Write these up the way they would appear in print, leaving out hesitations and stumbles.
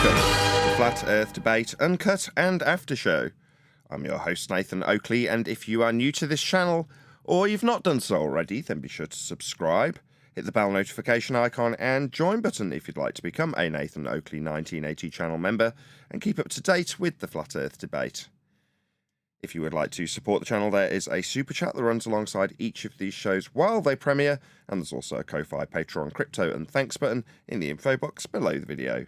welcome to Flat Earth Debate, Uncut and After Show. I'm your host Nathan Oakley, and if you are new to this channel, or you've not done so already, then be sure to subscribe, hit the bell notification icon and join button if you'd like to become a Nathan Oakley 1980 channel member and keep up to date with the Flat Earth Debate. If you would like to support the channel, there is a super chat that runs alongside each of these shows while they premiere, and there's also a Ko-Fi, Patreon, crypto and thanks button in the info box below the video.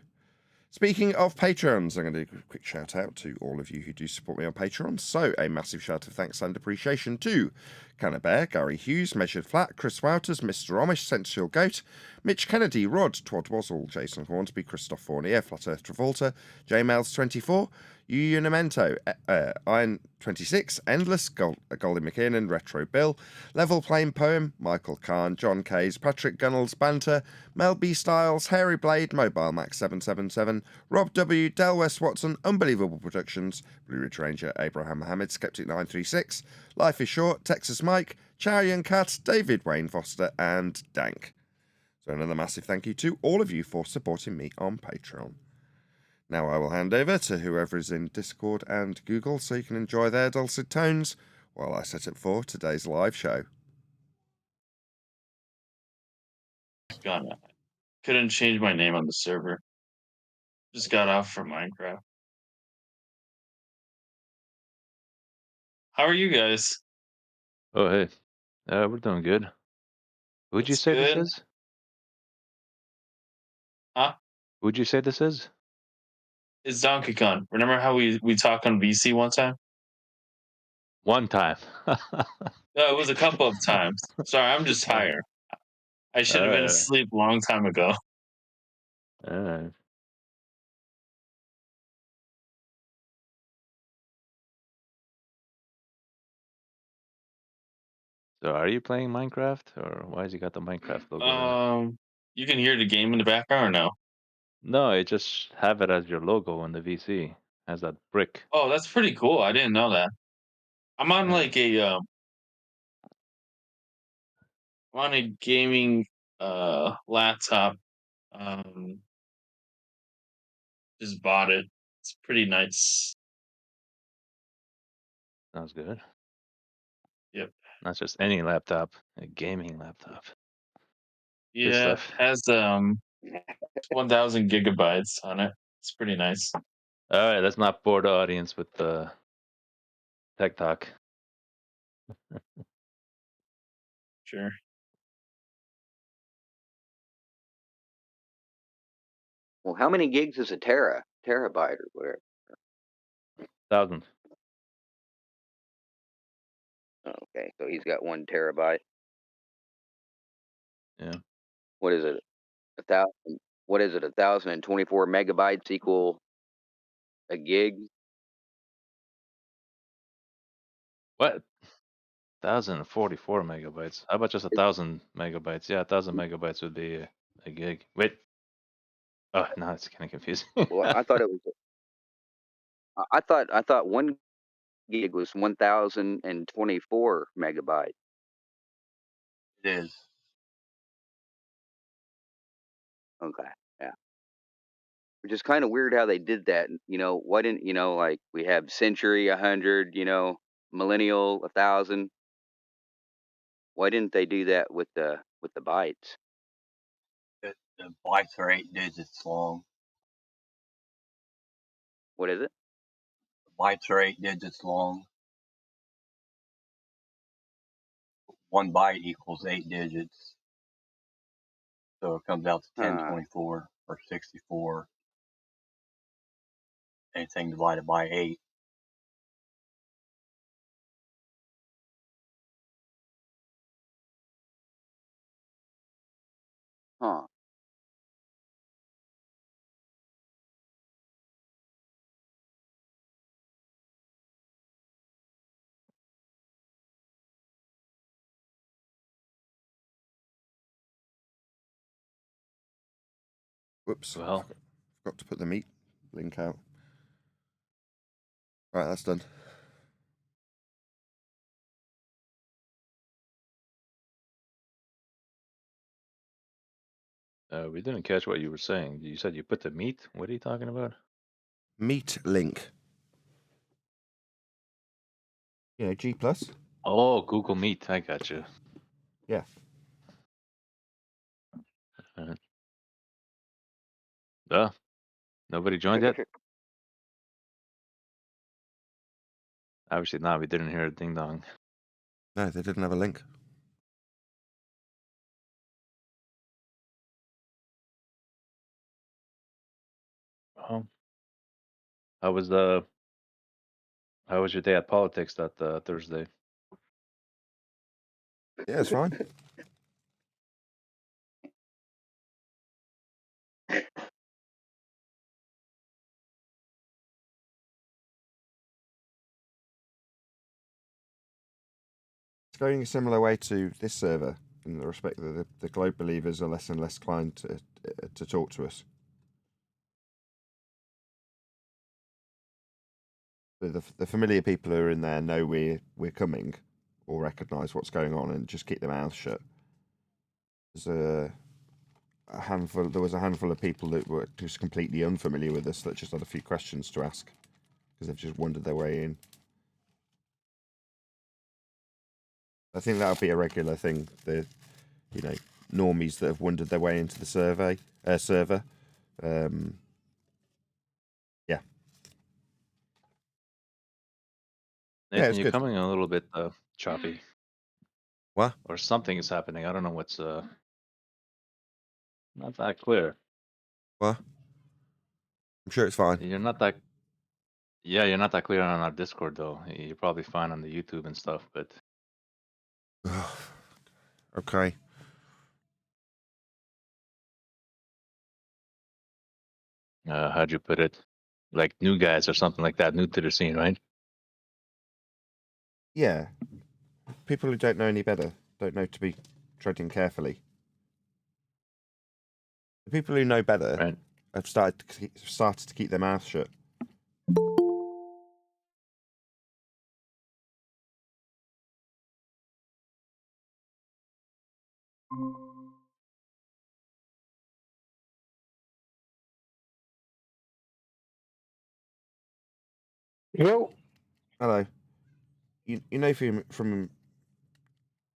Speaking of Patreons, I'm going to do a quick shout out to all of you who do support me on Patreon. So a massive shout of thanks and appreciation to Canna Bear, Gary Hughes, Measured Flat, Chris Wouters, Mr. Amish, Sensual Goat, Mitch Kennedy, Rod, Twad Wazzle, Jason Hornsby, Christoph Fournier, Flat Earth Travolta, JMails24, Unamento, Iron26, Endless, Goldie McKinnon, Retro Bill, Level Plain Poem, Michael Kahn, John Kays, Patrick Gunnels, Banter, Mel B. Styles, Hairy Blade, Mobile Max 777, Rob W, Del West Watson, Unbelievable Productions, Blue Ridge Ranger, Abraham Mohammed, Skeptic 936, Life is Short, Texas Mike, Chow Young Cat, David Wayne Foster, and Dank. So another massive thank you to all of you for supporting me on Patreon. Now I will hand over to whoever is in Discord and Google so you can enjoy their dulcet tones while I set up for today's live show. God, I couldn't change my name on the server. Just got off from Minecraft. How are you guys? Oh, hey. We're doing good. Who'd you It's say this good. is? Huh? Who'd you say this is? It's Donkey Kong. Remember how we talked on VC one time? One time. No, it was a couple of times. Sorry, I'm just tired. I should have been Alright. asleep a long time ago. Alright. So are you playing Minecraft? Or why has he got the Minecraft logo there? You can hear the game in the background or no? No, it just have it as your logo on the VC. Has that brick. Oh, that's pretty cool. I didn't know that. I'm on Yeah. like I'm on a gaming laptop. Um, just bought it. It's pretty nice. Sounds good. Yep. Not just any laptop, a gaming laptop. Good Yeah, it stuff. has 1,000 gigabytes on it. It's pretty nice. Alright, let's not bore the audience with the tech talk. Sure. Well, how many gigs is a terabyte or whatever? 1,000. Okay, so he's got 1 terabyte. Yeah. What is it? 1,000? What is it? 1,024 megabytes equal a gig? What? 1,044 megabytes. How about just 1,000 megabytes? Yeah, 1,000 megabytes would be a gig. Wait. Oh, no, it's kind of confusing. Well, I thought it was. I thought 1 gig was 1,024 megabytes. It is. Okay, yeah. Which is kind of weird how they did that. You know, why didn't like we have century 100, millennial 1,000. Why didn't they do that with the bytes? The bytes are 8 digits long. What is it? The bytes are 8 digits long. 1 byte equals 8 digits. So it comes out to 1024 or 64. Anything divided by 8. Huh. Whoops, Well, forgot to put the meat link out. Right, that's done. We didn't catch what you were saying. You said you put the meat. What are you talking about? Meet link. You know, G plus. Oh, Google Meet. I got you. Yeah. Duh. Nobody joined yet? Obviously not. We didn't hear a ding dong. No, they didn't have a link. Oh. How was your day at politics that Thursday? Yeah, it's fine. It's going a similar way to this server in the respect that the globe believers are less and less inclined to talk to us. The familiar people who are in there know we're coming, or recognise what's going on, and just keep their mouths shut. There's a handful. There was a handful of people that were just completely unfamiliar with us that just had a few questions to ask because they've just wandered their way in. I think that'll be a regular thing. The normies that have wandered their way into the server. Yeah. Nathan, it's you're good. coming a little bit choppy. What? Or something is happening. I don't know what's not that clear. What? I'm sure it's fine. You're not that. Yeah, you're not that clear on our Discord though. You're probably fine on the YouTube and stuff, but Okay. how'd you put it? Like new guys or something like that, new to the scene, right? Yeah. People who don't know any better don't know to be treading carefully. The people who know better Right. have started to keep their mouths shut. Yo. Hello. You know from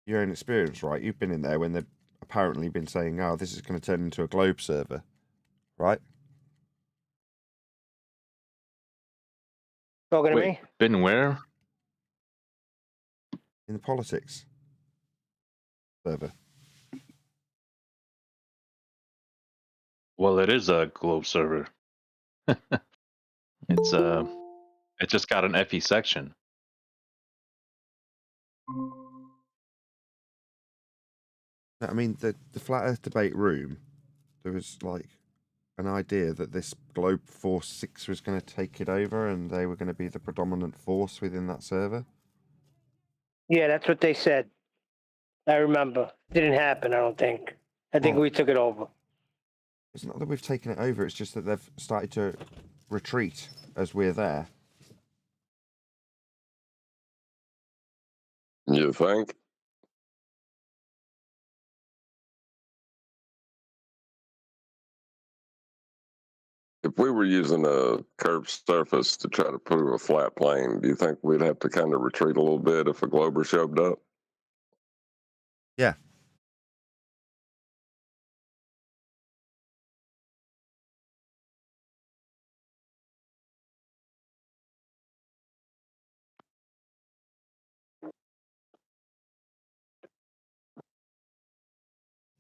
your own experience, right? You've been in there when they've apparently been saying, "Oh, this is going to turn into a globe server," right? Talking to Wait, me? been where? In the politics server. Well, it is a globe server. It's it just got an FE section. I mean, the flat Earth debate room. There was like an idea that this Globe Force 6 was going to take it over, and they were going to be the predominant force within that server. Yeah, that's what they said. I remember. Didn't happen, I don't think. I think Well- we took it over. It's not that we've taken it over; it's just that they've started to retreat as we're there. You think? If we were using a curved surface to try to prove a flat plane, do you think we'd have to kind of retreat a little bit if a glober showed up? Yeah.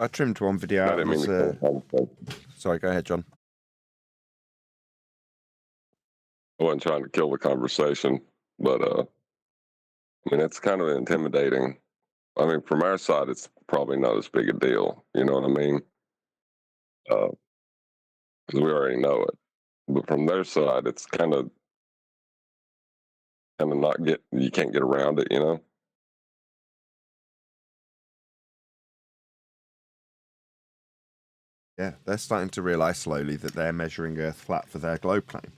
I trimmed one video I out. didn't mean to kill the conversation. Sorry, go ahead, John. I wasn't trying to kill the conversation, but I mean, it's kind of intimidating. I mean, from our side, it's probably not as big a deal. You know what I mean? Because we already know it. But from their side, it's kind of not you can't get around it, you know? Yeah, they're starting to realise slowly that they're measuring Earth flat for their globe claim.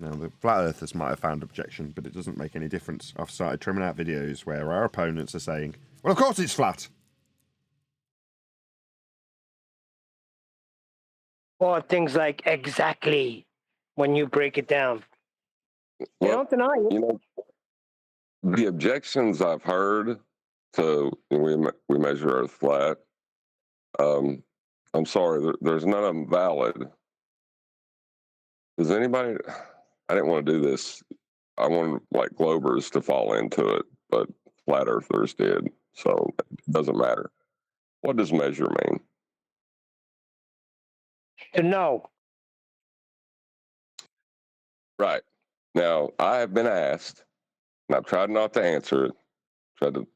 Now, the flat earthers might have found objection, but it doesn't make any difference. I've started trimming out videos where our opponents are saying, "Well, of course it's flat." Or things like exactly when you break it down. They Well, don't deny it. you know, the objections I've heard to we measure Earth flat. I'm sorry, there's none of them valid. Does anybody? I didn't want to do this. I wanted like Globers to fall into it, but flat earthers did, so it doesn't matter. What does measure mean? To know. Right. Now, I have been asked, and I've tried not to answer it, tried to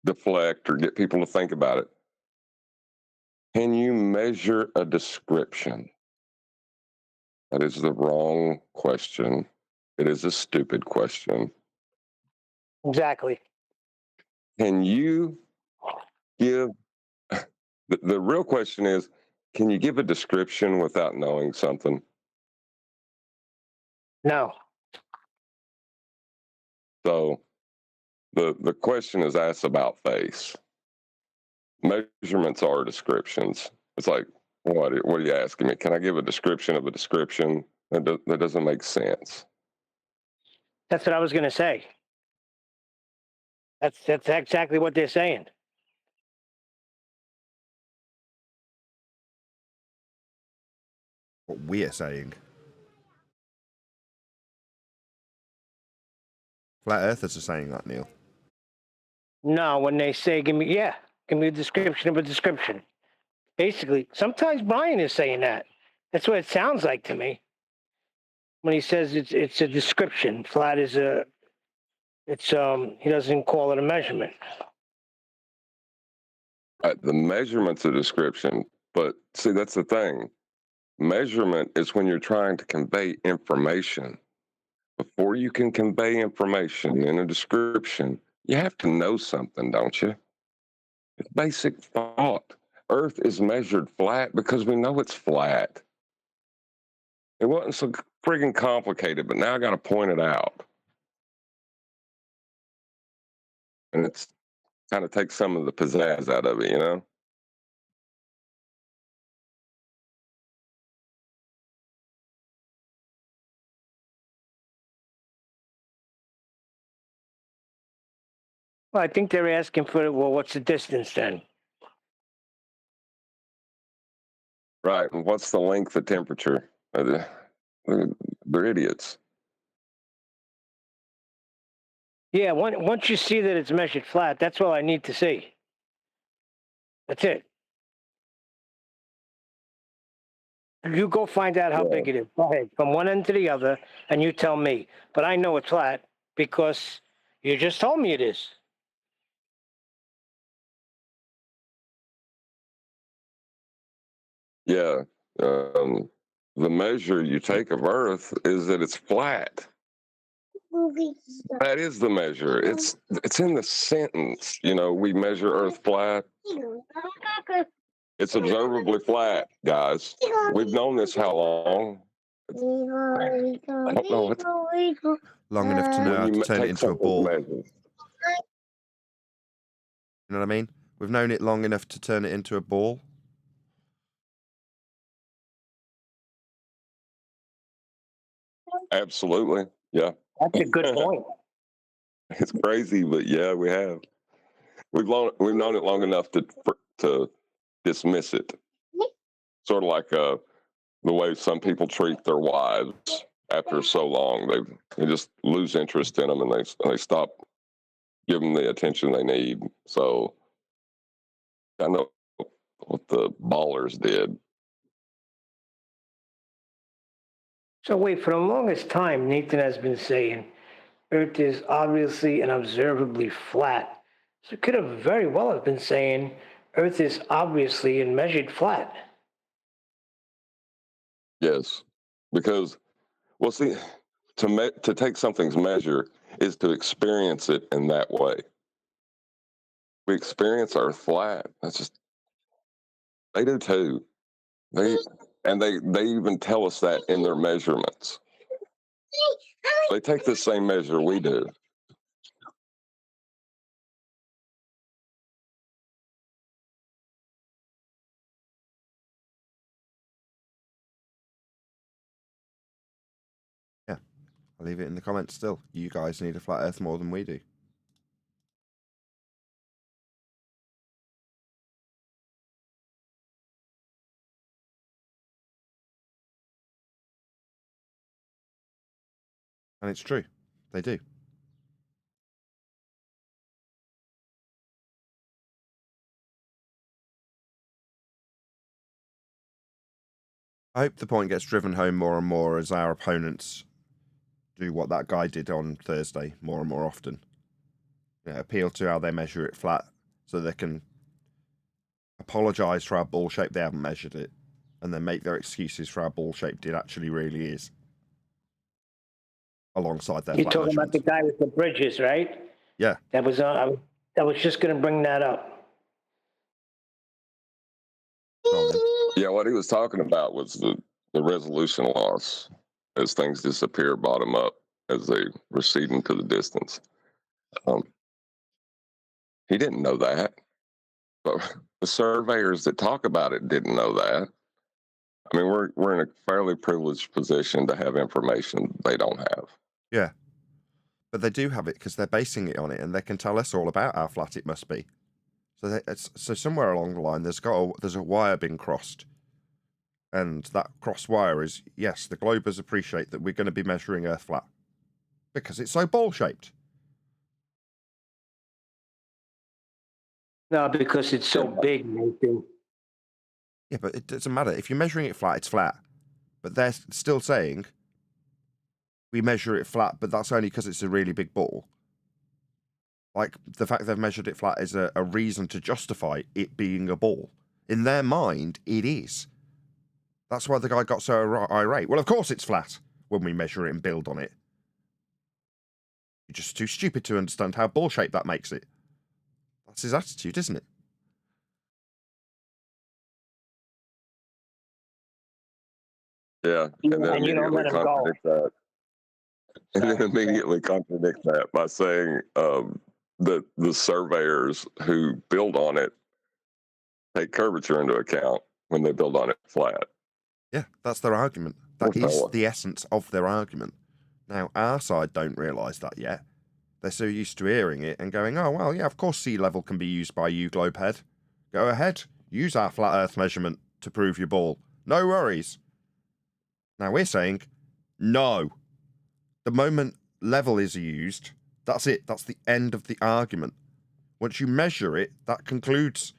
deflect or get people to think about it. Can you measure a description? That is the wrong question. It is a stupid question. Exactly. Can you give the real question is, can you give a description without knowing something? No. So the question is asked about face. Measurements are descriptions. It's like, what are you asking me? Can I give a description of a description? That doesn't make sense. That's what I was going to say. That's exactly what they're saying. What we're saying. Flat Earthers are saying that, Neil. No, when they say, give me a description of a description. Basically, sometimes Brian is saying that. That's what it sounds like to me. When he says it's a description, flat is he doesn't call it a measurement. The measurement's a description, but see, that's the thing. Measurement is when you're trying to convey information. Before you can convey information in a description, you have to know something, don't you? It's basic thought. Earth is measured flat because we know it's flat. It wasn't so friggin' complicated, but now I got to point it out. And it's kind of takes some of the pizzazz out of it, you know? Well, I think they're asking for, well, what's the distance then? Right. And what's the length of temperature? They're idiots. Yeah, once you see that it's measured flat, that's all I need to see. That's it. You go find out how big it is. Go ahead, from one end to the other, and you tell me. But I know it's flat because you just told me it is. Yeah. The measure you take of Earth is that it's flat. That is the measure. It's in the sentence. You know, we measure Earth flat. It's observably flat, guys. We've known this how long? I don't know what. Long enough to know how to turn it into a ball. Measured. You know what I mean? We've known it long enough to turn it into a ball. Absolutely. Yeah. That's a good point. It's crazy, but yeah, we have. We've known it long enough to dismiss it. Sort of like the way some people treat their wives after so long. They just lose interest in them and they stop giving the attention they need. So I know what the ballers did. So wait, for the longest time, Nathan has been saying Earth is obviously and observably flat. So it could have very well have been saying Earth is obviously and measured flat. Yes, because well, see, to take something's measure is to experience it in that way. We experience Earth flat. That's just they do too. They even tell us that in their measurements. They take the same measure we do. I'll leave it in the comments still. You guys need a flat Earth more than we do. And it's true. They do. I hope the point gets driven home more and more as our opponents do what that guy did on Thursday more and more often. Appeal to how they measure it flat so they can apologise for how ball-shaped they haven't measured it and then make their excuses for how ball-shaped it actually really is alongside their You're flat talking about the measurements. guy with the bridges, right? Yeah. That was I was just going to bring that up. Yeah, what he was talking about was the resolution loss as things disappear bottom up as they recede into the distance. He didn't know that, but the surveyors that talk about it didn't know that. I mean, we're in a fairly privileged position to have information they don't have. Yeah. But they do have it because they're basing it on it, and they can tell us all about how flat it must be. So somewhere along the line, there's a wire being crossed, and that cross wire is, yes, the globers appreciate that we're going to be measuring Earth flat because it's so ball-shaped. No, because it's so big, Nathan. Yeah, but it doesn't matter. If you're measuring it flat, it's flat. But they're still saying we measure it flat, but that's only because it's a really big ball. Like, the fact they've measured it flat is a reason to justify it being a ball. In their mind, it is. That's why the guy got so irate. Well, of course it's flat when we measure it and build on it. You're just too stupid to understand how ball-shaped that makes it. That's his attitude, isn't it? Yeah, and then And you don't immediately let him go. contradict that. And then immediately contradict that by saying that the surveyors who build on it take curvature into account when they build on it flat. Yeah, that's their argument. That is the essence of their argument. Now, our side don't realise that yet. They're so used to hearing it and going, oh, well, yeah, of course sea level can be used by you, Globehead. Go ahead, use our flat Earth measurement to prove your ball. No worries. Now we're saying, no. The moment level is used, that's it. That's the end of the argument. Once you measure it, that concludes,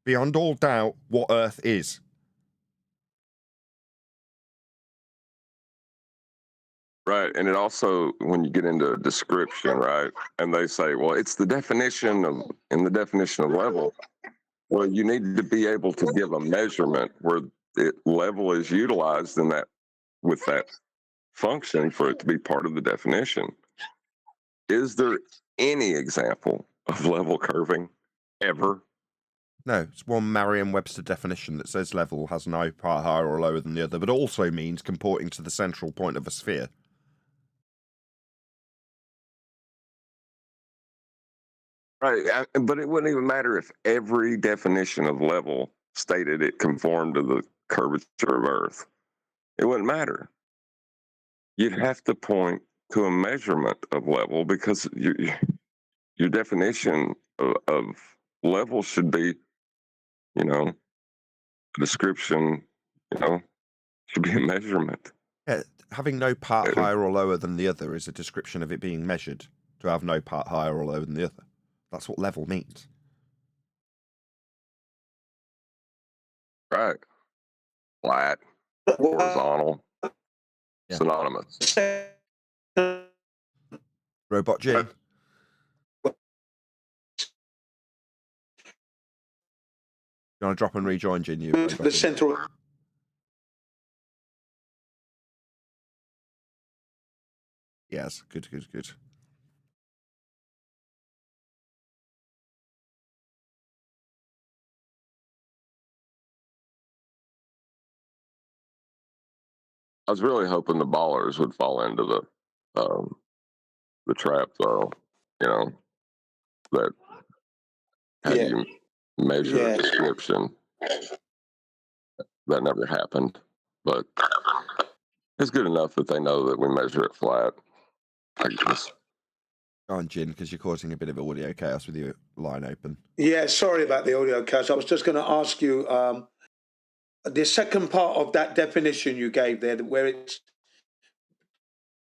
beyond all doubt, what Earth is. Right, and it also, when you get into a description, right, and they say, well, it's the definition of, in the definition of level. Well, you need to be able to give a measurement where level is utilized in that, with that function for it to be part of the definition. Is there any example of level curving ever? No, it's one Merriam-Webster definition that says level has no part higher or lower than the other, but also means comporting to the central point of a sphere. Right, but it wouldn't even matter if every definition of level stated it conformed to the curvature of Earth. It wouldn't matter. You'd have to point to a measurement of level because your definition of level should be, a description, should be a measurement. Yeah, having no part higher or lower than the other is a description of it being measured. To have no part higher or lower than the other. That's what level means. Right. Flat, horizontal, synonymous. Robot Jim. You want to drop and rejoin, Jin? The central. Yes, good. I was really hoping the ballers would fall into the trap, though. That how do you measure a description? That never happened, but it's good enough that they know that we measure it flat. I guess. Go on, Jin, because you're causing a bit of audio chaos with your line open. Yeah, sorry about the audio chaos. I was just going to ask you the second part of that definition you gave there, where it's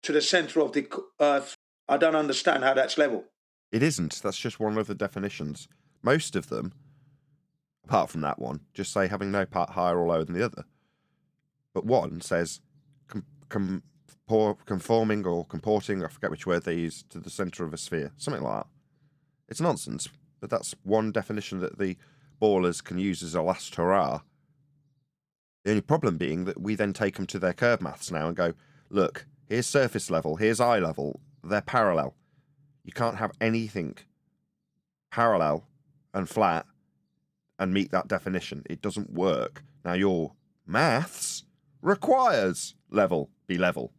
to the center of the earth. I don't understand how that's level. It isn't. That's just one of the definitions. Most of them, apart from that one, just say having no part higher or lower than the other. But one says conforming or comporting, I forget which word they use, to the centre of a sphere. Something like that. It's nonsense, but that's one definition that the ballers can use as a last hurrah. The only problem being that we then take them to their curve maths now and go, look, here's surface level, here's eye level, they're parallel. You can't have anything parallel and flat and meet that definition. It doesn't work. Now, your maths requires level be level.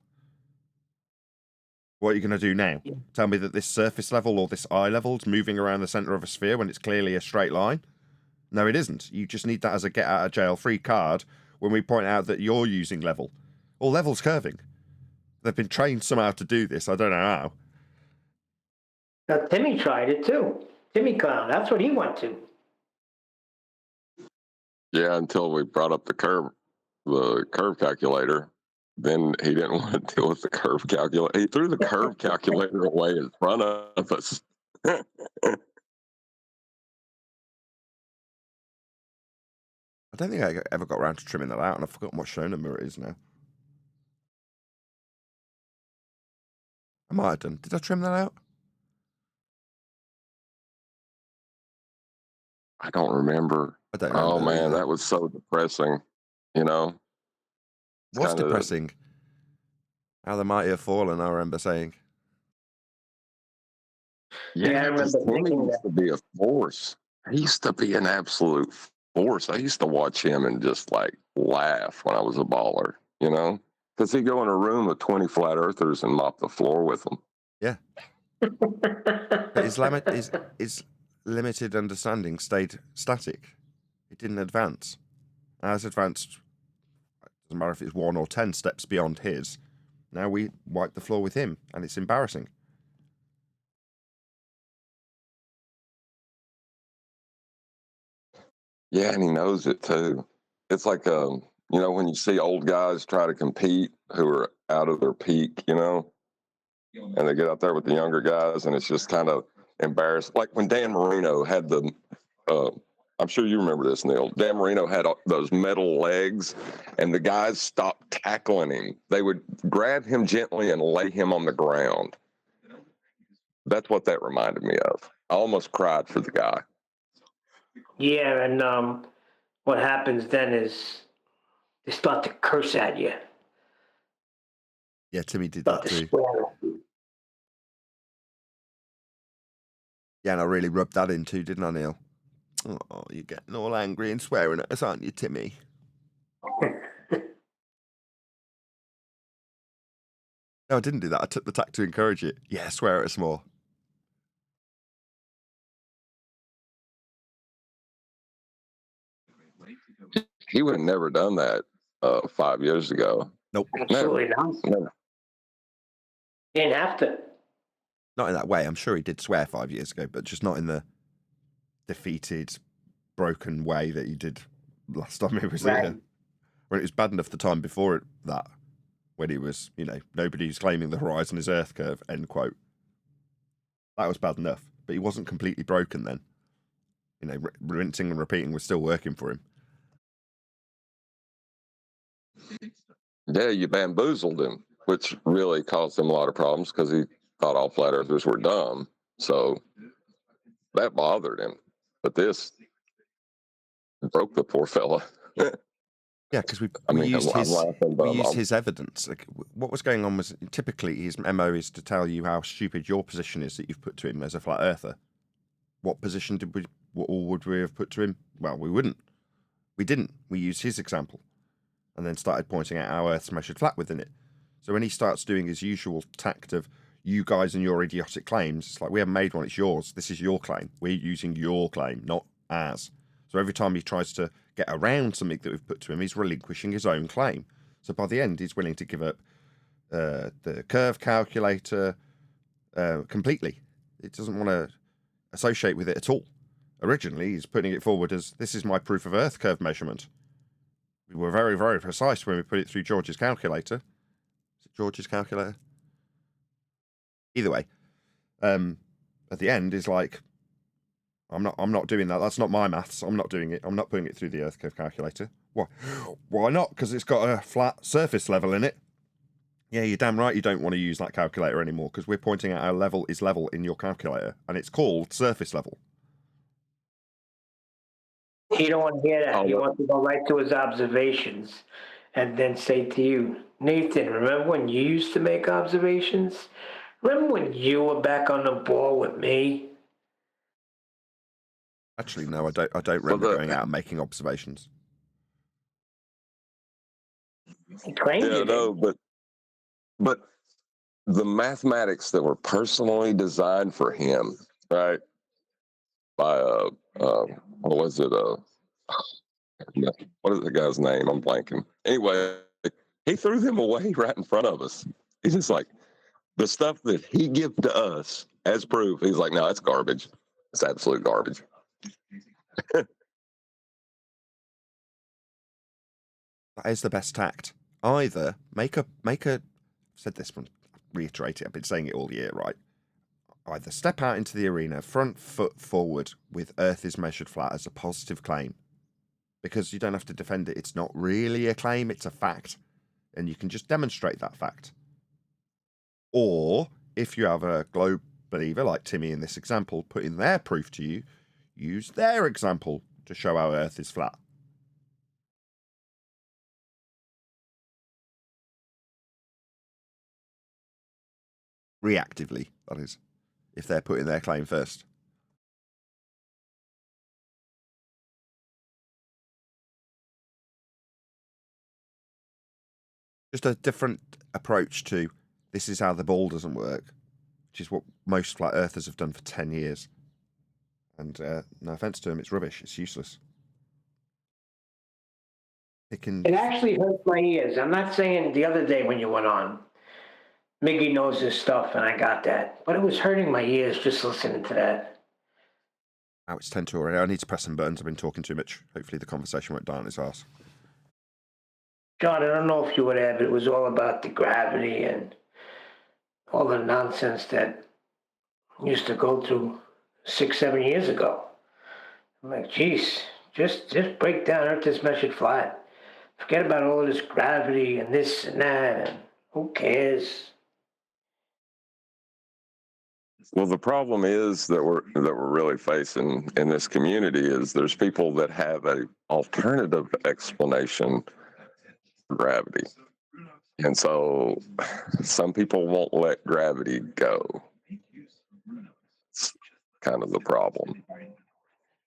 What are you going to do now? Tell me that this surface level or this eye level is moving around the centre of a sphere when it's clearly a straight line? No, it isn't. You just need that as a get out of jail free card when we point out that you're using level. Or level's curving. They've been trained somehow to do this. I don't know how. Now, Timmy tried it too. Timmy Clown, that's what he went to. Yeah, until we brought up the curve calculator. Then he didn't want to deal with the curve calculator. He threw the curve calculator away in front of us. I don't think I ever got around to trimming that out, and I've forgotten what show number it is now. I might have done. Did I trim that out? I don't remember. I don't Oh remember man, either. that was so depressing. You know, What's depressing? How the mighty have fallen, I remember saying. Yeah, I remember Timmy thinking used to be a force. He used to be an absolute force. I used to watch him and just like laugh when I was a baller, you know, because he'd go in a room with 20 flat earthers and mop the floor with them. Yeah. But his limited understanding stayed static. It didn't advance. As advanced, doesn't matter if it's 1 or 10 steps beyond his. Now we wipe the floor with him, and it's embarrassing. Yeah, and he knows it too. It's like, you know, when you see old guys try to compete who are out of their peak, you know, and they get out there with the younger guys, and it's just kind of embarrassing. Like when Dan Marino had the, I'm sure you remember this, Neil. Dan Marino had those metal legs, and the guys stopped tackling him. They would grab him gently and lay him on the ground. That's what that reminded me of. I almost cried for the guy. Yeah, and what happens then is they start to curse at you. Yeah, Timmy did Start that to too. swear. Yeah, and I really rubbed that in too, didn't I, Neil? Oh, you're getting all angry and swearing at us, aren't you, Timmy? No, I didn't do that. I took the tack to encourage it. Yeah, swear at us more. He would have never done that 5 years ago. Nope. Absolutely not. Never. Didn't have to. Not in that way. I'm sure he did swear 5 years ago, but just not in the defeated, broken way that he did last time he was here. When it was bad enough the time before that, when he was, you know, nobody's claiming the horizon is Earth curve, end quote. That was bad enough, but he wasn't completely broken then. You know, rinsing and repeating was still working for him. Yeah, you bamboozled him, which really caused him a lot of problems because he thought all flat earthers were dumb. So that bothered him. But this broke the poor fella. Yeah, because we I'm used his evidence. Like, what was going on was typically his MO is to tell you how stupid your position is that you've put to him as a flat earther. What position would we have put to him? Well, we wouldn't. We didn't. We used his example, and then started pointing out how Earth's measured flat within it. So when he starts doing his usual tact of you guys and your idiotic claims, it's like we haven't made one. It's yours. This is your claim. We're using your claim, not ours. So every time he tries to get around something that we've put to him, he's relinquishing his own claim. So by the end, he's willing to give up the curve calculator, completely. It doesn't want to associate with it at all. Originally, he's putting it forward as, this is my proof of Earth curve measurement. We were very, very precise when we put it through George's calculator. Is it George's calculator? Either way, at the end is like, I'm not doing that. That's not my maths. I'm not doing it. I'm not putting it through the Earth curve calculator. Why? Why not? Because it's got a flat surface level in it. Yeah, you're damn right you don't want to use that calculator anymore, because we're pointing out our level is level in your calculator, and it's called surface level. He don't want to hear that. Oh, He well- wants to go right to his observations and then say to you, Nathan, remember when you used to make observations? Remember when you were back on the ball with me? Actually, no, I don't remember going out and making observations. He claimed Yeah, you no, did. but the mathematics that were personally designed for him, right? By what was it? What is the guy's name? I'm blanking. Anyway, he threw them away right in front of us. He's just like, the stuff that he gives to us as proof. He's like, no, it's garbage. It's absolute garbage. That is the best tact. Either make a I've said this one, reiterate it, I've been saying it all year, right? Either step out into the arena, front foot forward with Earth is measured flat as a positive claim, because you don't have to defend it. It's not really a claim, it's a fact, and you can just demonstrate that fact. Or if you have a globe believer like Timmy in this example putting their proof to you, use their example to show how Earth is flat. Reactively, that is, if they're putting their claim first. Just a different approach to, this is how the ball doesn't work, which is what most flat earthers have done for 10 years. And no offense to them, it's rubbish. It's useless. It actually hurts my ears. I'm not saying the other day when you went on, Miggy knows his stuff and I got that. But it was hurting my ears just listening to that. Now it's 10 to already. I need to press some buttons. I've been talking too much. Hopefully the conversation won't die on his ass. John, I don't know if you were there, but it was all about the gravity and all the nonsense that used to go through 6, 7 years ago. I'm like, geez, just break down Earth is measured flat. Forget about all this gravity and this and that, and who cares? Well, the problem is that we're really facing in this community is there's people that have a alternative explanation for gravity, and so some people won't let gravity go. It's kind of the problem.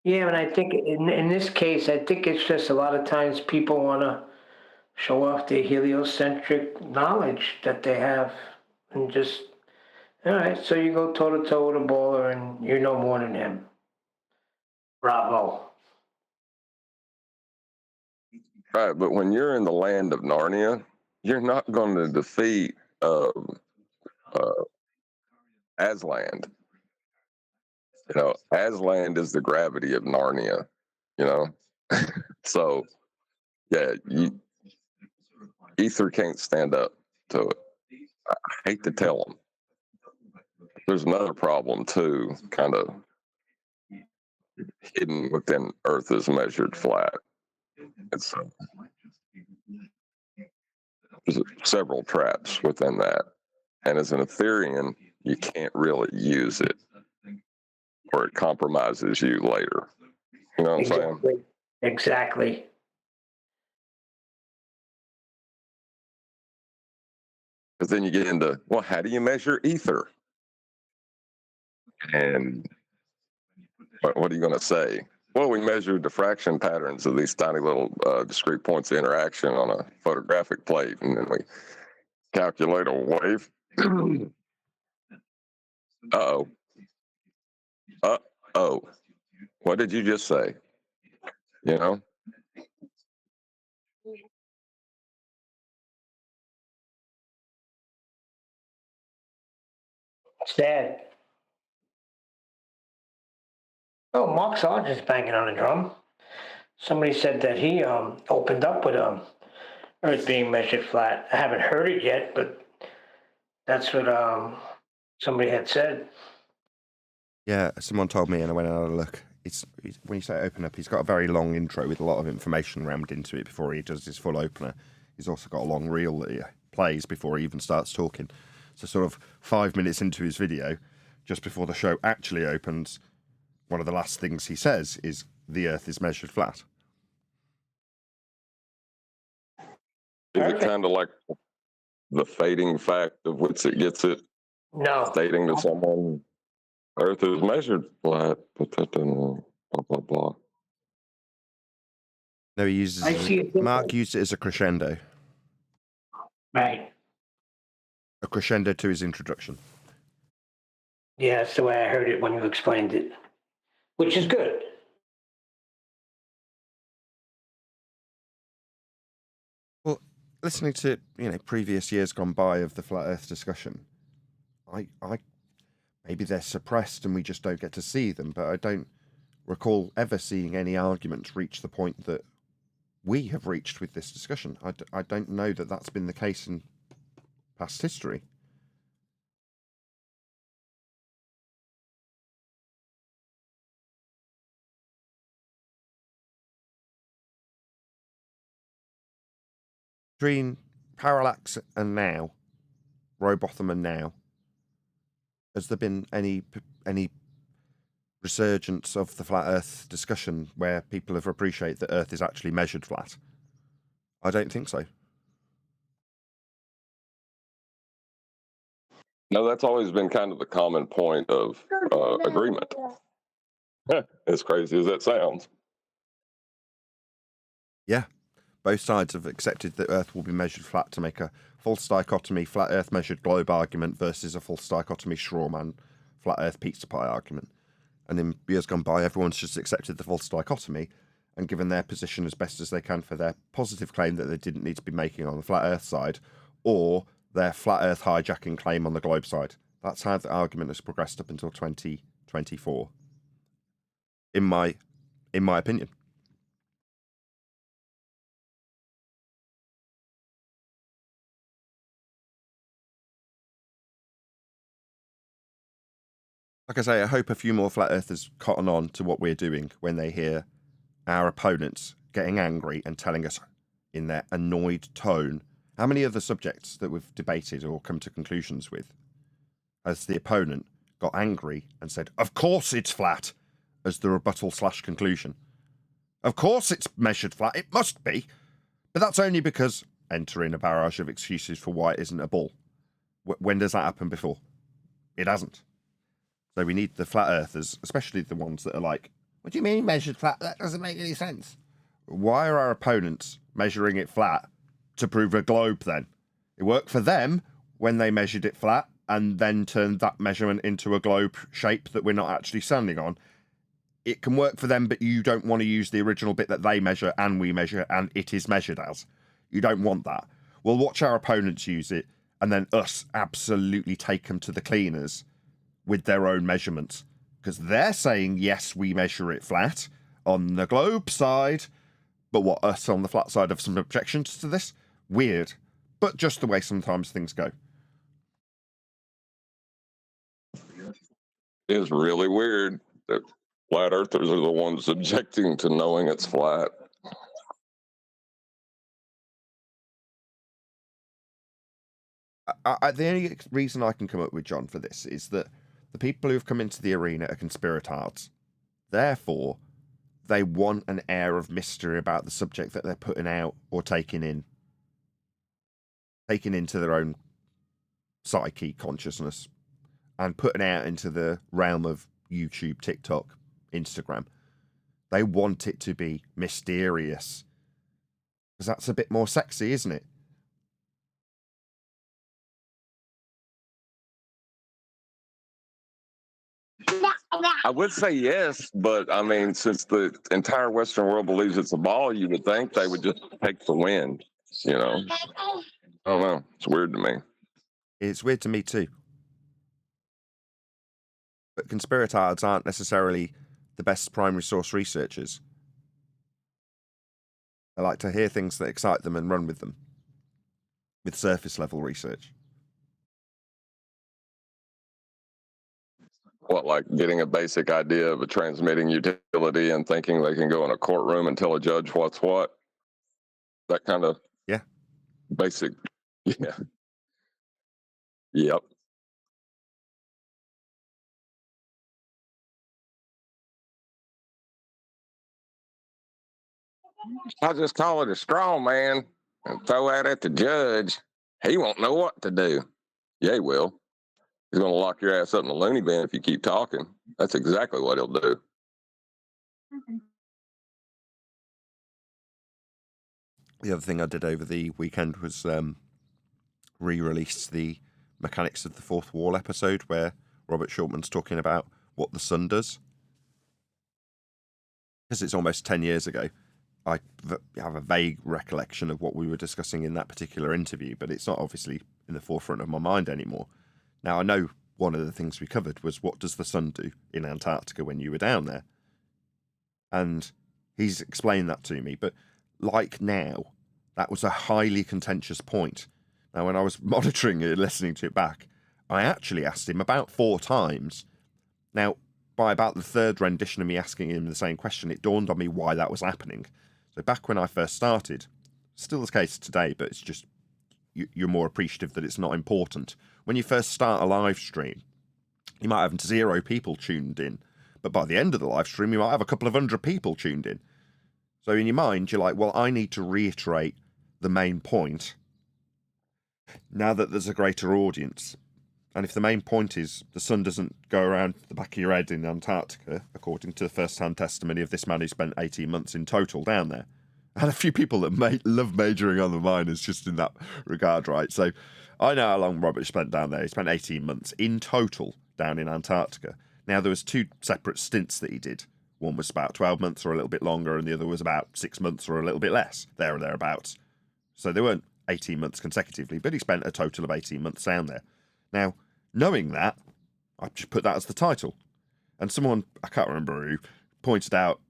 Yeah, and I think in this case, I think it's just a lot of times people want to show off their heliocentric knowledge that they have, and just, all right, so you go toe to toe with a bowler and you know more than him. Bravo. Right, but when you're in the land of Narnia, you're not going to defeat Aslan. You know, Aslan is the gravity of Narnia. You know, so yeah, Ether can't stand up to it. I hate to tell them. There's another problem too, kind of hidden within Earth is measured flat. It's there's several traps within that, and as an Ethereum, you can't really use it, or it compromises you later. You know what I'm saying? Exactly. Because then you get into, well, how do you measure ether? And what are you going to say? Well, we measure diffraction patterns of these tiny little discrete points of interaction on a photographic plate, and then we calculate a wave. Uh-oh. Uh-oh. What did you just say? You know? Sad. Oh, Mark Sargent's banging on a drum. Somebody said that he opened up with Earth being measured flat. I haven't heard it yet, but that's what somebody had said. Yeah, someone told me, and I went and had a look. When you say open up, he's got a very long intro with a lot of information rammed into it before he does his full opener. He's also got a long reel that he plays before he even starts talking. So sort of 5 minutes into his video, just before the show actually opens, one of the last things he says is, the Earth is measured flat. Is it kind of like the fading fact of which it gets it? No. Stating to someone, Earth is measured flat, but that doesn't, blah, blah, blah. No, he uses Mark used it as a crescendo. Right. A crescendo to his introduction. Yeah, that's the way I heard it when you explained it, which is good. Well, listening to previous years gone by of the flat Earth discussion, I maybe they're suppressed and we just don't get to see them, but I don't recall ever seeing any arguments reach the point that we have reached with this discussion. I don't know that that's been the case in past history. Between Parallax and now, Robotham and now, has there been any resurgence of the flat Earth discussion where people have appreciated that Earth is actually measured flat? I don't think so. No, that's always been kind of the common point of agreement. As crazy as that sounds. Yeah. Both sides have accepted that Earth will be measured flat to make a false dichotomy flat Earth measured globe argument versus a false dichotomy strawman flat Earth pizza pie argument. And in years gone by, everyone's just accepted the false dichotomy and given their position as best as they can for their positive claim that they didn't need to be making on the flat Earth side, or their flat Earth hijacking claim on the globe side. That's how the argument has progressed up until 2024. In my opinion. Like I say, I hope a few more flat earthers cotton on to what we're doing when they hear our opponents getting angry and telling us in their annoyed tone how many other subjects that we've debated or come to conclusions with has the opponent got angry and said, of course it's flat, as the rebuttal/conclusion. Of course it's measured flat, it must be. But that's only because, entering a barrage of excuses for why it isn't a ball. When does that happen before? It hasn't. So we need the flat earthers, especially the ones that are like, what do you mean measured flat? That doesn't make any sense. Why are our opponents measuring it flat to prove a globe then? It worked for them when they measured it flat and then turned that measurement into a globe shape that we're not actually standing on. It can work for them, but you don't want to use the original bit that they measure and we measure and it is measured as. You don't want that. We'll watch our opponents use it and then us absolutely take them to the cleaners with their own measurements, because they're saying, yes, we measure it flat on the globe side, but what, us on the flat side have some objections to this? Weird, but just the way sometimes things go. It is really weird that flat earthers are the ones objecting to knowing it's flat. The only reason I can come up with, John, for this is that the people who have come into the arena are conspiratards. Therefore, they want an air of mystery about the subject that they're putting out or taking into their own psyche, consciousness, and putting out into the realm of YouTube, TikTok, Instagram. They want it to be mysterious. Because that's a bit more sexy, isn't it? I would say yes, but I mean, since the entire Western world believes it's a ball, you would think they would just take the win, you know? I don't know. It's weird to me. It's weird to me too. But conspiratards aren't necessarily the best primary source researchers. They like to hear things that excite them and run with them, with surface level research. What, like getting a basic idea of a transmitting utility and thinking they can go in a courtroom and tell a judge what's what? That kind of basic. Yeah. Yep. I'll just call it a straw man and throw that at the judge. He won't know what to do. Yeah, he will. He's going to lock your ass up in a loony bin if you keep talking. That's exactly what he'll do. The other thing I did over the weekend was re-release the Mechanics of the Fourth Wall episode where Robert Shulman's talking about what the sun does. Because it's almost 10 years ago, I have a vague recollection of what we were discussing in that particular interview, but it's not obviously in the forefront of my mind anymore. Now, I know one of the things we covered was what does the sun do in Antarctica when you were down there? And he's explained that to me, but like now, that was a highly contentious point. Now, when I was monitoring it, listening to it back, I actually asked him about 4 times. Now, by about the third rendition of me asking him the same question, it dawned on me why that was happening. So back when I first started, still the case today, but it's just you're more appreciative that it's not important. When you first start a live stream, you might have 0 people tuned in, but by the end of the live stream, you might have a couple of 100 people tuned in. So in your mind, you're like, well, I need to reiterate the main point now that there's a greater audience. And if the main point is the sun doesn't go around the back of your head in Antarctica, according to the first-hand testimony of this man who spent 18 months in total down there, and a few people that love majoring on the minors just in that regard, right? So I know how long Robert spent down there. He spent 18 months in total down in Antarctica. Now, there was 2 separate stints that he did. One was about 12 months or a little bit longer, and the other was about 6 months or a little bit less, there or thereabouts. So they weren't 18 months consecutively, but he spent a total of 18 months down there. Now, knowing that, I just put that as the title. And someone, I can't remember who, pointed out,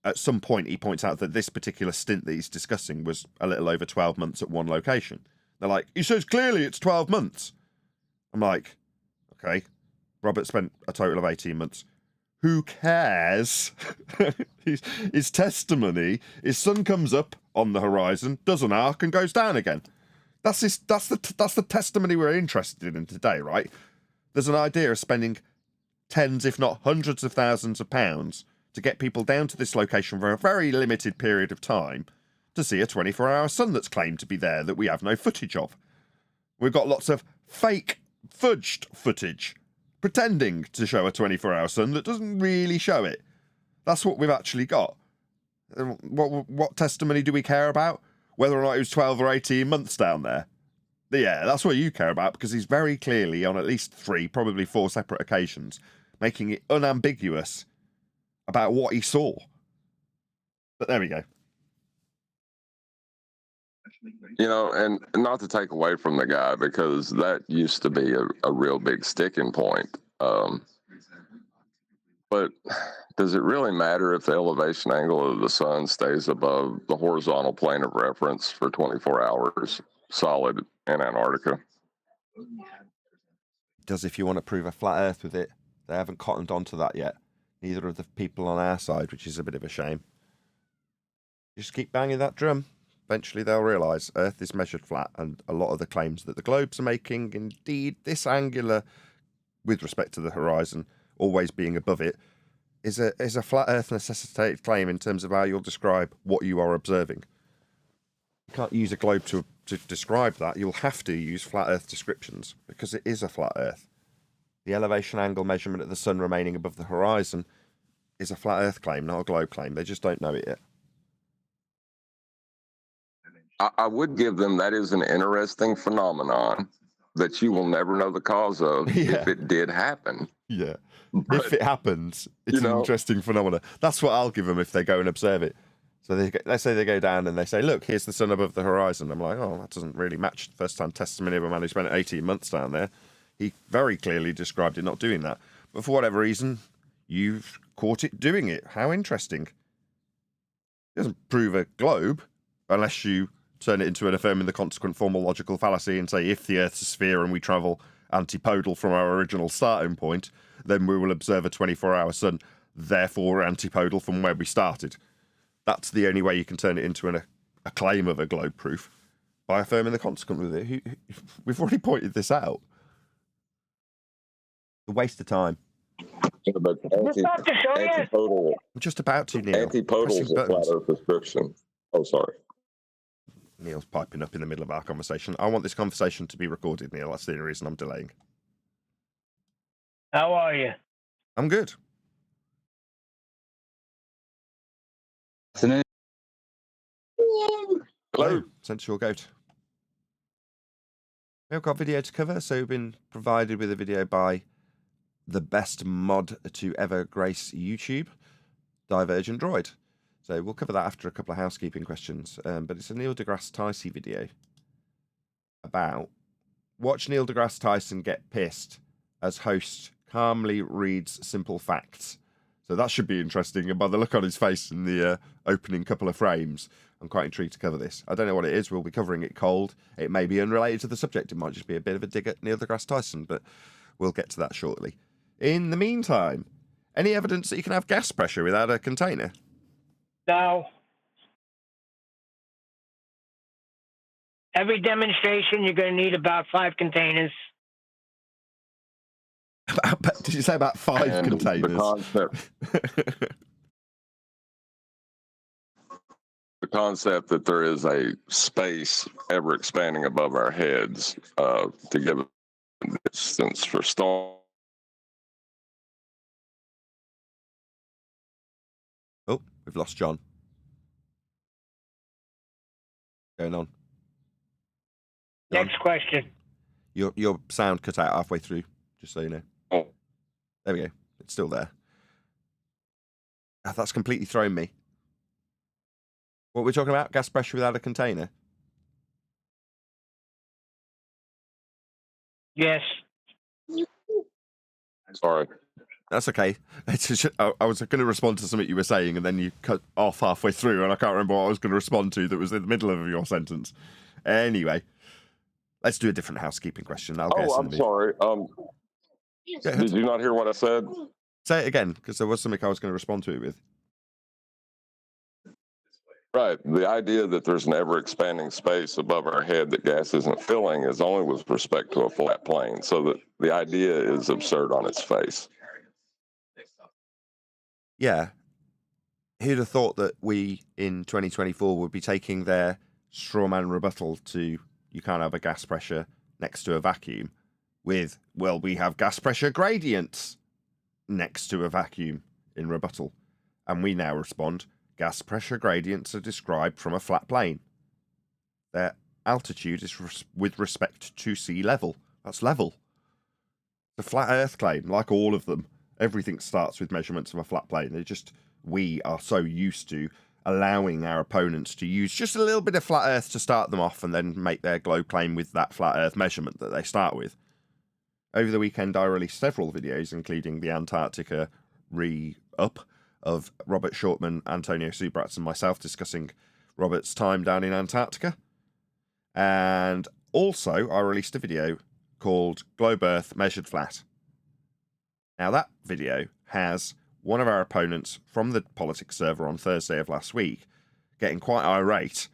at some point he points out that this particular stint that he's discussing was a little over 12 months at one location. They're like, he says clearly it's 12 months. I'm like, okay, Robert spent a total of 18 months. Who cares? his testimony, his sun comes up on the horizon, does an arc and goes down again. That's the testimony we're interested in today, right? There's an idea of spending tens, if not hundreds of thousands of pounds to get people down to this location for a very limited period of time to see a 24-hour sun that's claimed to be there that we have no footage of. We've got lots of fake, fudged footage pretending to show a 24-hour sun that doesn't really show it. That's what we've actually got. What testimony do we care about? Whether or not it was 12 or 18 months down there. Yeah, that's what you care about, because he's very clearly, on at least 3, probably 4 separate occasions, making it unambiguous about what he saw. But there we go. You know, and not to take away from the guy, because that used to be a real big sticking point. But does it really matter if the elevation angle of the sun stays above the horizontal plane of reference for 24 hours solid in Antarctica? It does if you want to prove a flat Earth with it. They haven't cottoned onto that yet. Neither of the people on our side, which is a bit of a shame. Just keep banging that drum. Eventually they'll realise Earth is measured flat, and a lot of the claims that the globes are making, indeed this angular, with respect to the horizon, always being above it, is a flat Earth necessitated claim in terms of how you'll describe what you are observing. You can't use a globe to describe that. You'll have to use flat Earth descriptions, because it is a flat Earth. The elevation angle measurement of the sun remaining above the horizon is a flat Earth claim, not a globe claim. They just don't know it yet. I would give them that is an interesting phenomenon that you will never know the cause of if it did happen. Yeah. But, if it happens, it's an interesting phenomenon. That's what I'll give them if they go and observe it. So let's say they go down and they say, look, here's the sun above the horizon. I'm like, oh, that doesn't really match the first-time testimony of a man who spent 18 months down there. He very clearly described it not doing that. but for whatever reason, you've caught it doing it. How interesting. It doesn't prove a globe unless you turn it into an affirming the consequent formal logical fallacy and say if the Earth's a sphere and we travel antipodal from our original starting point, then we will observe a 24-hour sun, therefore antipodal from where we started. That's the only way you can turn it into a claim of a globe proof, by affirming the consequent with it. We've already pointed this out. A waste of time. But antipodal, I'm just about to, Neil. antipodal is a flat Earth description. Oh, sorry. Neil's piping up in the middle of our conversation. I want this conversation to be recorded, Neil. That's the only reason I'm delaying. How are you? I'm good. Hello, sensual goat. We've got video to cover, so we've been provided with a video by the best mod to ever grace YouTube, Divergent Droid. So we'll cover that after a couple of housekeeping questions. But it's a Neil deGrasse Tyson video about watch Neil deGrasse Tyson get pissed as host calmly reads simple facts. So that should be interesting. And by the look on his face in the opening couple of frames, I'm quite intrigued to cover this. I don't know what it is. We'll be covering it cold. It may be unrelated to the subject. It might just be a bit of a dig at Neil deGrasse Tyson, but we'll get to that shortly. In the meantime, any evidence that you can have gas pressure without a container? No. Every demonstration, you're going to need about 5 containers. Did you say about 5 And containers? The concept that there is a space ever expanding above our heads to give a distance for storm. Oh, we've lost John. Going on. John, Next question. your sound cut out halfway through, just so you know. Oh. There we go. It's still there. That's completely thrown me. What we're talking about? Gas pressure without a container? Yes. Sorry. That's okay. I was going to respond to something you were saying, and then you cut off halfway through, and I can't remember what I was going to respond to that was in the middle of your sentence. Anyway, let's do a different housekeeping question. I'm sorry. Did you not hear what I said? Say it again, because there was something I was going to respond to it with. Right. The idea that there's an ever-expanding space above our head that gas isn't filling is only with respect to a flat plane. So that the idea is absurd on its face. Yeah. Who'd have thought that we, in 2024, would be taking their straw man rebuttal to you can't have a gas pressure next to a vacuum with, well, we have gas pressure gradients next to a vacuum in rebuttal. And we now respond, gas pressure gradients are described from a flat plane. Their altitude is with respect to sea level. That's level. The flat Earth claim, like all of them, everything starts with measurements of a flat plane. We are so used to allowing our opponents to use just a little bit of flat Earth to start them off and then make their globe claim with that flat Earth measurement that they start with. Over the weekend, I released several videos, including the Antarctica re-up of Robert Shortman, Antonio Subratz, and myself discussing Robert's time down in Antarctica. And also, I released a video called Globe Earth Measured Flat. Now, that video has one of our opponents from the politics server on Thursday of last week getting quite irate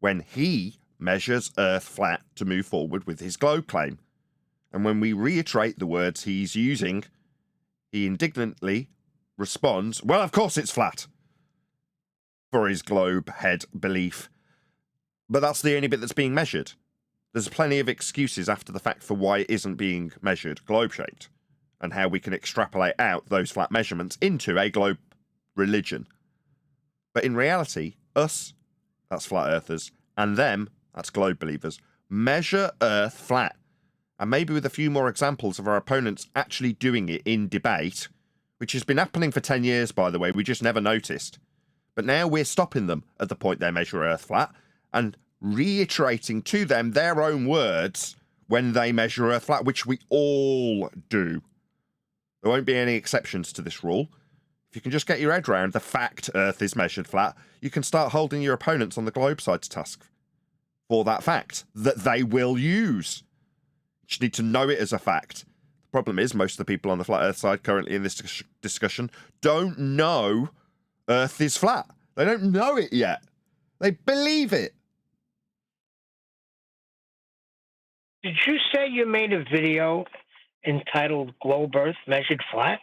when he measures Earth flat to move forward with his globe claim. And when we reiterate the words he's using, he indignantly responds, well, of course it's flat, for his globe head belief. But that's the only bit that's being measured. There's plenty of excuses after the fact for why it isn't being measured globe-shaped, and how we can extrapolate out those flat measurements into a globe religion. But in reality, us, that's flat earthers, and them, that's globe believers, measure Earth flat. And maybe with a few more examples of our opponents actually doing it in debate, which has been happening for 10 years, by the way, we just never noticed. But now we're stopping them at the point they measure Earth flat and reiterating to them their own words when they measure Earth flat, which we all do. There won't be any exceptions to this rule. If you can just get your head around the fact Earth is measured flat, you can start holding your opponents on the globe side to task for that fact that they will use. You just need to know it as a fact. The problem is most of the people on the flat Earth side currently in this discussion don't know Earth is flat. They don't know it yet. They believe it. Did you say you made a video entitled Globe Earth Measured Flat?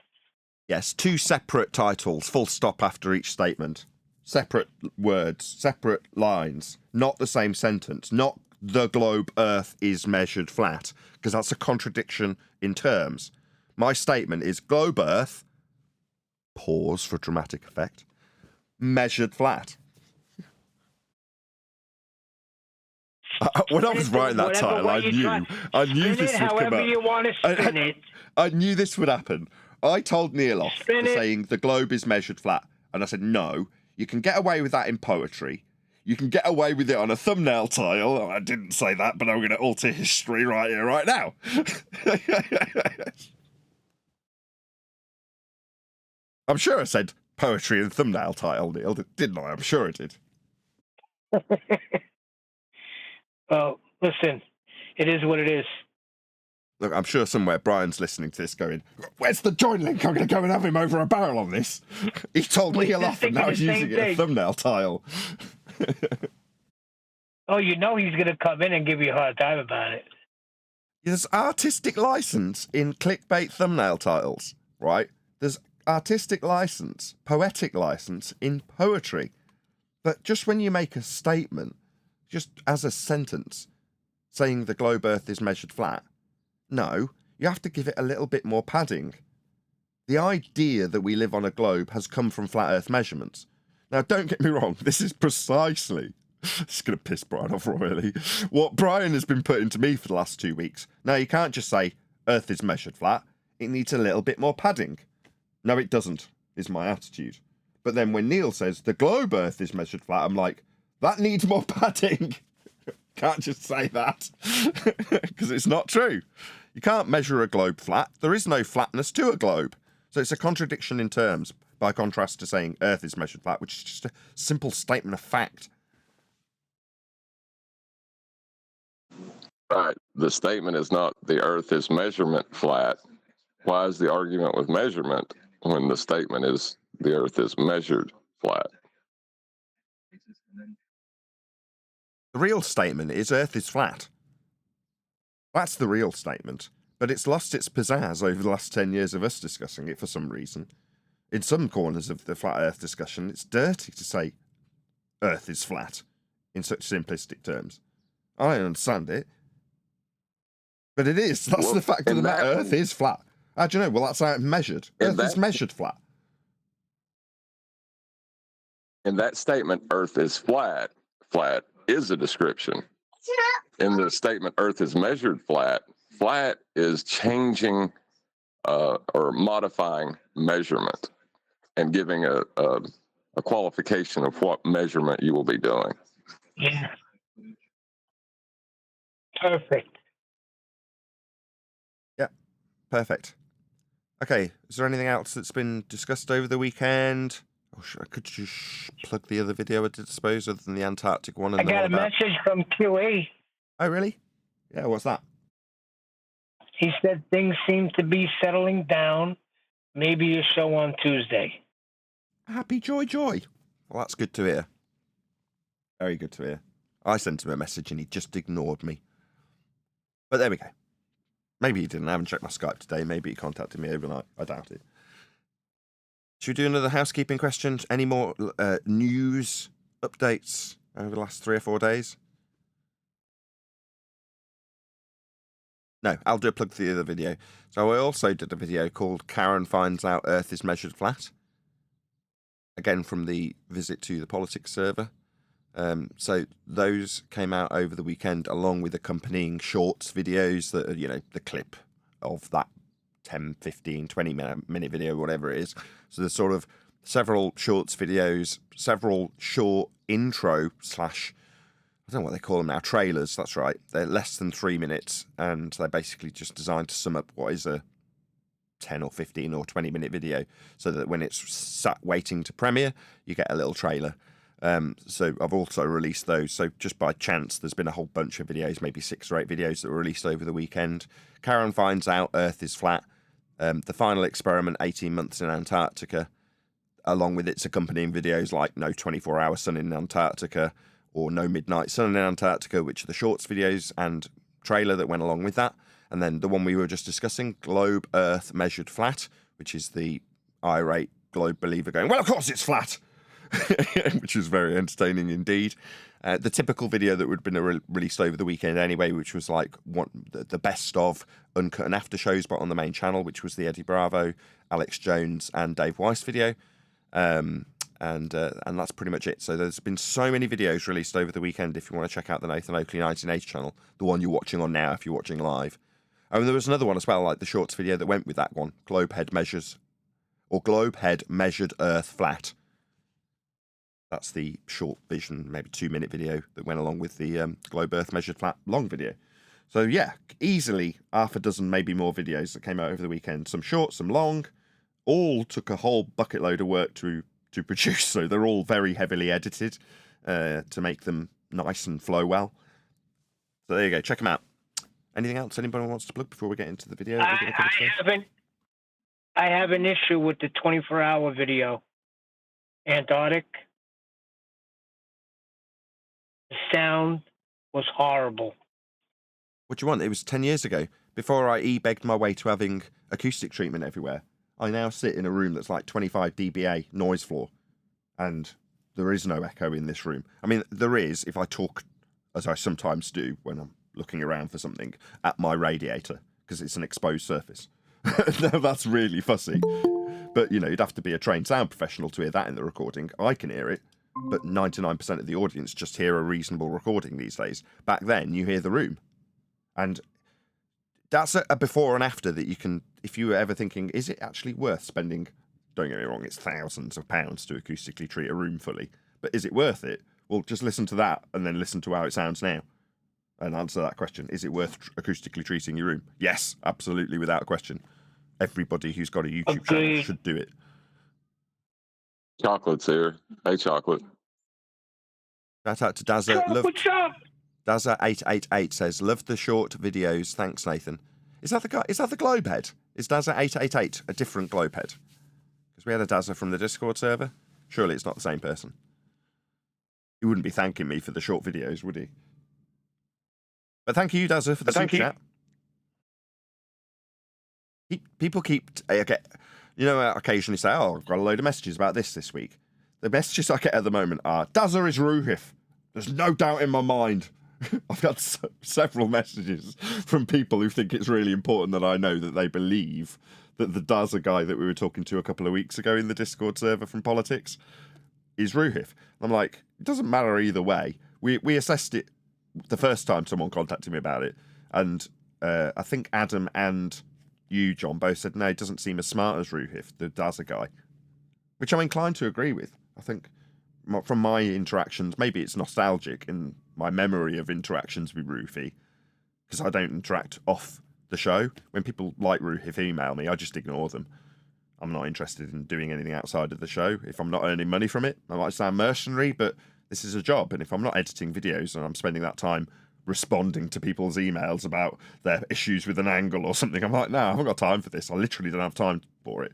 Yes, 2 separate titles, full stop after each statement. Separate words, separate lines, not the same sentence, not the globe Earth is measured flat, because that's a contradiction in terms. My statement is globe Earth, pause for dramatic effect, measured flat. When I was writing that title, I knew this would come up. You want to spin it. I knew this would happen. I told Neil off for saying the globe is measured flat, and I said, no, you can get away with that in poetry. You can get away with it on a thumbnail tile. I didn't say that, but I'm going to alter history right here, right now. I'm sure I said poetry and thumbnail tile, Neil, didn't I? I'm sure I did. Well, listen, it is what it is. Look, I'm sure somewhere Brian's listening to this going, where's the join link? I'm going to go and have him over a barrel on this. He told Neil off and now he's using it as a thumbnail tile. Oh, you know he's going to come in and give you a hard time about it. There's artistic license in clickbait thumbnail titles, right? There's artistic license, poetic license in poetry. But just when you make a statement, just as a sentence, saying the globe Earth is measured flat, no, you have to give it a little bit more padding. The idea that we live on a globe has come from flat Earth measurements. Now, don't get me wrong, this is precisely, it's going to piss Brian off royally, what Brian has been putting to me for the last 2 weeks. Now, you can't just say Earth is measured flat. It needs a little bit more padding. No, it doesn't, is my attitude. But then when Neil says the globe Earth is measured flat, I'm like, that needs more padding. Can't just say that because it's not true. You can't measure a globe flat. There is no flatness to a globe. So it's a contradiction in terms by contrast to saying Earth is measured flat, which is just a simple statement of fact. Right. The statement is not the Earth is measurement flat. Why is the argument with measurement when the statement is the Earth is measured flat? The real statement is Earth is flat. That's the real statement. But it's lost its pizzazz over the last 10 years of us discussing it for some reason. In some corners of the flat Earth discussion, it's dirty to say Earth is flat in such simplistic terms. I understand it. But it is. That's the fact of the matter. Earth is flat. How do you know? Well, that's how it's measured. Earth is measured flat. In that statement, Earth is flat. Flat is a description. In the statement, Earth is measured flat. Flat is changing or modifying measurement and giving a qualification of what measurement you will be doing. Yeah. Perfect. Yeah, perfect. Okay, is there anything else that's been discussed over the weekend? Oh, I could just plug the other video I did, suppose, other than the Antarctic one. And I got a message from QE. Oh, really? Yeah, what's that? He said things seem to be settling down. Maybe a show on Tuesday. Happy joy. Well, that's good to hear. Very good to hear. I sent him a message and he just ignored me. But there we go. Maybe he didn't. I haven't checked my Skype today. Maybe he contacted me overnight. I doubt it. Should we do another housekeeping question? Any more news updates over the last 3 or 4 days? No, I'll do a plug for the other video. So I also did a video called Karen Finds Out Earth is Measured Flat. Again, from the visit to the politics server. So those came out over the weekend along with accompanying shorts videos that are, the clip of that 10, 15, 20 minute video, whatever it is. So there's sort of several shorts videos, several short intro / I don't know what they call them now, trailers, that's right. They're less than 3 minutes, and they're basically just designed to sum up what is a 10 or 15 or 20-minute video, so that when it's sat waiting to premiere, you get a little trailer. So I've also released those. So just by chance, there's been a whole bunch of videos, maybe 6 or 8 videos that were released over the weekend. Karen finds out Earth is flat. The final experiment, 18 months in Antarctica, along with its accompanying videos like No 24-Hour Sun in Antarctica or No Midnight Sun in Antarctica, which are the shorts videos and trailer that went along with that. And then the one we were just discussing, Globe Earth Measured Flat, which is the irate globe believer going, well, of course it's flat, which is very entertaining indeed. The typical video that would have been released over the weekend anyway, which was like the best of Uncut and After shows, but on the main channel, which was the Eddie Bravo, Alex Jones and Dave Weiss video. And that's pretty much it. So there's been so many videos released over the weekend. If you want to check out the Nathan Oakley 1980 channel, the one you're watching on now if you're watching live. And there was another one as well, like the shorts video that went with that one, Globe Head Measured Earth Flat. That's the short vision, maybe 2-minute video that went along with the Globe Earth Measured Flat long video. So yeah, easily half a dozen, maybe more videos that came out over the weekend. Some short, some long. All took a whole bucket load of work to produce. So they're all very heavily edited to make them nice and flow well. So there you go. Check them out. Anything else anybody wants to plug before we get into the video? I have an issue with the 24-hour video. Antarctic. The sound was horrible. What do you want? It was 10 years ago. Before I e-begged my way to having acoustic treatment everywhere, I now sit in a room that's like 25 dBA noise floor. And there is no echo in this room. I mean, there is if I talk, as I sometimes do when I'm looking around for something, at my radiator, because it's an exposed surface. That's really fussy. But, you know, you'd have to be a trained sound professional to hear that in the recording. I can hear it, but 99% of the audience just hear a reasonable recording these days. Back then, you hear the room. And that's a before and after that you can, if you were ever thinking, is it actually worth spending, don't get me wrong, it's thousands of pounds to acoustically treat a room fully, but is it worth it? Well, just listen to that and then listen to how it sounds now and answer that question. Is it worth acoustically treating your room? Yes, absolutely, without question. Everybody who's got a YouTube channel should do it. Chocolate's here. Hey, Chocolate. Shout out to Dazza. What's up? Dazza888 says, love the short videos. Thanks, Nathan. Is that the guy? Is that the globe head? Is Dazza888 a different globe head? Because we had a Dazza from the Discord server. Surely it's not the same person. He wouldn't be thanking me for the short videos, would he? But thank you, Dazza, for the super chat. People keep... Okay, you know, I occasionally say, oh, I've got a load of messages about this week. The messages I get at the moment are, Dazza is Ruhif. There's no doubt in my mind. I've got several messages from people who think it's really important that I know that they believe that the Dazza guy that we were talking to a couple of weeks ago in the Discord server from Politics is Ruhif. I'm like, it doesn't matter either way. We assessed it the first time someone contacted me about it, and I think Adam and you, John, both said, no, it doesn't seem as smart as Ruhif, the Dazza guy, which I'm inclined to agree with. I think from my interactions, maybe it's nostalgic in my memory of interactions with Rufy, because I don't interact off the show. When people like Rufy email me, I just ignore them. I'm not interested in doing anything outside of the show. If I'm not earning money from it, I might sound mercenary, but this is a job. And if I'm not editing videos and I'm spending that time responding to people's emails about their issues with an angle or something, I'm like, no, I haven't got time for this. I literally don't have time for it.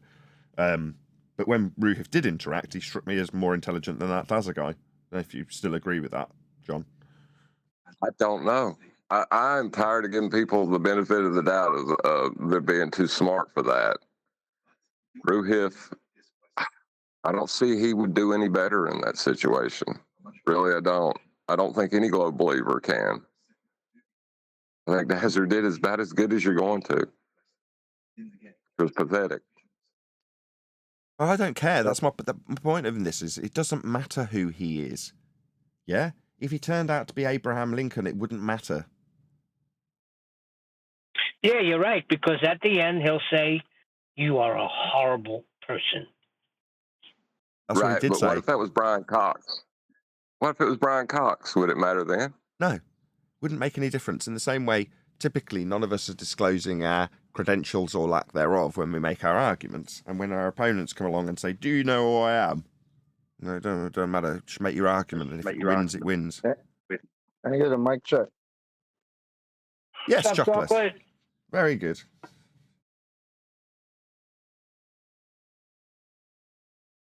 But when Ruhif did interact, he struck me as more intelligent than that Dazza guy. If you still agree with that, John. I don't know. I'm tired of giving people the benefit of the doubt of they're being too smart for that. Ruhif, I don't see he would do any better in that situation. Really, I don't. I don't think any globe believer can. I think Dazza did about as good as you're going to. It was pathetic. Well, I don't care. That's my point of this is it doesn't matter who he is. Yeah? If he turned out to be Abraham Lincoln, it wouldn't matter. Yeah, you're right, because at the end he'll say, you are a horrible person. That's right, what he did but say. What if that was Brian Cox? What if it was Brian Cox? Would it matter then? No. Wouldn't make any difference. In the same way typically none of us are disclosing our credentials or lack thereof when we make our arguments. And when our opponents come along and say, "Do you know who I am?" No, it don't matter. Just make your argument, and if it wins, it wins. I get a mic check. Yes, What's up, Chocolate. Chocolate? Very good.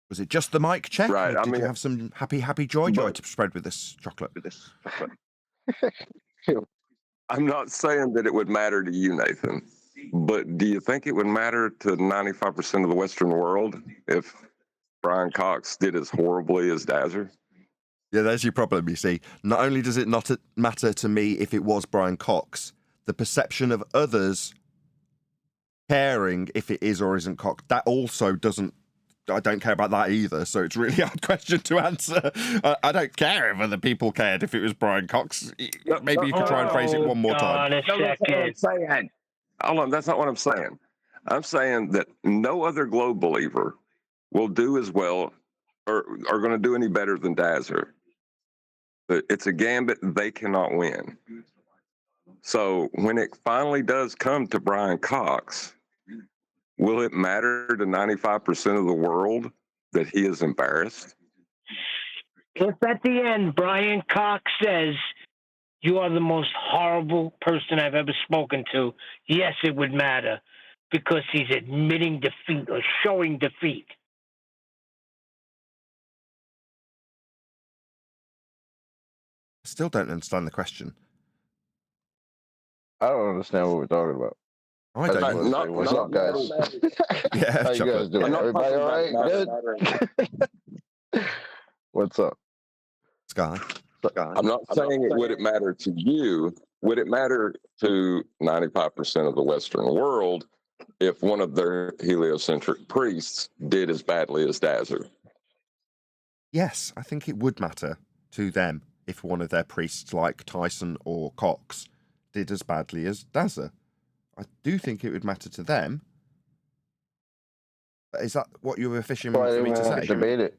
Was it just the mic check? Right, Or I did mean- you have some happy joy to spread with this chocolate? I'm not saying that it would matter to you, Nathan, but do you think it would matter to 95% of the Western world if Brian Cox did as horribly as Dazzler? Yeah, there's your problem, you see. Not only does it not matter to me if it was Brian Cox, the perception of others caring if it is or isn't Cox, that also doesn't, I don't care about that either, so it's a really hard question to answer. I don't care if other people cared if it was Brian Cox. Maybe you can try and phrase it one more time. That's not what I'm saying. Hold on, that's not what I'm saying. I'm saying that no other globe believer will do as well or are going to do any better than Dazzler. It's a gambit they cannot win. So when it finally does come to Brian Cox, will it matter to 95% of the world that he is embarrassed? If at the end Brian Cox says, "You are the most horrible person I've ever spoken to," yes, it would matter because he's admitting defeat or showing defeat. Still don't understand the question. I don't understand what we're talking about. I don't just even. wanna say, what's up, guys? Yeah, How you guys Chocolate. doing? Everybody all right? Good? What's up? Sky. I'm not saying it would it matter to you. Would it matter to 95% of the Western world if one of their heliocentric priests did as badly as Dazzler? Yes, I think it would matter to them if one of their priests, like Tyson or Cox, did as badly as Dazzler. I do think it would matter to them. But is that what you were fishing That's why for they me to won't say? debate it.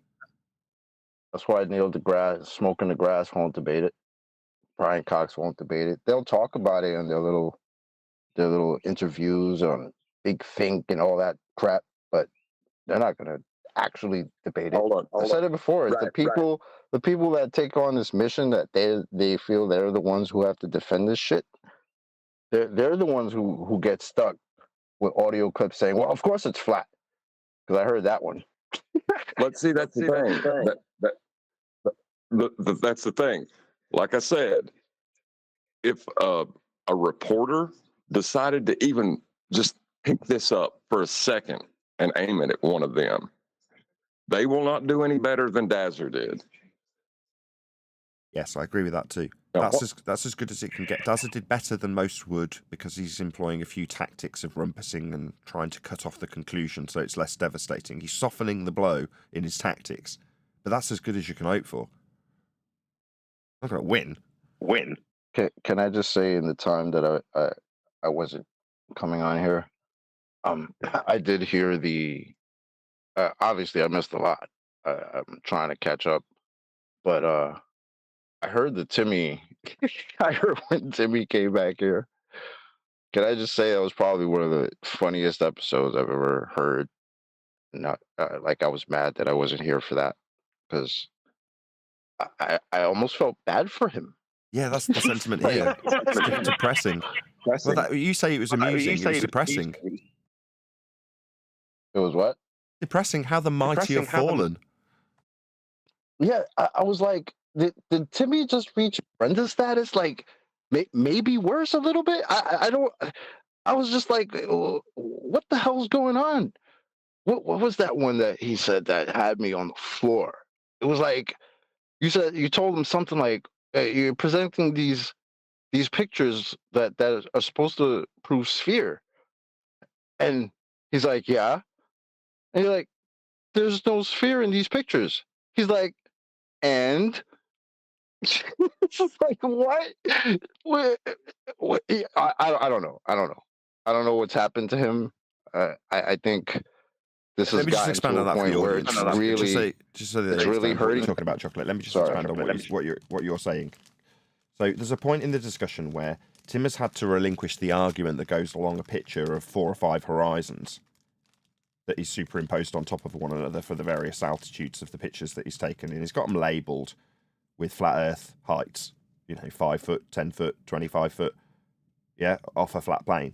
That's why Neil deGrasse, Smoking the Grass, won't debate it. Brian Cox won't debate it. They'll talk about it in their little interviews on Big Think and all that crap, but they're not going to actually debate it. Hold I said it before. It's Right, the people that take on this mission that they feel they're the ones who have to defend this shit. They're the ones who get stuck with audio clips saying, "Well, of course it's flat," because I heard that one. But see, that's the thing. That's the thing. Like I said, if a reporter decided to even just pick this up for a second and aim it at one of them, they will not do any better than Dazzler did. Yes, I agree with that too. Now, That's as good as it can get. Dazzler did better than most would because he's employing a few tactics of rumpusing and trying to cut off the conclusion so it's less devastating. He's softening the blow in his tactics, but that's as good as you can hope for. I'm not going to win. Can I just say, in the time that I wasn't coming on here, I did hear the. Obviously, I missed a lot. I'm trying to catch up, but I heard the Timmy. I heard when Timmy came back here. Can I just say that was probably one of the funniest episodes I've ever heard. Not like I was mad that I wasn't here for that because I almost felt bad for him. Yeah, that's the sentiment here. It's depressing. Well, you say it was amusing. It was depressing. It was what? Depressing how the mighty have fallen. Yeah, I was like, did Timmy just reach Brenda status? Like, maybe worse a little bit. I don't. I was just like, what the hell's going on? What was that one that he said that had me on the floor? It was like you told him something like you're presenting these pictures that are supposed to prove sphere, and he's like, yeah, and you're like, there's no sphere in these pictures. He's like, and it's just like, what? I don't know. I don't know what's happened to him. I think this has Let me just gotten expand to on a that for point the where audience. it's really, just so that it's they really understand what hurting. you're talking about, Chocolate. Let me just Sorry, expand on what you're saying. So there's a point in the discussion where Tim has had to relinquish the argument that goes along a picture of 4 or 5 horizons that he's superimposed on top of one another for the various altitudes of the pictures that he's taken. And he's got them labelled with flat Earth heights, 5 foot, 10 foot, 25 foot, off a flat plane.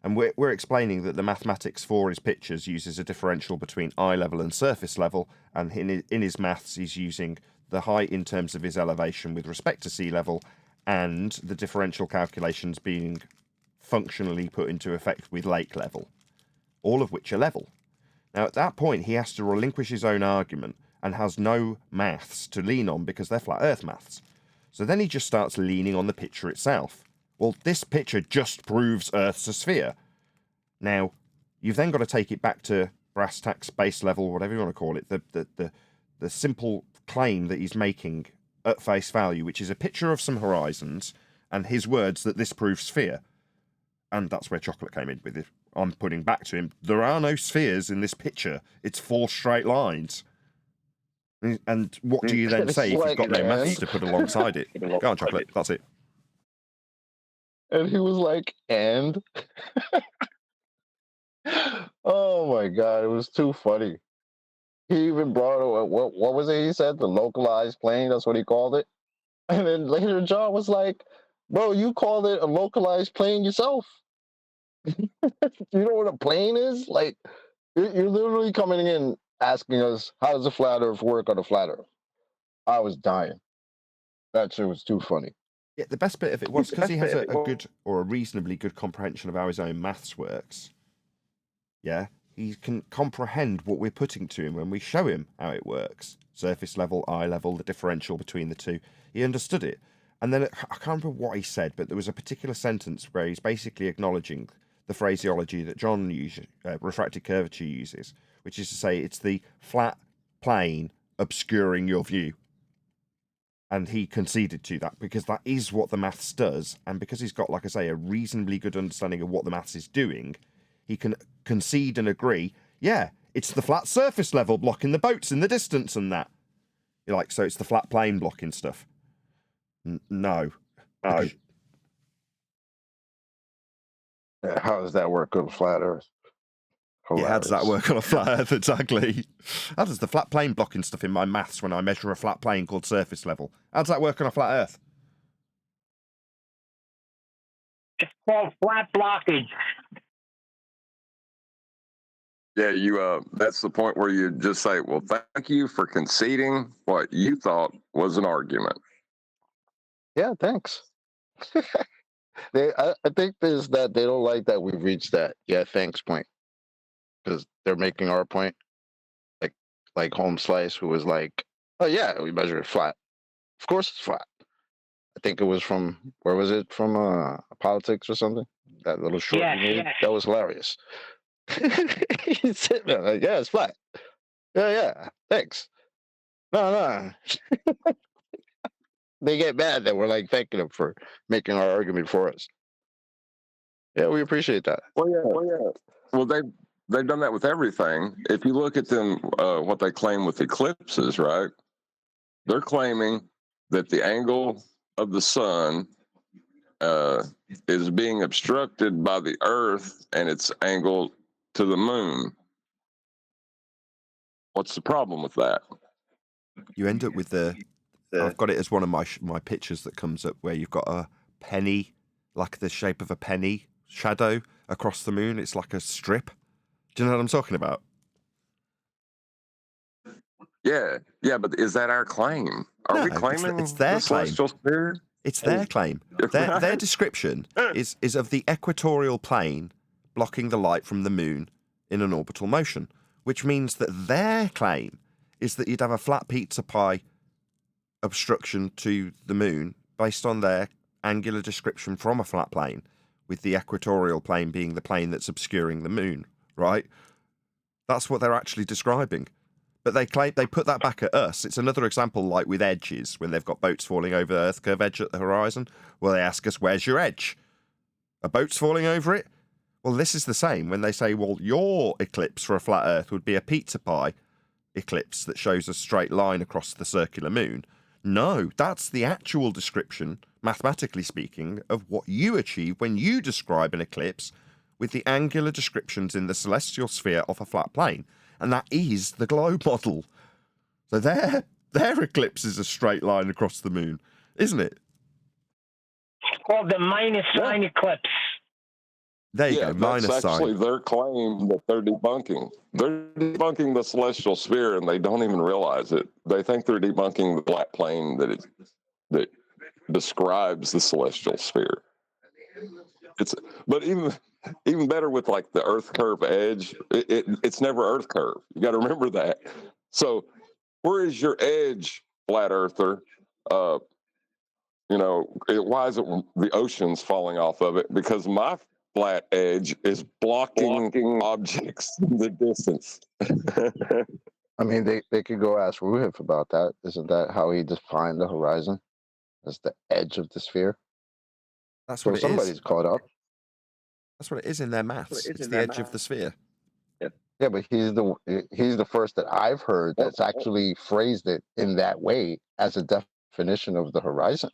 And we're explaining that the mathematics for his pictures uses a differential between eye level and surface level, and in his maths he's using the height in terms of his elevation with respect to sea level, and the differential calculations being functionally put into effect with lake level, all of which are level. Now, at that point, he has to relinquish his own argument and has no maths to lean on because they're flat Earth maths. So then he just starts leaning on the picture itself. Well, this picture just proves Earth's a sphere. Now, you've then got to take it back to brass tacks, base level, whatever you want to call it, the simple claim that he's making at face value, which is a picture of some horizons and his words that this proves sphere. And that's where Chocolate came in with it. I'm putting back to him, there are no spheres in this picture. It's 4 straight lines. And what do you then say if you've got no maths to put alongside it? Go on, Chocolate, that's it. And he was like, and? Oh my God, it was too funny. He even brought what was it he said? The localized plane, that's what he called it. And then later John was like, bro, you called it a localized plane yourself. You know what a plane is? Like, you're literally coming in asking us, how does the flat Earth work on a flat Earth? I was dying. That shit was too funny. Yeah, the best bit of it was because he has a good or a reasonably good comprehension of how his own maths works. Yeah, he can comprehend what we're putting to him when we show him how it works. Surface level, eye level, the differential between the two. He understood it. And then, I can't remember what he said, but there was a particular sentence where he's basically acknowledging the phraseology that John uses, refracted curvature uses, which is to say it's the flat plane obscuring your view. And he conceded to that because that is what the maths does. And because he's got, like I say, a reasonably good understanding of what the maths is doing, he can concede and agree, yeah, it's the flat surface level blocking the boats in the distance and that. You're like, so it's the flat plane blocking stuff. No. Yeah, how does that work on flat Earth? Yeah, how does that work on a flat Earth, exactly? How does the flat plane blocking stuff in my maths when I measure a flat plane called surface level? How does that work on a flat Earth? It's called flat blockage. Yeah, that's the point where you just say, well, thank you for conceding what you thought was an argument. Yeah, thanks. I think there's that they don't like that we've reached that thanks point. Because they're making our point, like Home Slice, who was like, "Oh yeah, we measure it flat. Of course it's flat." I think it was from where was it from? Politics or something. That little short you made, that was hilarious. He's sitting there like, "Yeah, it's flat. Yeah, thanks." No. They get mad that we're like thanking them for making our argument for us. Yeah, we appreciate that. Well, they've done that with everything. If you look at them, what they claim with eclipses, right? They're claiming that the angle of the sun is being obstructed by the Earth and its angle to the moon. What's the problem with that? You end up with I've got it as one of my pictures that comes up where you've got a penny, like the shape of a penny shadow across the moon. It's like a strip. Do you know what I'm talking about? Yeah, but is that our claim? Are we claiming it's their the celestial sphere? It's their claim. Their description is of the equatorial plane blocking the light from the moon in an orbital motion, which means that their claim is that you'd have a flat pizza pie obstruction to the moon based on their angular description from a flat plane, with the equatorial plane being the plane that's obscuring the moon, right? That's what they're actually describing. But they put that back at us. It's another example like with edges, when they've got boats falling over the Earth curve edge at the horizon. Well, they ask us, where's your edge? A boat's falling over it? Well, this is the same when they say, well, your eclipse for a flat Earth would be a pizza pie eclipse that shows a straight line across the circular moon. No, that's the actual description, mathematically speaking, of what you achieve when you describe an eclipse with the angular descriptions in the celestial sphere of a flat plane. And that is the globe model. So their eclipse is a straight line across the moon, isn't it? It's called the minus sign eclipse. There you go, minus that's actually sign. their claim that they're debunking. They're debunking the celestial sphere, and they don't even realize it. They think they're debunking the flat plane that describes the celestial sphere. But even better with like the Earth curve edge. It's never Earth curve. You got to remember that. So where is your edge, flat earther? Why is it the ocean's falling off of it? Because my flat edge is blocking objects in the distance. I mean, they could go ask Ruhif about that. Isn't that how he defined the horizon? As the edge of the sphere? That's what it somebody's is. caught up. That's what it is in their maths. It's the edge of the sphere. Yeah, but he's the first that I've heard that's actually phrased it in that way as a definition of the horizon.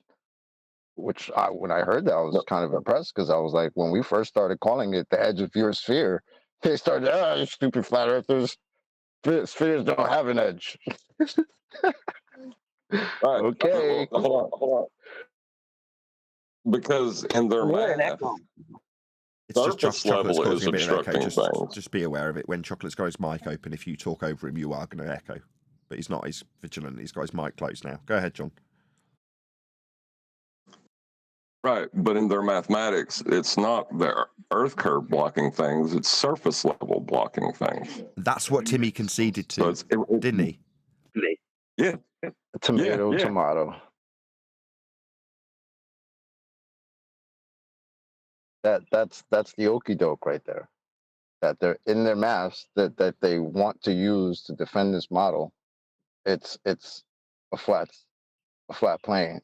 Which when I heard that, I was kind of impressed, because I was like, when we first started calling it the edge of your sphere, they started, you stupid flat earthers. Spheres don't have an edge. Right. Okay. Hold on. Because in their math, It's just surface Chocolate's level causing is a bit of echo. obstructing things. Just be aware of it. When Chocolate's got his mic open, if you talk over him, you are going to echo. But he's not. He's vigilant. He's got his mic closed now. Go ahead, John. Right, but in their mathematics, it's not their Earth curve blocking things; it's surface level blocking things. That's what Timmy conceded to, didn't he? Yeah. Tomato. That's the okie doke right there. That they're in their maths that they want to use to defend this model. It's a flat plane,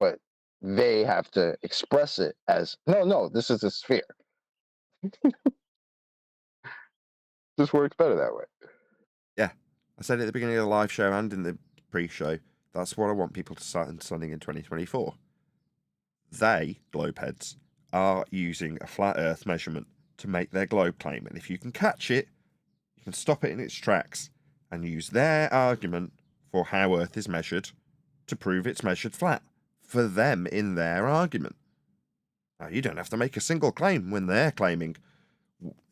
but they have to express it as no, this is a sphere. This works better that way. Yeah, I said it at the beginning of the live show and in the pre-show. That's what I want people to start understanding in 2024. They, globeheads, are using a flat Earth measurement to make their globe claim, and if you can catch it, you can stop it in its tracks and use their argument for how Earth is measured to prove it's measured flat for them in their argument. Now, you don't have to make a single claim when they're claiming.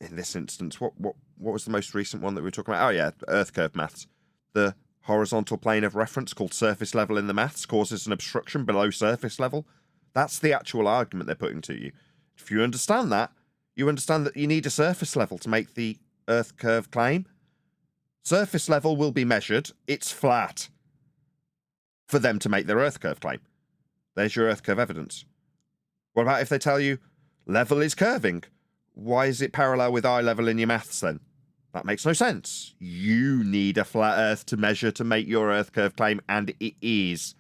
In this instance, what was the most recent one that we were talking about? Oh yeah, Earth curve maths. The horizontal plane of reference called surface level in the maths causes an obstruction below surface level. That's the actual argument they're putting to you. If you understand that, you understand that you need a surface level to make the Earth curve claim. Surface level will be measured. It's flat for them to make their Earth curve claim. There's your Earth curve evidence. What about if they tell you level is curving? Why is it parallel with eye level in your maths then? That makes no sense. You need a flat Earth to measure to make your Earth curve claim, and it is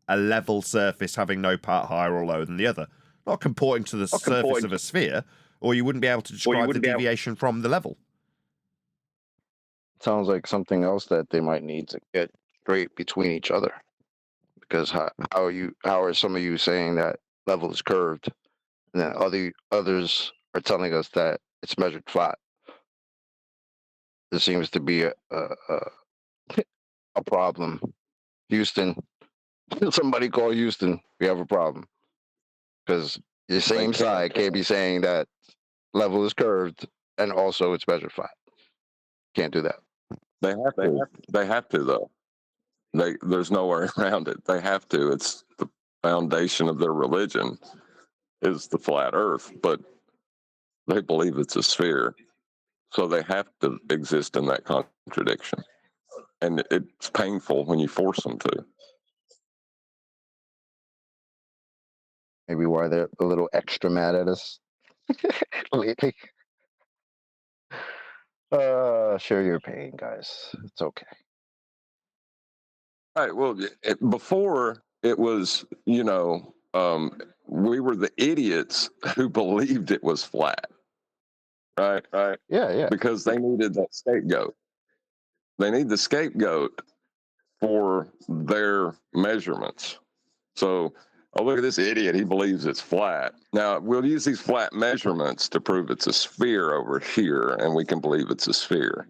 a level surface having no part higher or lower than the other. Not comporting to the surface of a sphere, or you wouldn't be able to describe the deviation from the level. Sounds like something else that they might need to get straight between each other. Because how are some of you saying that level is curved, and then others are telling us that it's measured flat? There seems to be a problem. Houston, somebody call Houston. We have a problem, because the same side can't be saying that level is curved and also it's measured flat. Can't do that. They have to though. There's no way around it. They have to. It's the foundation of their religion is the flat Earth, but they believe it's a sphere, so they have to exist in that contradiction, and it's painful when you force them to. Maybe why they're a little extra mad at us lately. Share your pain, guys. It's okay. Right. Well, before it was, we were the idiots who believed it was flat. Right. Yeah. Because they needed that scapegoat. They need the scapegoat for their measurements. So, oh, look at this idiot. He believes it's flat. Now, we'll use these flat measurements to prove it's a sphere over here, and we can believe it's a sphere.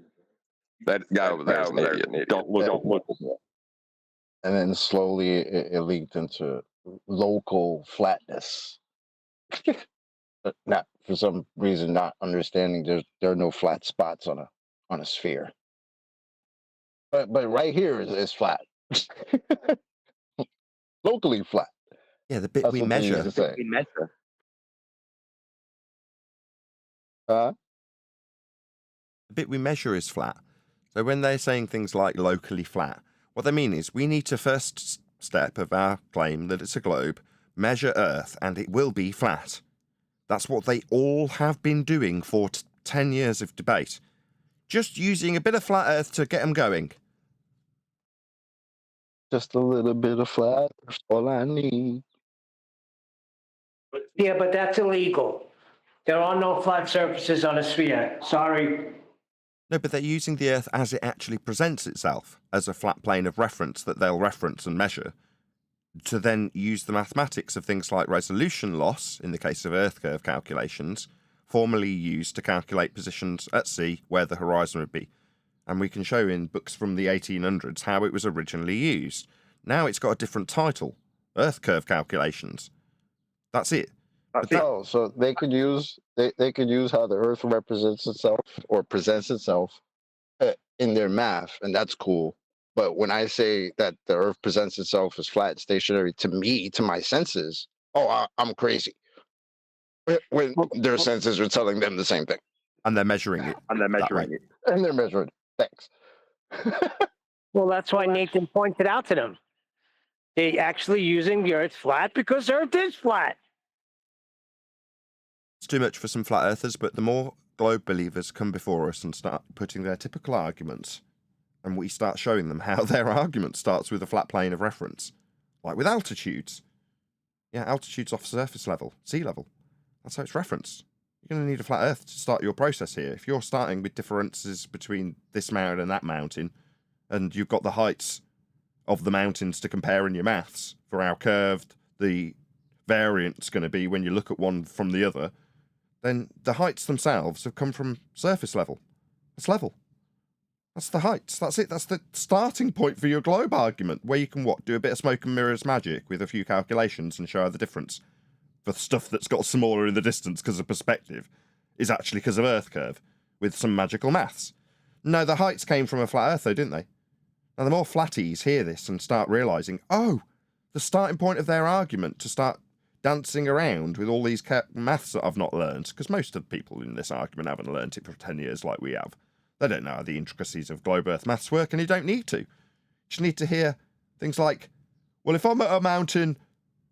That guy over there is an idiot. Don't look at him. And then slowly it leaked into local flatness. But not for some reason, not understanding there are no flat spots on a sphere. But right here is flat. Locally flat. Yeah, the bit That's we what they measure. used to say. The bit we measure is flat. So when they're saying things like locally flat, what they mean is we need to first step of our claim that it's a globe, measure Earth, and it will be flat. That's what they all have been doing for 10 years of debate. Just using a bit of flat Earth to get them going. Just a little bit of flat, that's all I need. Yeah, but that's illegal. There are no flat surfaces on a sphere. Sorry. No, but they're using the Earth as it actually presents itself, as a flat plane of reference that they'll reference and measure, to then use the mathematics of things like resolution loss, in the case of Earth curve calculations, formerly used to calculate positions at sea where the horizon would be. And we can show in books from the 1800s how it was originally used. Now it's got a different title, Earth curve calculations. That's it. So they could use how the Earth represents itself or presents itself in their math, and that's cool. But when I say that the Earth presents itself as flat, stationary, to me, to my senses, I'm crazy. When their senses are telling them the same thing, and they're measuring it. And they're measuring it. Thanks. Well, that's why Nathan pointed out to them. They actually using the Earth flat because Earth is flat. It's too much for some flat earthers, but the more globe believers come before us and start putting their typical arguments, and we start showing them how their argument starts with a flat plane of reference, like with altitudes. Yeah, altitude's off surface level, sea level. That's how it's referenced. You're going to need a flat earth to start your process here. If you're starting with differences between this mountain and that mountain, and you've got the heights of the mountains to compare in your maths for how curved the variant's going to be when you look at one from the other, then the heights themselves have come from surface level. It's level. That's the heights. That's it. That's the starting point for your globe argument, where you can, do a bit of smoke and mirrors magic with a few calculations and show how the difference for stuff that's got smaller in the distance because of perspective is actually because of Earth curve with some magical maths. No, the heights came from a flat Earth, though, didn't they? Now, the more flatties hear this and start realising, the starting point of their argument to start dancing around with all these maths that I've not learned, because most of the people in this argument haven't learned it for 10 years like we have. They don't know how the intricacies of globe Earth maths work, and you don't need to. You just need to hear things like, well, if I'm at a mountain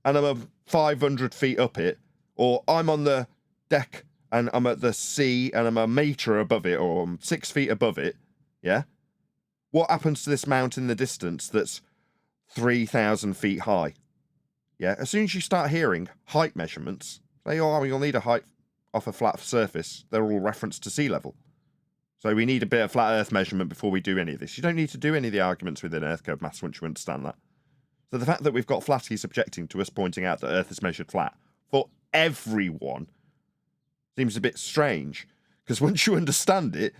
and I'm 500 feet up it, or I'm on the deck and I'm at the sea and I'm a metre above it, or I'm 6 feet above it, yeah? What happens to this mountain in the distance that's 3,000 feet high? Yeah, as soon as you start hearing height measurements, say, you'll need a height off a flat surface, they're all referenced to sea level. So we need a bit of flat Earth measurement before we do any of this. You don't need to do any of the arguments within Earth curve maths once you understand that. So the fact that we've got flatties objecting to us pointing out that Earth is measured flat for everyone seems a bit strange. Because once you understand it,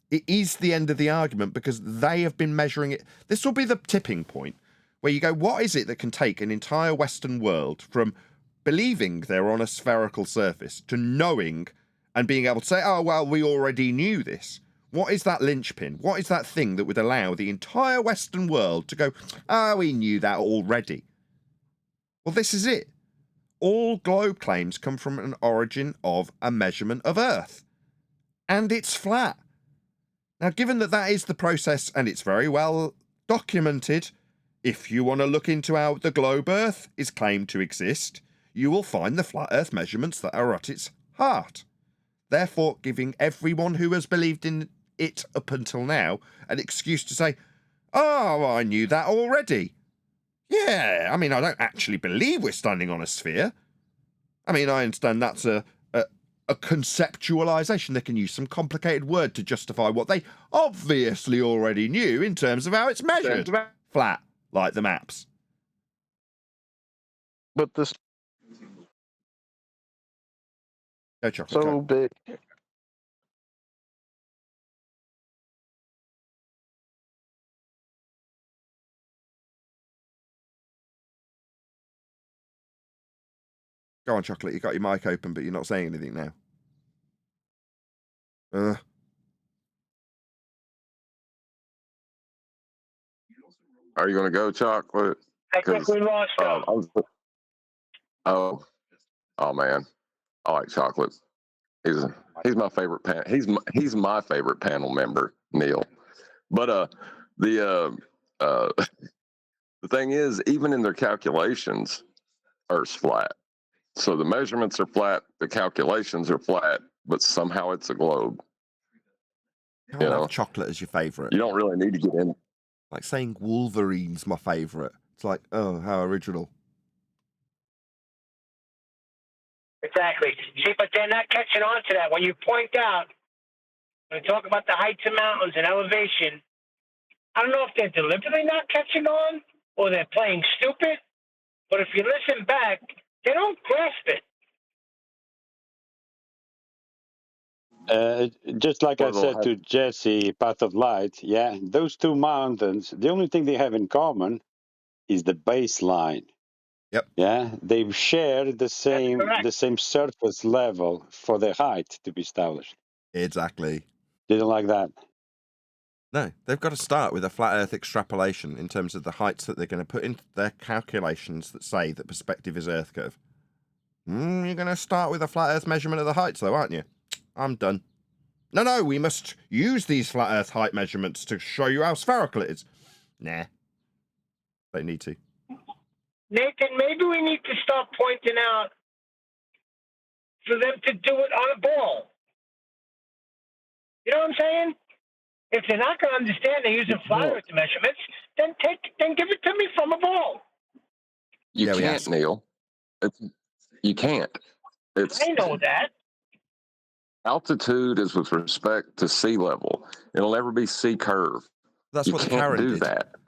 it is the end of the argument because they have been measuring it. This will be the tipping point where you go, what is it that can take an entire Western world from believing they're on a spherical surface to knowing and being able to say, we already knew this? What is that linchpin? What is that thing that would allow the entire Western world to go, we knew that already? Well, this is it. All globe claims come from an origin of a measurement of Earth. And it's flat. Now, given that that is the process and it's very well documented, if you want to look into how the globe Earth is claimed to exist, you will find the flat Earth measurements that are at its heart. Therefore, giving everyone who has believed in it up until now an excuse to say, I knew that already. Yeah, I don't actually believe we're standing on a sphere. I understand that's a conceptualization. They can use some complicated word to justify what they obviously already knew in terms of how it's measured. flat like the maps. But this Go chocolate. so Go. big. Go on, chocolate. You got your mic open, but you're not saying anything now. Are you going to go, chocolate? I think we lost him. Oh man, I like chocolate. He's my favorite he's my favorite panel member, Neil. But the thing is, even in their calculations, Earth's flat. So the measurements are flat, the calculations are flat, but somehow it's a globe. You can't have chocolate as your favourite. You don't really need to get in. Like saying Wolverine's my favourite. It's like, oh, how original. Exactly. See, but they're not catching on to that. When you point out, when you talk about the heights of mountains and elevation, I don't know if they're deliberately not catching on or they're playing stupid, but if you listen back, they don't grasp it. Just like I said to Jesse, Path of Light, yeah, those two mountains, the only thing they have in common is the baseline. Yep. Yeah, they share the same surface level for the height to be established. Exactly. Didn't like that. No, they've got to start with a flat Earth extrapolation in terms of the heights that they're going to put into their calculations that say that perspective is Earth curve. You're going to start with a flat Earth measurement of the heights, though, aren't you? I'm done. No, we must use these flat Earth height measurements to show you how spherical it is. Nah. They need to. Nathan, maybe we need to start pointing out for them to do it on a ball. You know what I'm saying? If they're not going to understand they're using flat Earth measurements, then give it to me from a ball. You can't, Neil. You can't. I know that. Altitude is with respect to sea level. It'll never be sea curve. That's what Karen did.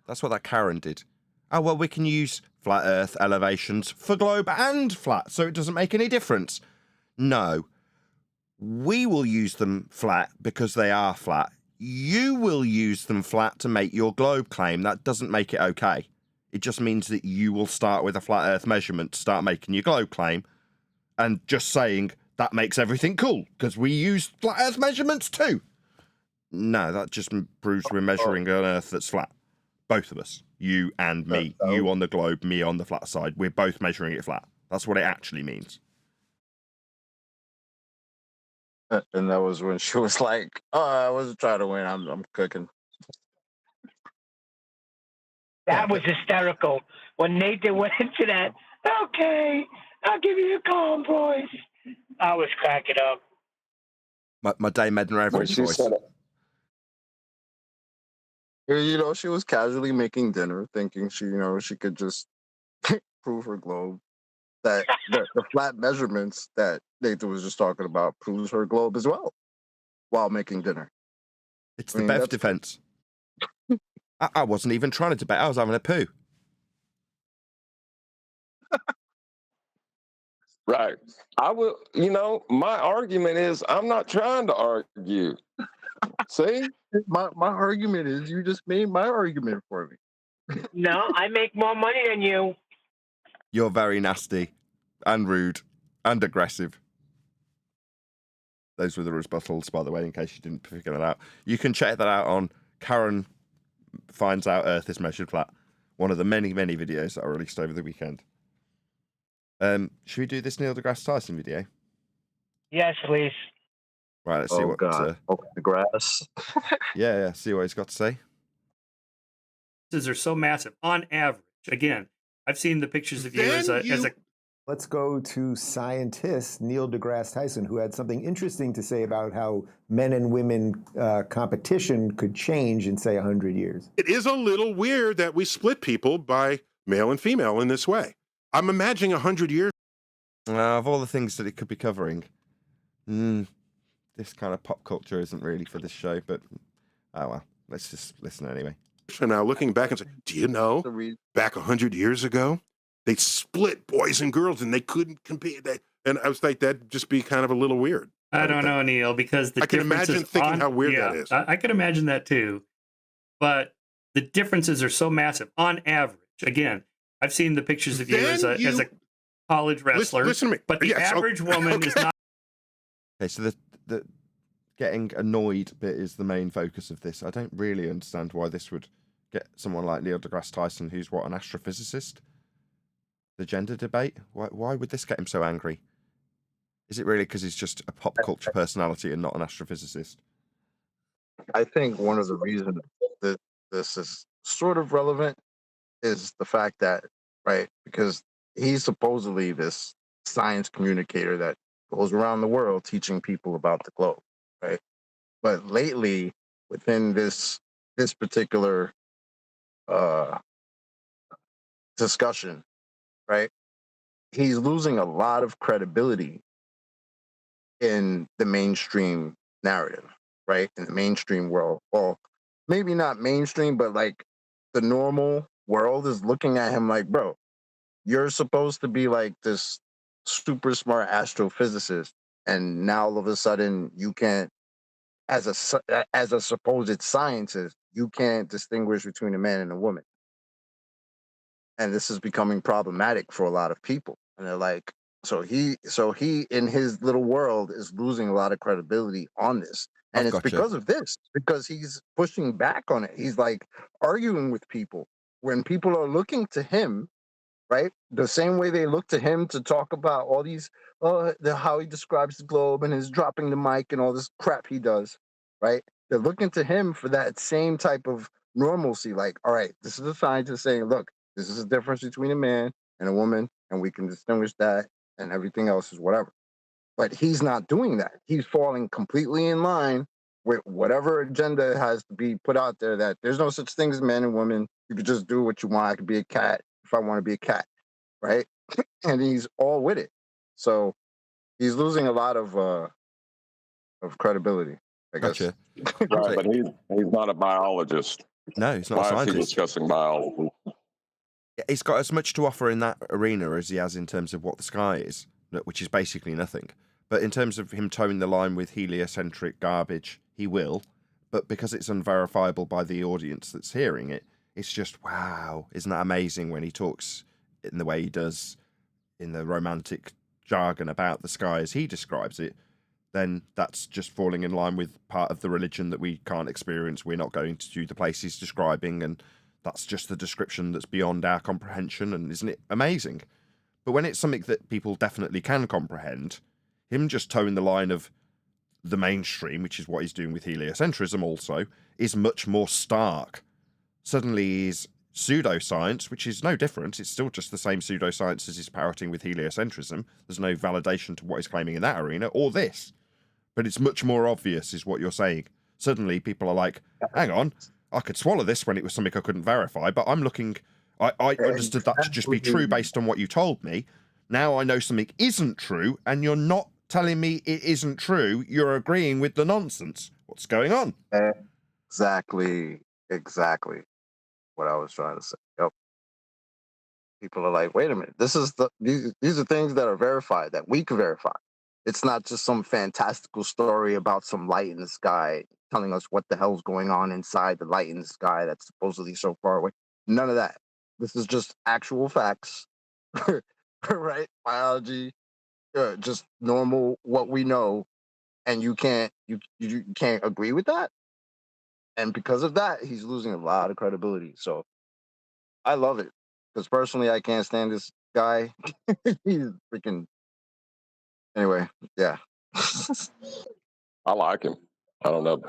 That's what that Karen did. Oh, well, we can use flat Earth elevations for globe and flat, so it doesn't make any difference. No. We will use them flat because they are flat. You will use them flat to make your globe claim. That doesn't make it okay. It just means that you will start with a flat Earth measurement to start making your globe claim, and just saying that makes everything cool because we use flat Earth measurements too. No, that just proves we're measuring an Earth that's flat. Both of us. You and me. You on the globe, me on the flat side. We're both measuring it flat. That's what it actually means. And that was when she was like, "Oh, I wasn't trying to win. I'm cooking." That was hysterical. When Nathan went into that, okay, I'll give you the calm voice. I was cracking up. My Dame Edna Everett voice. You know, she was casually making dinner, thinking she could just prove her globe. That the flat measurements that Nathan was just talking about proves her globe as well while making dinner. It's the Bev defense. I wasn't even trying to debate. I was having a poo. Right. I will, my argument is I'm not trying to argue. See? My argument is you just made my argument for me. No, I make more money than you. You're very nasty and rude and aggressive. Those were the rebuttals, by the way, in case you didn't figure that out. You can check that out on Karen Finds Out Earth is Measured Flat, one of the many, many videos that I released over the weekend. Should we do this Neil deGrasse Tyson video? Yes, please. Right, let's see what... God. The grass. yeah, see what he's got to say. Are so massive. On average, again, I've seen the pictures of you as a... Let's go to scientist Neil deGrasse Tyson, who had something interesting to say about how men and women competition could change in, say, 100 years. It is a little weird that we split people by male and female in this way. I'm imagining 100 years. Of all the things that it could be covering, this kind of pop culture isn't really for this show, but oh well, let's just listen anyway. So now looking back and say, do you know, back 100 years ago, they split boys and girls and they couldn't compete. And I was like, that'd just be kind of a little weird. I don't know, Neil, because the I can differences imagine thinking on, how weird yeah, that is. I can imagine that too. But the differences are so massive. On average, again, I've seen the pictures of you as a college wrestler. Listen to me. But the Yes, average woman is not. Okay, so the getting annoyed bit is the main focus of this. I don't really understand why this would get someone like Neil deGrasse Tyson, who's an astrophysicist. The gender debate. Why would this get him so angry? Is it really because he's just a pop culture personality and not an astrophysicist? I think one of the reasons that this is sort of relevant is the fact that, right, because he's supposedly this science communicator that goes around the world teaching people about the globe, right? But lately, within this particular discussion, right, he's losing a lot of credibility in the mainstream narrative, right? In the mainstream world. Well, maybe not mainstream, but like the normal world is looking at him like, bro, you're supposed to be like this super smart astrophysicist, and now all of a sudden you can't, as a supposed scientist, you can't distinguish between a man and a woman. And this is becoming problematic for a lot of people. And they're like, so he in his little world is losing a lot of credibility on this. And it's because of this, because he's pushing back on it. He's like arguing with people when people are looking to him, right? The same way they look to him to talk about all these, how he describes the globe and his dropping the mic and all this crap he does, right? They're looking to him for that same type of normalcy. Like, all right, this is a scientist saying, look, this is the difference between a man and a woman, and we can distinguish that, and everything else is whatever. But he's not doing that. He's falling completely in line with whatever agenda has to be put out there, that there's no such thing as men and women. You could just do what you want. I could be a cat if I want to be a cat, right? And he's all with it. So he's losing a lot of credibility, I guess. Gotcha. Right, but he's not a biologist. No, he's not a Why scientist. is he discussing biology? He's got as much to offer in that arena as he has in terms of what the sky is, which is basically nothing. But in terms of him towing the line with heliocentric garbage, he will. But because it's unverifiable by the audience that's hearing it, it's just, wow, isn't that amazing when he talks in the way he does in the romantic jargon about the sky as he describes it, then that's just falling in line with part of the religion that we can't experience. We're not going to the place he's describing, and that's just the description that's beyond our comprehension, and isn't it amazing? But when it's something that people definitely can comprehend, him just towing the line of the mainstream, which is what he's doing with heliocentrism also, is much more stark. Suddenly he's pseudoscience, which is no different. It's still just the same pseudoscience as he's parroting with heliocentrism. There's no validation to what he's claiming in that arena, or this. But it's much more obvious, is what you're saying. Suddenly people are like, hang on, I could swallow this when it was something I couldn't verify, but I'm looking... I understood that to just be true based on what you told me. Now I know something isn't true, and you're not telling me it isn't true. You're agreeing with the nonsense. What's going on? Exactly what I was trying to say. Yep. People are like, wait a minute, these are things that are verified, that we can verify. It's not just some fantastical story about some light in the sky telling us what the hell's going on inside the light in the sky that's supposedly so far away. None of that. This is just actual facts, right? Biology, just normal what we know, and you can't agree with that. And because of that, he's losing a lot of credibility. So I love it, because personally, I can't stand this guy. He's freaking. Anyway, yeah. I like him. I don't know.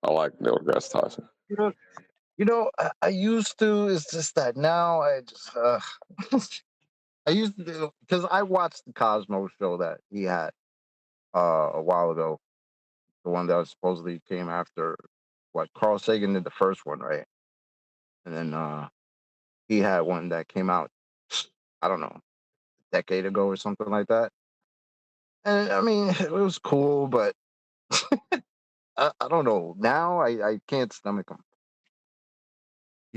I like Neil deGrasse Tyson. I used to. It's just that now I just. I used to, because I watched the Cosmo show that he had a while ago, the one that supposedly came after what Carl Sagan did the first one, right? And then he had one that came out, I don't know, a decade ago or something like that. And I mean, it was cool, but I don't know. Now I can't stomach him.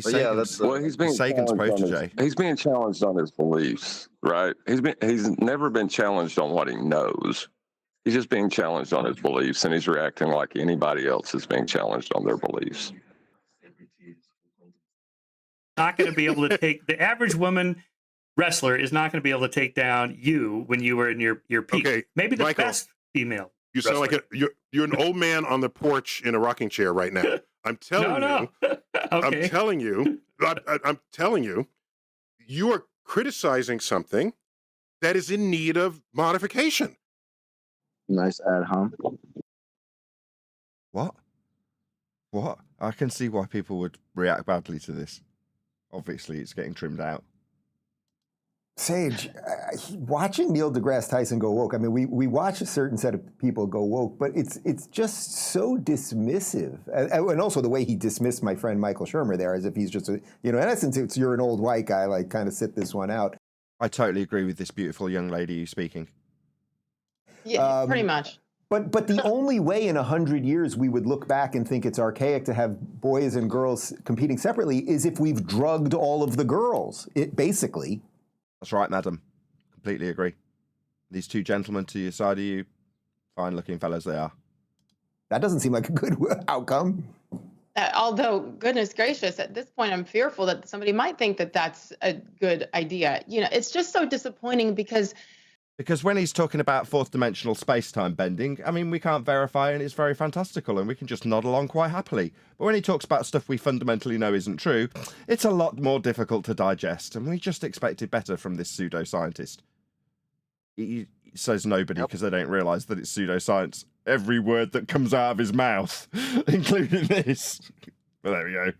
He's But yeah, Sagan's, that's Well, he's being Sagan's challenged on protege. he's being challenged on his beliefs, right? He's never been challenged on what he knows. He's just being challenged on his beliefs, and he's reacting like anybody else is being challenged on their beliefs. Not going to be able to take the average woman wrestler is not going to be able to take down you when you were in your peak. Okay, Maybe the Michael, best female. You sound wrestler. like you're an old man on the porch in a rocking chair right now. I'm telling No. you. Okay. I'm telling you. I'm telling you. You are criticizing something that is in need of modification. nice ad hom. What? I can see why people would react badly to this. Obviously, it's getting trimmed out. Sage, watching Neil deGrasse Tyson go woke, I mean, we watch a certain set of people go woke, but it's just so dismissive. And also the way he dismissed my friend Michael Shermer there, as if he's just, in essence, you're an old white guy, like, kind of sit this one out. I totally agree with this beautiful young lady who's speaking. Yeah, pretty much. But the only way in 100 years we would look back and think it's archaic to have boys and girls competing separately is if we've drugged all of the girls, basically. That's right, madam. Completely agree. These two gentlemen to your side of you, fine-looking fellows they are. That doesn't seem like a good outcome. Although, goodness gracious, at this point, I'm fearful that somebody might think that that's a good idea. It's just so disappointing because when he's talking about fourth-dimensional space-time bending, I mean, we can't verify and it's very fantastical and we can just nod along quite happily. But when he talks about stuff we fundamentally know isn't true, it's a lot more difficult to digest, and we just expected better from this pseudoscientist. He says nobody because they don't realise that it's pseudoscience. Every word that comes out of his mouth, including this. But there we go.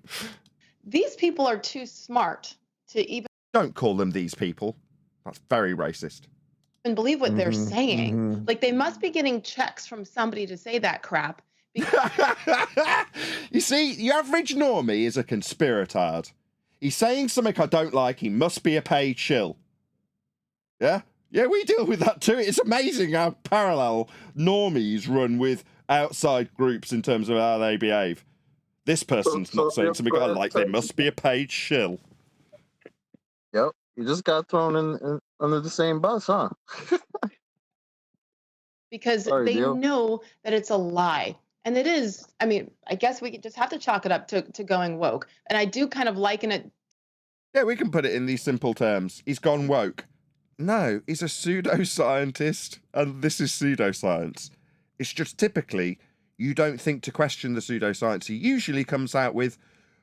these people are too smart to even Don't call them these people. That's very racist. believe what they're saying. Like, they must be getting checks from somebody to say that crap. You see, the average normie is a conspiratard. He's saying something I don't like, he must be a paid shill. Yeah? Yeah, we deal with that too. It's amazing how parallel normies run with outside groups in terms of how they behave. This person's not saying something I like, they must be a paid shill. Yep, you just got thrown in under the same bus, huh? Because Sorry, they Neil. know that it's a lie. And it is, I mean, I guess we just have to chalk it up to going woke. And I do kind of liken it. Yeah, we can put it in these simple terms. He's gone woke. No, he's a pseudoscientist, and this is pseudoscience. It's just typically, you don't think to question the pseudoscience he usually comes out with,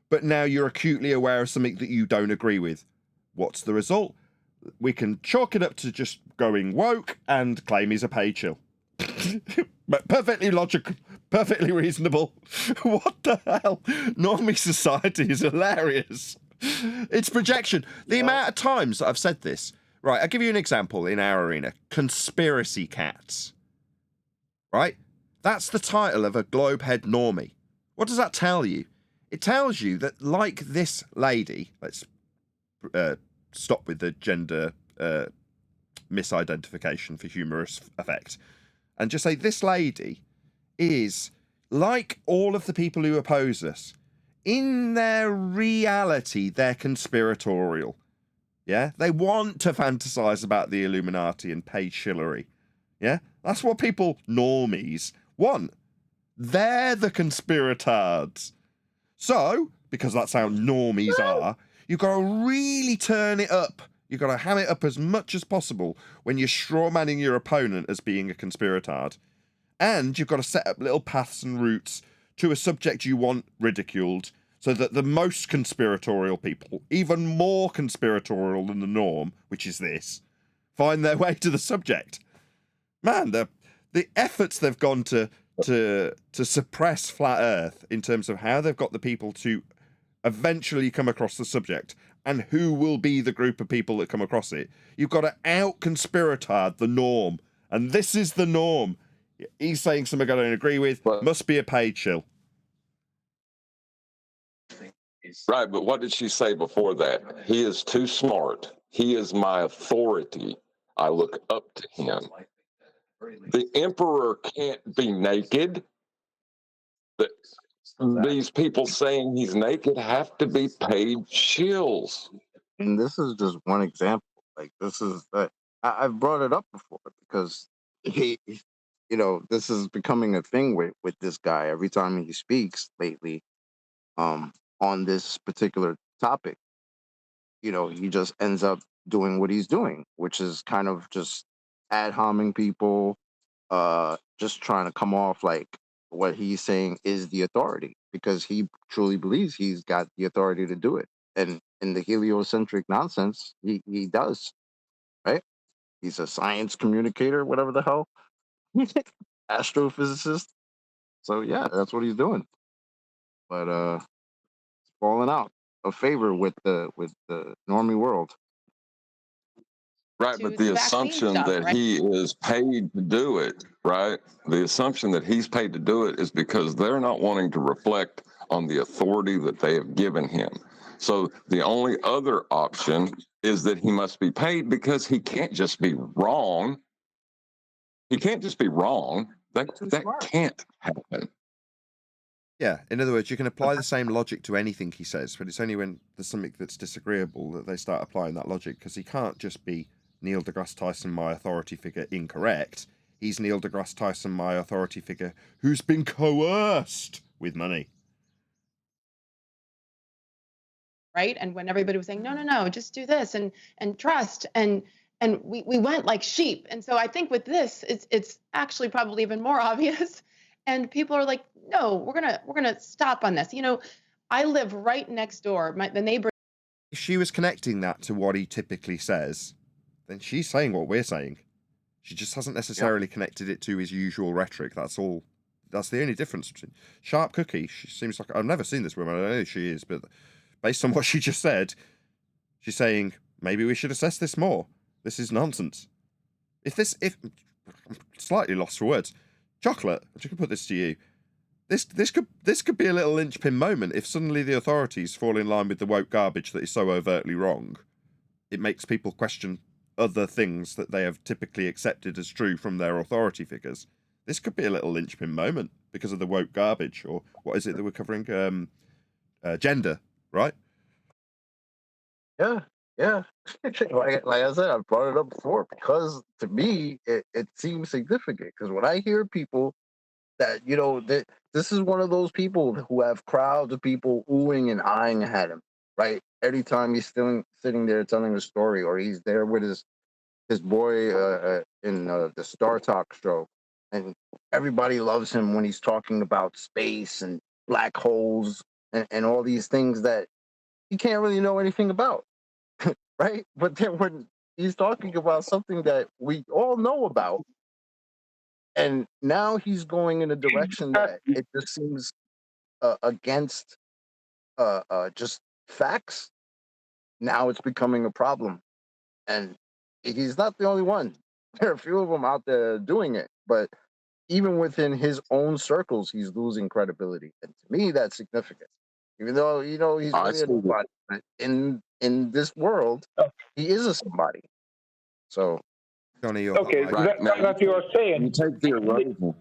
but now you're acutely aware of something that you don't agree with. What's the result? We can chalk it up to just going woke and claim he's a paid shill. But perfectly logical, perfectly reasonable. What the hell? Normie society is hilarious. It's projection. The amount of times that I've said this. Right, I'll give you an example in our arena. Conspiracy cats. Right? That's the title of a globehead normie. What does that tell you? It tells you that, like this lady, let's stop with the gender misidentification for humorous effect, and just say this lady is like all of the people who oppose us. In their reality, they're conspiratorial. Yeah? They want to fantasize about the Illuminati and paid shillery. Yeah? That's what people, normies, want. They're the conspiratards. So, because that's how normies are, you've got to really turn it up. You've got to ham it up as much as possible when you're strawmanning your opponent as being a conspiratard. And you've got to set up little paths and routes to a subject you want ridiculed, so that the most conspiratorial people, even more conspiratorial than the norm, which is this, find their way to the subject. Man, the efforts they've gone to suppress flat Earth in terms of how they've got the people to eventually come across the subject and who will be the group of people that come across it. You've got to out-conspiratard the norm. And this is the norm. He's saying something I don't agree with. Must be a paid shill. Right, but what did she say before that? He is too smart. He is my authority. I look up to him. The emperor can't be naked. these people saying he's naked have to be paid shills. And this is just one example. Like this is I've brought it up before because this is becoming a thing with this guy every time he speaks lately, on this particular topic. He just ends up doing what he's doing, which is kind of just ad homing people, just trying to come off like what he's saying is the authority because he truly believes he's got the authority to do it. And in the heliocentric nonsense, he does, right? He's a science communicator, whatever the hell, astrophysicist. So yeah, that's what he's doing. But falling out of favor with the normie world. Right, but the assumption that he is paid to do it, right? The assumption that he's paid to do it is because they're not wanting to reflect on the authority that they have given him. So the only other option is that he must be paid because he can't just be wrong. He can't just be wrong. That can't happen. Yeah, in other words, you can apply the same logic to anything he says, but it's only when there's something that's disagreeable that they start applying that logic, because he can't just be Neil deGrasse Tyson, my authority figure, incorrect. He's Neil deGrasse Tyson, my authority figure, who's been coerced with money. Right? And when everybody was saying, no, just do this and trust, and we went like sheep. And so I think with this, it's actually probably even more obvious. And people are like, no, we're gonna stop on this. I live right next door. The neighbor. If she was connecting that to what he typically says, then she's saying what we're saying. She just hasn't necessarily connected it to his usual rhetoric. That's all. That's the only difference between Sharp Cookie. She seems like, I've never seen this woman. I don't know who she is, but based on what she just said, she's saying maybe we should assess this more. This is nonsense. If I'm slightly lost for words. Chocolate, I can put this to you. This could be a little linchpin moment if suddenly the authorities fall in line with the woke garbage that is so overtly wrong. It makes people question other things that they have typically accepted as true from their authority figures. This could be a little linchpin moment because of the woke garbage, or what is it that we're covering? Gender, right? Yeah. like I said, I've brought it up before because to me it seems significant. Because when I hear people that this is one of those people who have crowds of people oohing and eyeing at him, right? Every time he's still sitting there telling a story, or he's there with his boy in the Star Talk show, and everybody loves him when he's talking about space and black holes and all these things that he can't really know anything about. Right? But then when he's talking about something that we all know about, and now he's going in a direction that it just seems against just facts, now it's becoming a problem. And he's not the only one. There are a few of them out there doing it, but even within his own circles, he's losing credibility. And to me, that's significant. Even though, he's really a nobody, but in this world, he is a somebody. So, Johnny, okay, right. that you are saying. You take the erosion.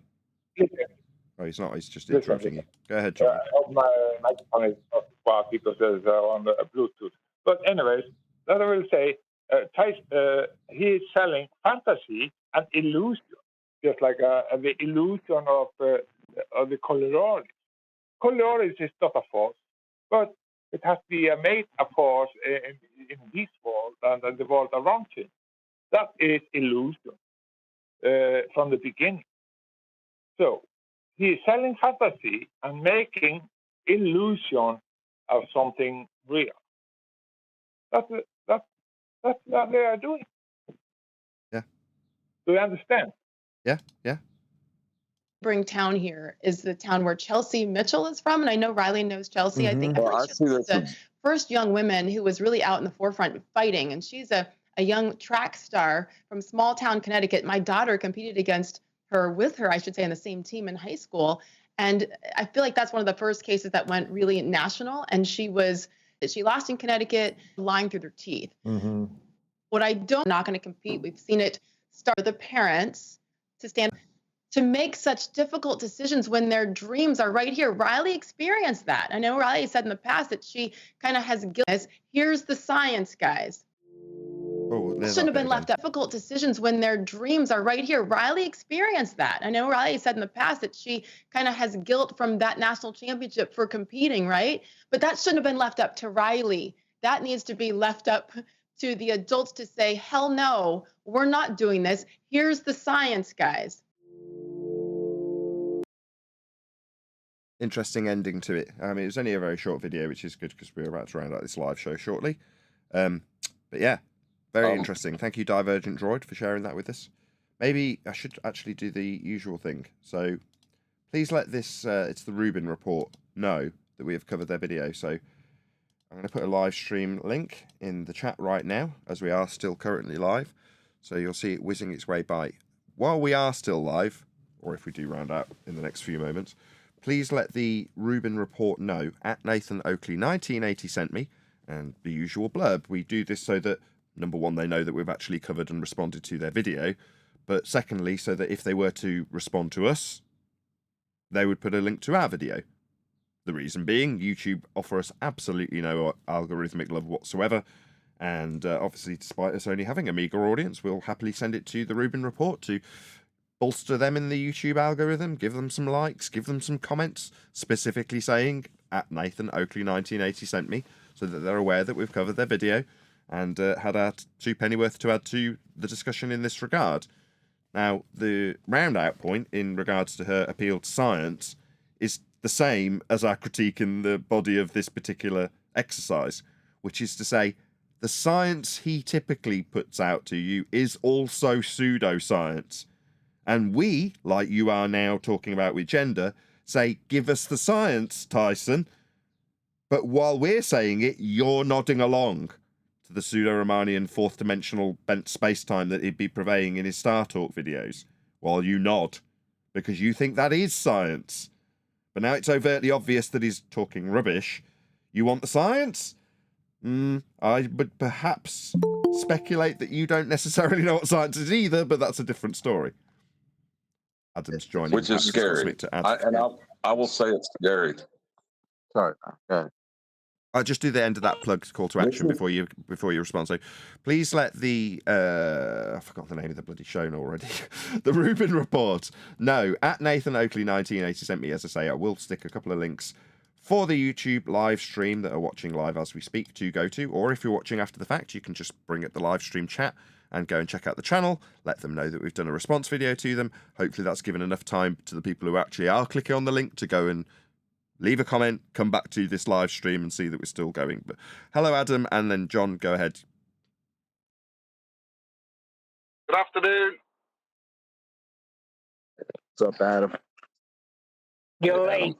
Oh, he's not. He's just interrupting you. Go ahead, Johnny. My microphone is not fast because there's on the Bluetooth. But anyways, that I will say, he is selling fantasy and illusion, just like the illusion of the Colorado. Colorado is not a force, but it has to be made a force in this world and the world around him. That is illusion from the beginning. So he is selling fantasy and making illusion of something real. That's what they are doing. Yeah. Do you understand? Yeah. Neighboring town here is the town where Chelsea Mitchell is from, and I know Riley knows Chelsea. Mm-hmm. I think she was the first young woman who was really out in the forefront fighting, and she's a young track star from small town Connecticut. My daughter competed with her, I should say, in the same team in high school, and I feel like that's one of the first cases that went really national. And she lost in Connecticut, lying through their teeth. Mm-hmm. What I don't, not going to compete. We've seen it start with the parents to stand. to make such difficult decisions when their dreams are right here. Riley experienced that. I know Riley said in the past that she kind of has guilt. Here's the science, guys. Oh, Shouldn't have been left out. Difficult decisions when their dreams are right here. Riley experienced that. I know Riley said in the past that she kind of has guilt from that national championship for competing, right? But that shouldn't have been left up to Riley. That needs to be left up to the adults to say, hell no, we're not doing this. Here's the science, guys. Interesting ending to it. I mean, it was only a very short video, which is good because we're about to round out this live show shortly. But yeah, very interesting. Thank you, Divergent Droid, for sharing that with us. Maybe I should actually do the usual thing. So please let this, it's the Rubin Report, know that we have covered their video. So I'm going to put a live stream link in the chat right now, as we are still currently live. So you'll see it whizzing its way by. While we are still live, or if we do round out in the next few moments, please let the Rubin Report know at Nathan Oakley 1980 sent me, and the usual blurb. We do this so that, number one, they know that we've actually covered and responded to their video, but secondly, so that if they were to respond to us, they would put a link to our video. The reason being, YouTube offer us absolutely no algorithmic love whatsoever, and obviously, despite us only having a meager audience, we'll happily send it to the Rubin Report to bolster them in the YouTube algorithm, give them some likes, give them some comments, specifically saying at Nathan Oakley 1980 sent me, so that they're aware that we've covered their video and had our 2 pennyworth to add to the discussion in this regard. Now, the round out point in regards to her appeal to science is the same as our critique in the body of this particular exercise, which is to say, the science he typically puts out to you is also pseudoscience. And we, like you are now talking about with gender, say, give us the science, Tyson. But while we're saying it, you're nodding along to the pseudo-Riemannian fourth-dimensional bent space-time that he'd be purveying in his Star Talk videos, while you nod, because you think that is science. But now it's overtly obvious that he's talking rubbish. You want the science? I would perhaps speculate that you don't necessarily know what science is either, but that's a different story. Adam's joining. Which is scary. I will say it's scary. Sorry. I'll just do the end of that plug call to action before you respond. So please let the I forgot the name of the bloody show already. The Rubin Report. No, at Nathan Oakley 1980 sent me, as I say, I will stick a couple of links for the YouTube live stream that are watching live as we speak to go to, or if you're watching after the fact, you can just bring up the live stream chat and go and check out the channel, let them know that we've done a response video to them. Hopefully that's given enough time to the people who actually are clicking on the link to go and leave a comment, come back to this live stream and see that we're still going. But hello, Adam, and then John, go ahead. Good afternoon. What's up, Adam? You're late.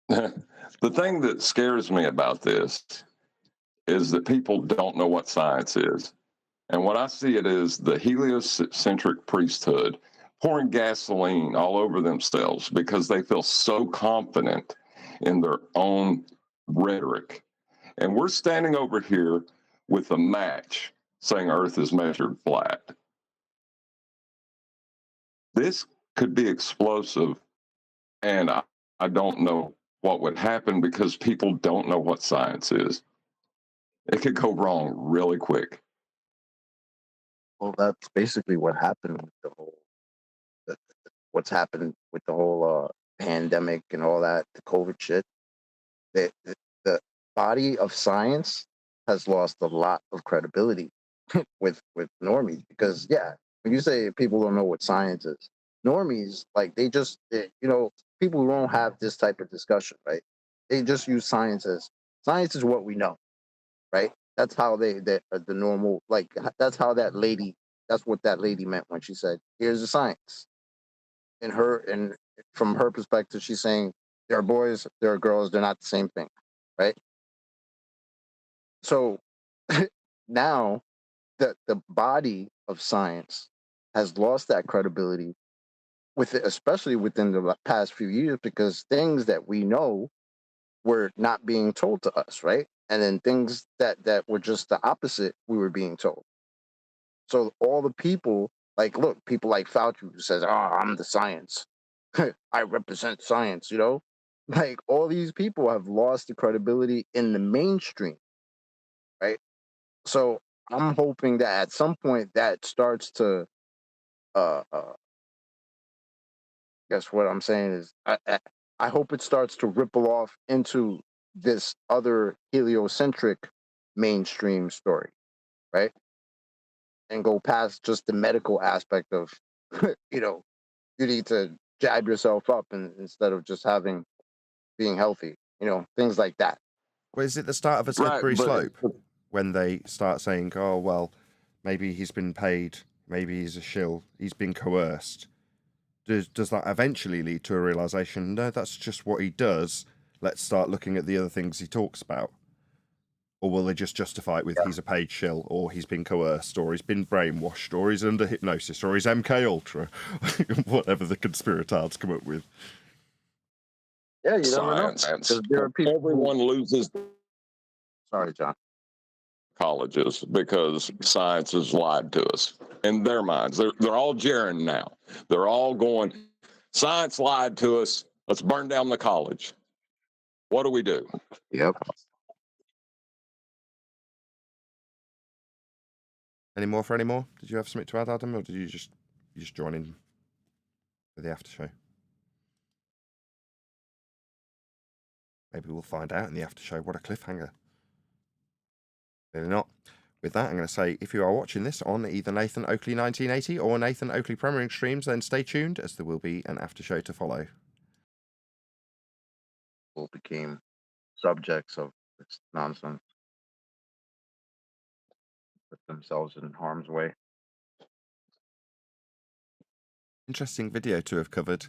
The thing that scares me about this is that people don't know what science is. And what I see it is the heliocentric priesthood pouring gasoline all over themselves because they feel so confident in their own rhetoric. And we're standing over here with a match saying Earth is measured flat. This could be explosive, and I don't know what would happen because people don't know what science is. It could go wrong really quick. Well, that's basically what happened with the whole, what's happened with the whole pandemic and all that, the COVID shit. The body of science has lost a lot of credibility with normies because, yeah, when you say people don't know what science is, normies, like people who don't have this type of discussion, right? They just use science as science is what we know, right? That's how the normal, like, that's how that's what that lady meant when she said, here's the science. And from her perspective, she's saying there are boys, there are girls, they're not the same thing, right? So now the body of science has lost that credibility especially within the past few years, because things that we know were not being told to us, right? And then things that were just the opposite, we were being told. So all the people, Like, look, people like Fauci who says, "Oh, I'm the science. I represent science." Like all these people have lost the credibility in the mainstream, right? So I'm hoping that at some point that starts to guess what I'm saying is I hope it starts to ripple off into this other heliocentric mainstream story, right? And go past just the medical aspect of, you need to jab yourself up instead of just being healthy, things like that. Well, is it the start of a slippery slope when they start saying, oh, well, maybe he's been paid, maybe he's a shill, he's been coerced? Does that eventually lead to a realization, no, that's just what he does, let's start looking at the other things he talks about? Or will they just justify it with he's a paid shill, or he's been coerced, or he's been brainwashed, or he's under hypnosis, or he's MK Ultra, whatever the conspiratards come up with? Yeah, you never know. Science. 'Cause there are people Everyone loses. Sorry, John. Colleges because science has lied to us in their minds. They're all jeering now. They're all going, science lied to us. Let's burn down the college. What do we do? Yep. Any more? Did you have something to add, Adam, or did you just join in for the after show? Maybe we'll find out in the after show. What a cliffhanger. Maybe not. With that, I'm going to say, if you are watching this on either Nathan Oakley 1980 or Nathan Oakley Premiering streams, then stay tuned, as there will be an after show to follow. People became subjects of this nonsense, put themselves in harm's way. Interesting video to have covered.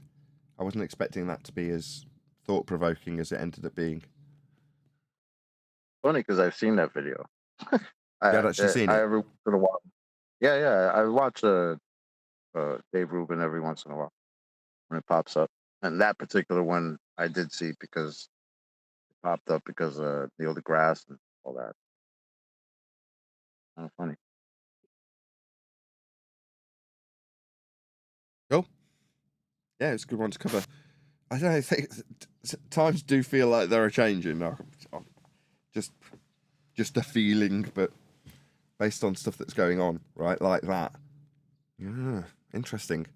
I wasn't expecting that to be as thought-provoking as it ended up being. Funny because I've seen that video. I've actually seen it. Every once in a while. Yeah. I watch Dave Rubin every once in a while when it pops up, and that particular one I did see because it popped up because of Neil deGrasse and all that. Kind of funny. Cool. Yeah, it's a good one to cover. I don't know, I think times do feel like they're changing. Just a feeling, but based on stuff that's going on, right, like that. Yeah, interesting.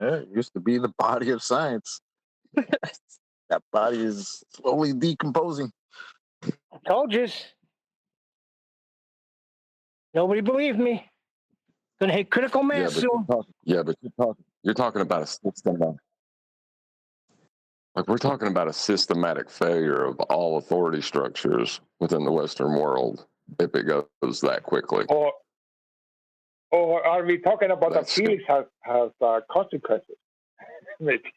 Yeah, it used to be the body of science. That body is slowly decomposing. I told you. Nobody believed me. Gonna hit critical mass soon. You're talking about a system. Like, we're talking about a systematic failure of all authority structures within the Western world if it goes that quickly. Or are we talking about that feelings have consequences? Maybe.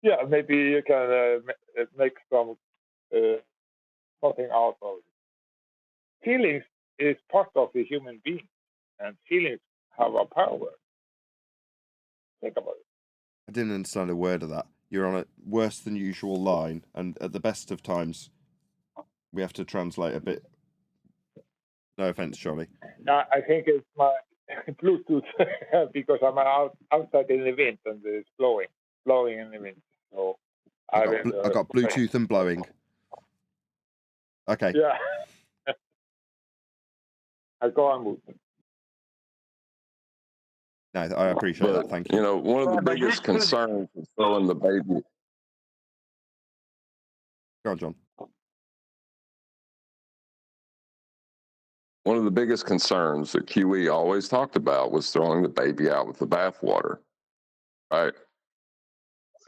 Yeah, maybe you can make something out of it. Feelings is part of the human being, and feelings have a power. Think about it. I didn't understand a word of that. You're on a worse than usual line, and at the best of times, we have to translate a bit. No offense, Charlie. I think it's my Bluetooth because I'm outside in the wind and it's blowing in the wind. So I got Bluetooth and blowing. Okay. Yeah. I go on with it. No, I appreciate that. Thank you. One of the biggest concerns is throwing the baby. Go on, John. One of the biggest concerns that QE always talked about was throwing the baby out with the bathwater, right?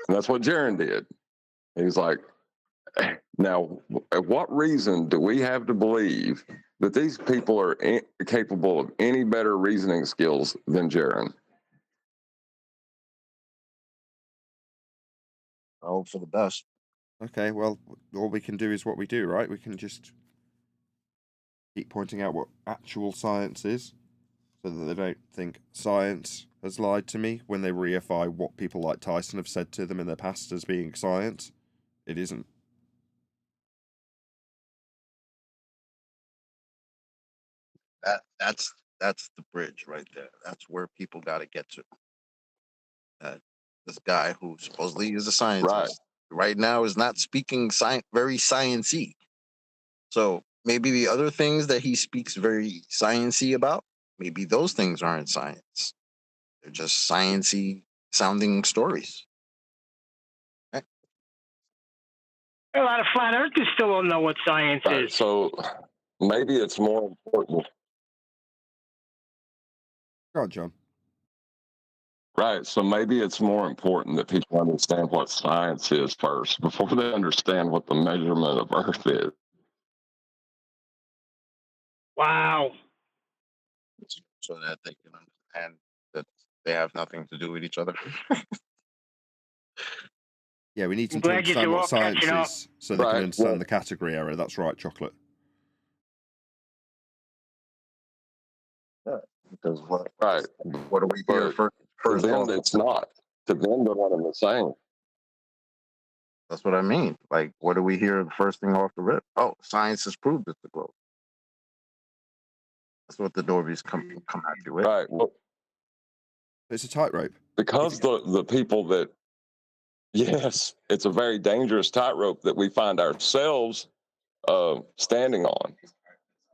And that's what Jaron did. He's like, now, at what reason do we have to believe that these people are capable of any better reasoning skills than Jaron? I hope for the best. Okay, well, all we can do is what we do, right? We can just keep pointing out what actual science is so that they don't think science has lied to me when they reify what people like Tyson have said to them in the past as being science. It isn't. That's That's the bridge right there. That's where people got to get to. This guy who supposedly is a scientist right now is not speaking very sciencey. So maybe the other things that he speaks very sciencey about, maybe those things aren't science. They're just sciencey sounding stories. Right? A lot of flat earthers still don't know what science is. So maybe it's more important. Go on, John. Right. So maybe it's more important that people understand what science is first before they understand what the measurement of Earth is. Wow. So that they can understand that they have nothing to do with each other. Yeah, we need I'm them to glad you understand two what all science catching up. is so they can understand the category error. That's right, Chocolate. Because what do we But hear to first them, off? it's not. To them, they're one and the same. That's what I mean. Like, what do we hear the first thing off the rip? Oh, science has proved it's the globe. That's what the Norbies come at you with. Right. Well, it's a tightrope. Because the people that, yes, it's a very dangerous tightrope that we find ourselves standing on.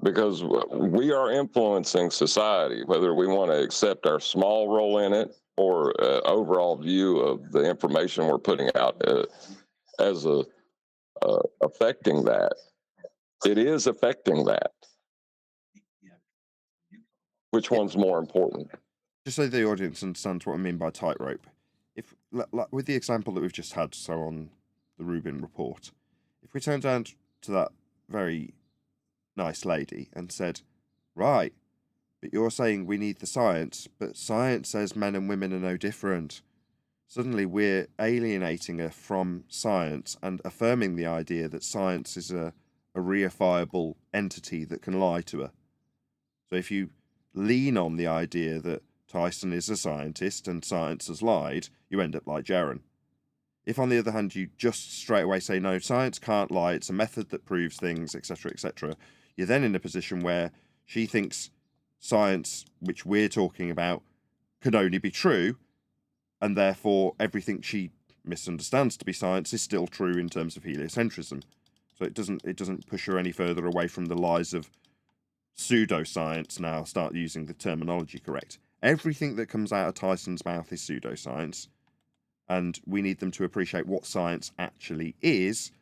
Because we are influencing society, whether we want to accept our small role in it or overall view of the information we're putting out as affecting that. It is affecting that. Which one's more important? Just so the audience understands what I mean by tightrope. If, like, with the example that we've just had, so on the Rubin report, if we turned down to that very nice lady and said, right, but you're saying we need the science, but science says men and women are no different. Suddenly we're alienating her from science and affirming the idea that science is a reifiable entity that can lie to her. So if you lean on the idea that Tyson is a scientist and science has lied, you end up like Jaron. If, on the other hand, you just straight away say, no, science can't lie, it's a method that proves things, etc., etc., you're then in a position where she thinks science, which we're talking about, can only be true, and therefore everything she misunderstands to be science is still true in terms of heliocentrism. So it doesn't push her any further away from the lies of pseudoscience. Now start using the terminology correct. Everything that comes out of Tyson's mouth is pseudoscience, and we need them to appreciate what science actually is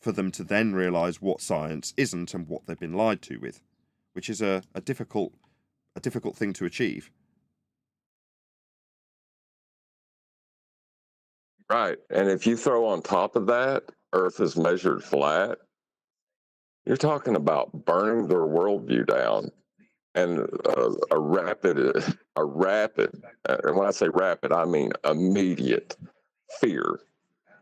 for them to then realise what science isn't and what they've been lied to with, which is a difficult thing to achieve. Right. And if you throw on top of that, Earth is measured flat, you're talking about burning their worldview down and a rapid, and when I say rapid, I mean immediate fear.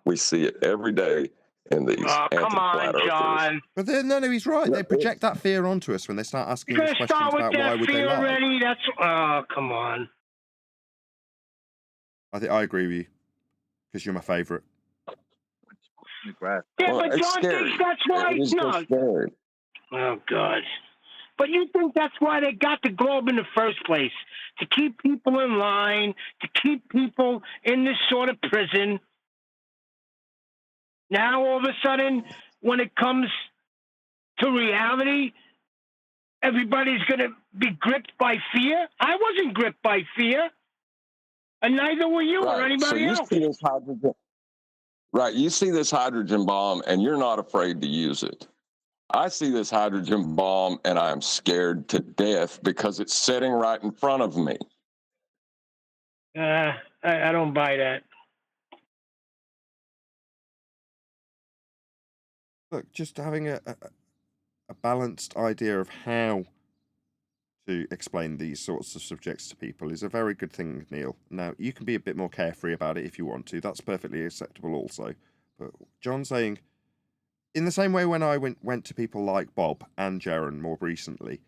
We see it every day in these anti-flat earthers. John. But then, no, he's right. They project that fear onto us when they start asking us questions about why would they lie. Already? That's come on. I agree with you because you're my favourite. Yeah, but John thinks that's why. No. Oh God. But you think that's why they got the globe in the first place? To keep people in line, to keep people in this sort of prison. Now, all of a sudden, when it comes to reality, everybody's going to be gripped by fear? I wasn't gripped by fear. And neither were you or anybody else. See this hydrogen, right. You see this hydrogen bomb and you're not afraid to use it. I see this hydrogen bomb and I'm scared to death because it's sitting right in front of me. I don't buy that. Look, just having a balanced idea of how to explain these sorts of subjects to people is a very good thing, Neil. Now, you can be a bit more carefree about it if you want to. That's perfectly acceptable also. But John saying, in the same way when I went to people like Bob and Jaron more recently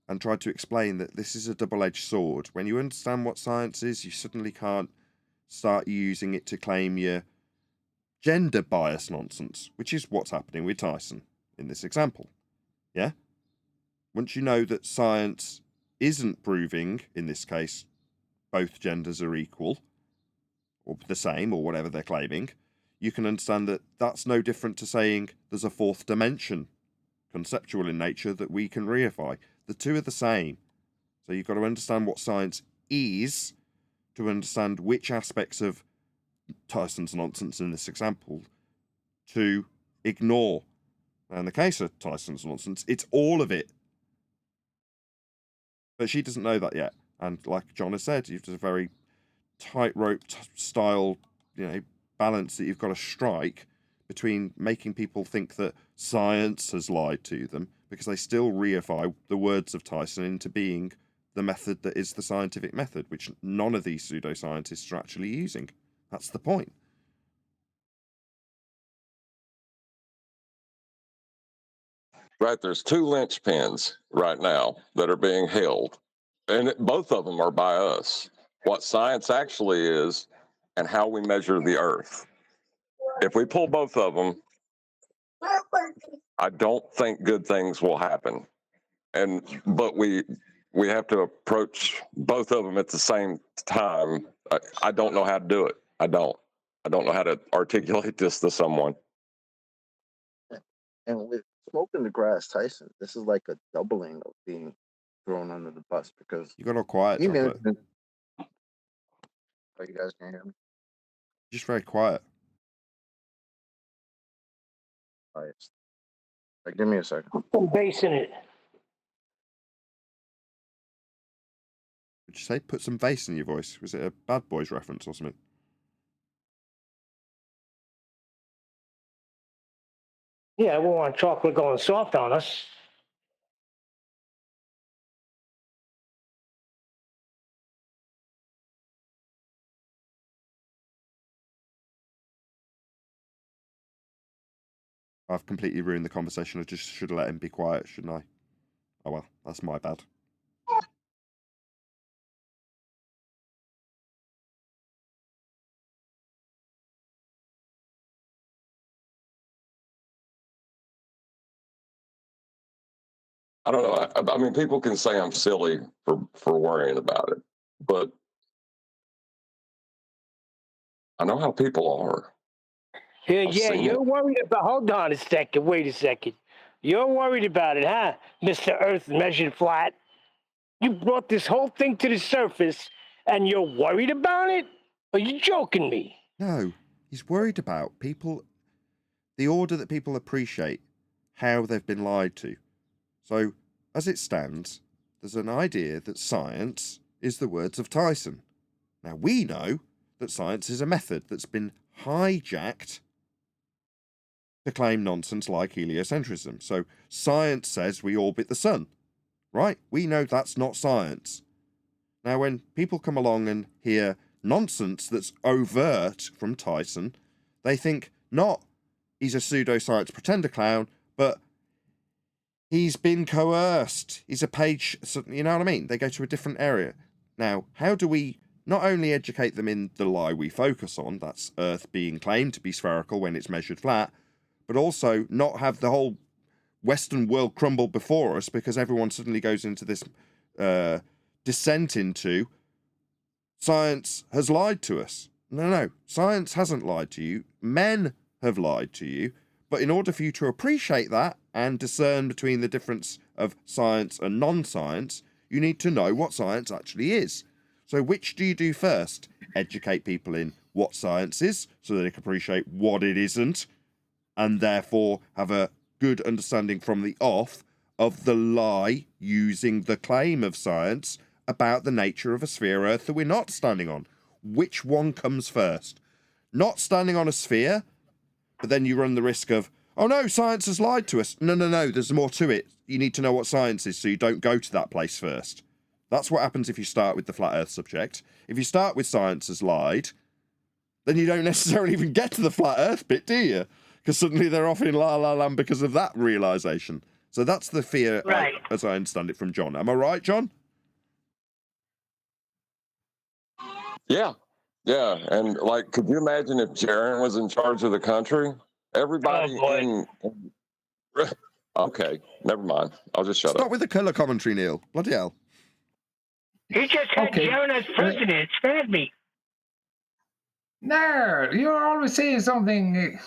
and tried to explain that this is a double-edged sword, when you understand what science is, you suddenly can't start using it to claim your gender bias nonsense, which is what's happening with Tyson in this example. Yeah? Once you know that science isn't proving, in this case, both genders are equal, or the same, or whatever they're claiming, you can understand that that's no different to saying there's a fourth dimension, conceptual in nature, that we can reify. The two are the same. So you've got to understand what science is to understand which aspects of Tyson's nonsense in this example to ignore. Now, in the case of Tyson's nonsense, it's all of it. But she doesn't know that yet. And like John has said, you've just a very tightrope style, balance that you've got to strike between making people think that science has lied to them, because they still reify the words of Tyson into being the method that is the scientific method, which none of these pseudoscientists are actually using. That's the point. Right, there's two linchpins right now that are being held, and both of them are by us. What science actually is and how we measure the Earth. If we pull both of them, I don't think good things will happen. But we have to approach both of them at the same time. I don't know how to do it. I don't know how to articulate this to someone. And with smoking the grass, Tyson, this is like a doubling of being thrown under the bus, because you got all quiet. Oh, you guys can hear me? Just very quiet. All right. Give me a second. Put some bass in it. Would you say put some bass in your voice? Was it a Bad Boys reference or something? Yeah, we want chocolate going soft on us. I've completely ruined the conversation. I just should have let him be quiet, shouldn't I? Oh well, that's my bad. I don't know. I mean, people can say I'm silly for worrying about it, but I know how people are. Yeah, you're worried about. Hold on a second. Wait a second. You're worried about it, huh, Mr. Earth measured flat? You brought this whole thing to the surface, and you're worried about it? Are you joking me? No, he's worried about people, the order that people appreciate how they've been lied to. So, as it stands, there's an idea that science is the words of Tyson. Now, we know that science is a method that's been hijacked to claim nonsense like heliocentrism. So, science says we orbit the sun, right? We know that's not science. Now, when people come along and hear nonsense that's overt from Tyson, they think not he's a pseudoscience pretender clown, but he's been coerced. He's a page, you know what I mean? They go to a different area. Now, how do we not only educate them in the lie we focus on, that's Earth being claimed to be spherical when it's measured flat, but also not have the whole Western world crumble before us because everyone suddenly goes into this descent into science has lied to us. No, science hasn't lied to you. Men have lied to you. But in order for you to appreciate that and discern between the difference of science and non-science, you need to know what science actually is. So which do you do first? Educate people in what science is so that they can appreciate what it isn't, and therefore have a good understanding from the off of the lie using the claim of science about the nature of a sphere Earth that we're not standing on. Which one comes first? Not standing on a sphere, but then you run the risk of, oh no, science has lied to us. No, there's more to it. You need to know what science is so you don't go to that place first. That's what happens if you start with the flat Earth subject. If you start with science has lied, then you don't necessarily even get to the flat Earth bit, do you? Because suddenly they're off in la la land because of that realisation. So that's the fear, right, as I understand it from John. Am I right, John? Yeah. And like, could you imagine if Jaron was in charge of the country? Everybody okay, never mind. I'll just shut up. Stop with the colour commentary, Neil. Bloody hell. He just had Okay. Jaron as president. It scared me. No, you're always saying something.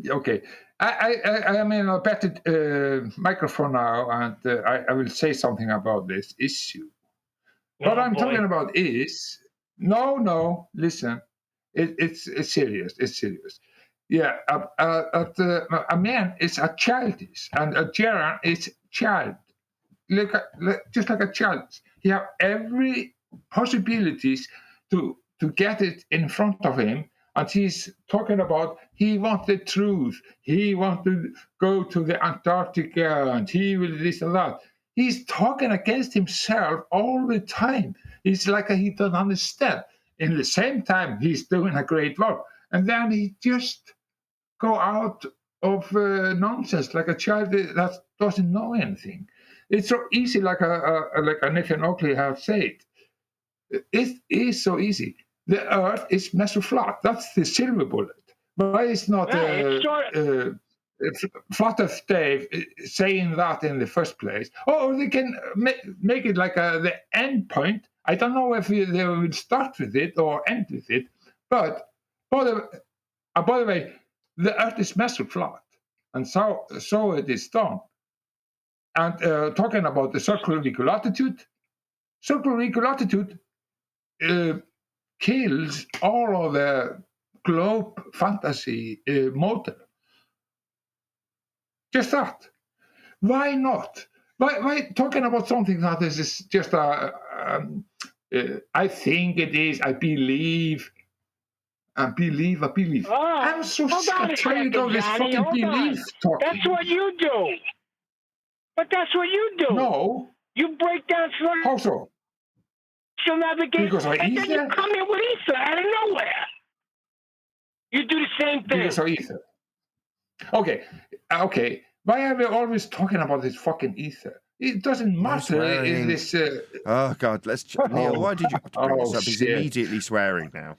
Okay. I am in a better microphone now, and I will say something about this issue. What I'm talking about is no. Listen, it's serious. It's serious. Yeah, a man is a childish, and a Jaron is child. Just like a child. He have every possibilities to get it in front of him, and he's talking about he wants the truth. He wants to go to the Antarctica, and he will this and that. He's talking against himself all the time. It's like he doesn't understand. In the same time, he's doing a great work, and then he just go out of nonsense like a child that doesn't know anything. It's so easy, like a Nathan Oakley have said. It is so easy. The Earth is measured flat. That's the silver bullet. Why is not Flat Earth Dave saying that in the first place? Or they can make it like the end point. I don't know if they will start with it or end with it. But by the way, the Earth is measured flat, and so it is done. And talking about the circular equilatitude kills all of the globe fantasy model. Just that. Why not? Why talking about something that is just I think it is, I believe. I believe. Oh, I'm so hold on a tired second, of this Johnny. fucking Hold belief on. talking. That's what you do. But that's what you do. No. You break down How so? celestial navigation, Because I and then you ether? come in with ether out of nowhere. You do the same thing. Because of ether. Okay. Why are we always talking about this fucking ether? It doesn't matter in this. Oh God, Neil. Why did you have to bring this up? He's shit. immediately swearing now.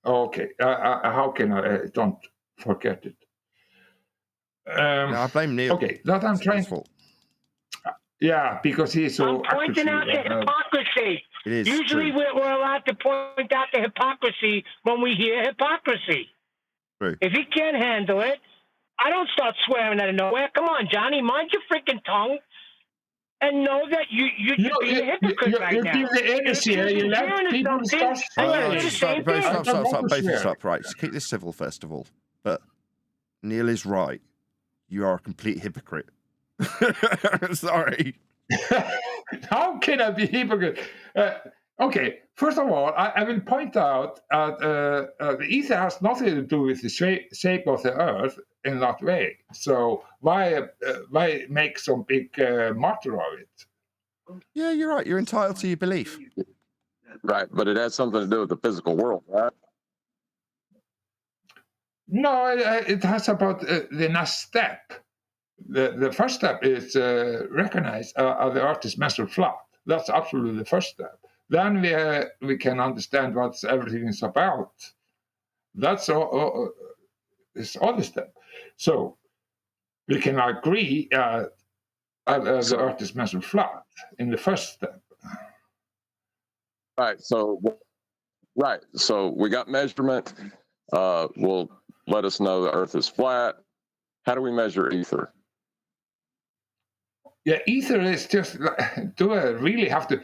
Okay, how can I don't forget it? No, I blame Neil. Okay, that I'm trying. Yeah, because he's so. I'm pointing out the hypocrisy. It is Usually true. we're allowed to point out the hypocrisy when we hear hypocrisy. True. If he can't handle it, I don't start swearing out of nowhere. Come on, Johnny, mind your freaking tongue. And know that you're being a hypocrite right now. You give the energy, you let people start swearing. Stop. Both of you stop. Right, just keep this civil first of all. But Neil is right. You are a complete hypocrite. Sorry. How can I be hypocrite? Okay, first of all, I will point out the ether has nothing to do with the shape of the Earth in that way. So why make some big matter of it? Yeah, you're right. You're entitled to your belief. Right, but it has something to do with the physical world, right? No, it has about the next step. The first step is recognize the Earth is measured flat. That's absolutely the first step. Then we can understand what everything is about. That's this other step. So we can agree the Earth is measured flat in the first step. Right. So we got measurement. Will let us know the Earth is flat. How do we measure ether? Yeah, ether is just. Do I really have to?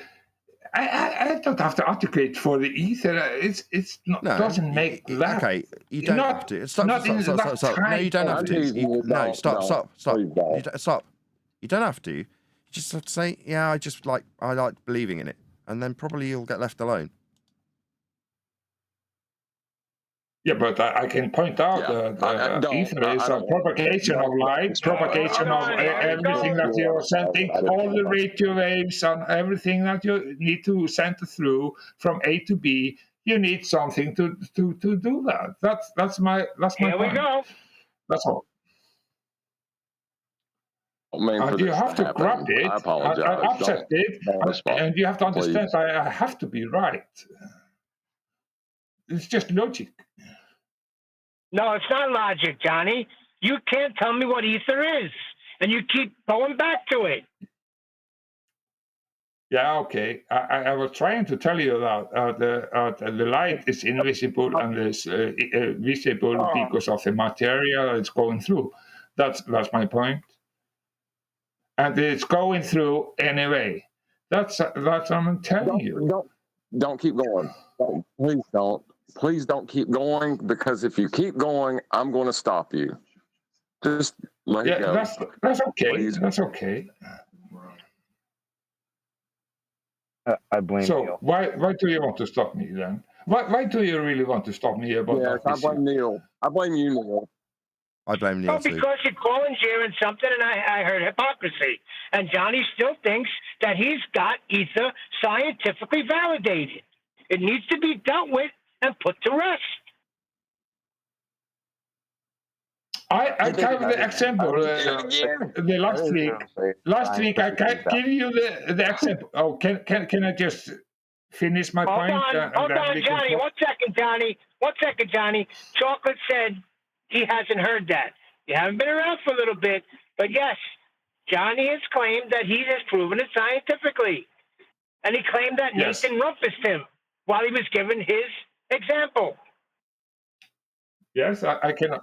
I don't have to articulate for the ether. It's not, doesn't make that. Okay, you don't have to. Stop. No, you don't have to. No, stop. Stop. You don't have to. You just have to say, yeah, I like believing in it, and then probably you'll get left alone. Yeah, but I can point out that ether is a propagation of light, propagation of everything that you're sending, all the radio waves and everything that you need to send through from A to B. You need something to do that. That's my Here point. we go. That's all. And you have to grab it, I apologize. accept it, and you have to understand I have to be right. It's just logic. No, it's not logic, Johnny. You can't tell me what ether is, and you keep going back to it. Yeah, okay. I was trying to tell you that the light is invisible and is visible because of the material it's going through. That's my point. And it's going through anyway. That's what I'm telling you. Don't keep going. Please don't. Please don't keep going, because if you keep going, I'm going to stop you. Just let it go. That's okay. Please. That's okay. I blame So Neil. why do you want to stop me then? Why do you really want to stop me about Yes, that I issue? blame Neil. I blame you, Neil. I blame Neil Oh, too. because you're calling sharing something, and I heard hypocrisy. And Johnny still thinks that he's got ether scientifically validated. It needs to be dealt with and put to rest. I gave the example the last week. I can't give you the example. Oh, can I just finish my point? Hold on, Johnny. 1 second, Johnny. 1 second, Johnny. Chocolate said he hasn't heard that. You haven't been around for a little bit, but yes, Johnny has claimed that he has proven it scientifically. And he claimed that Yes. Nathan rumpused him while he was giving his example. Yes, I can.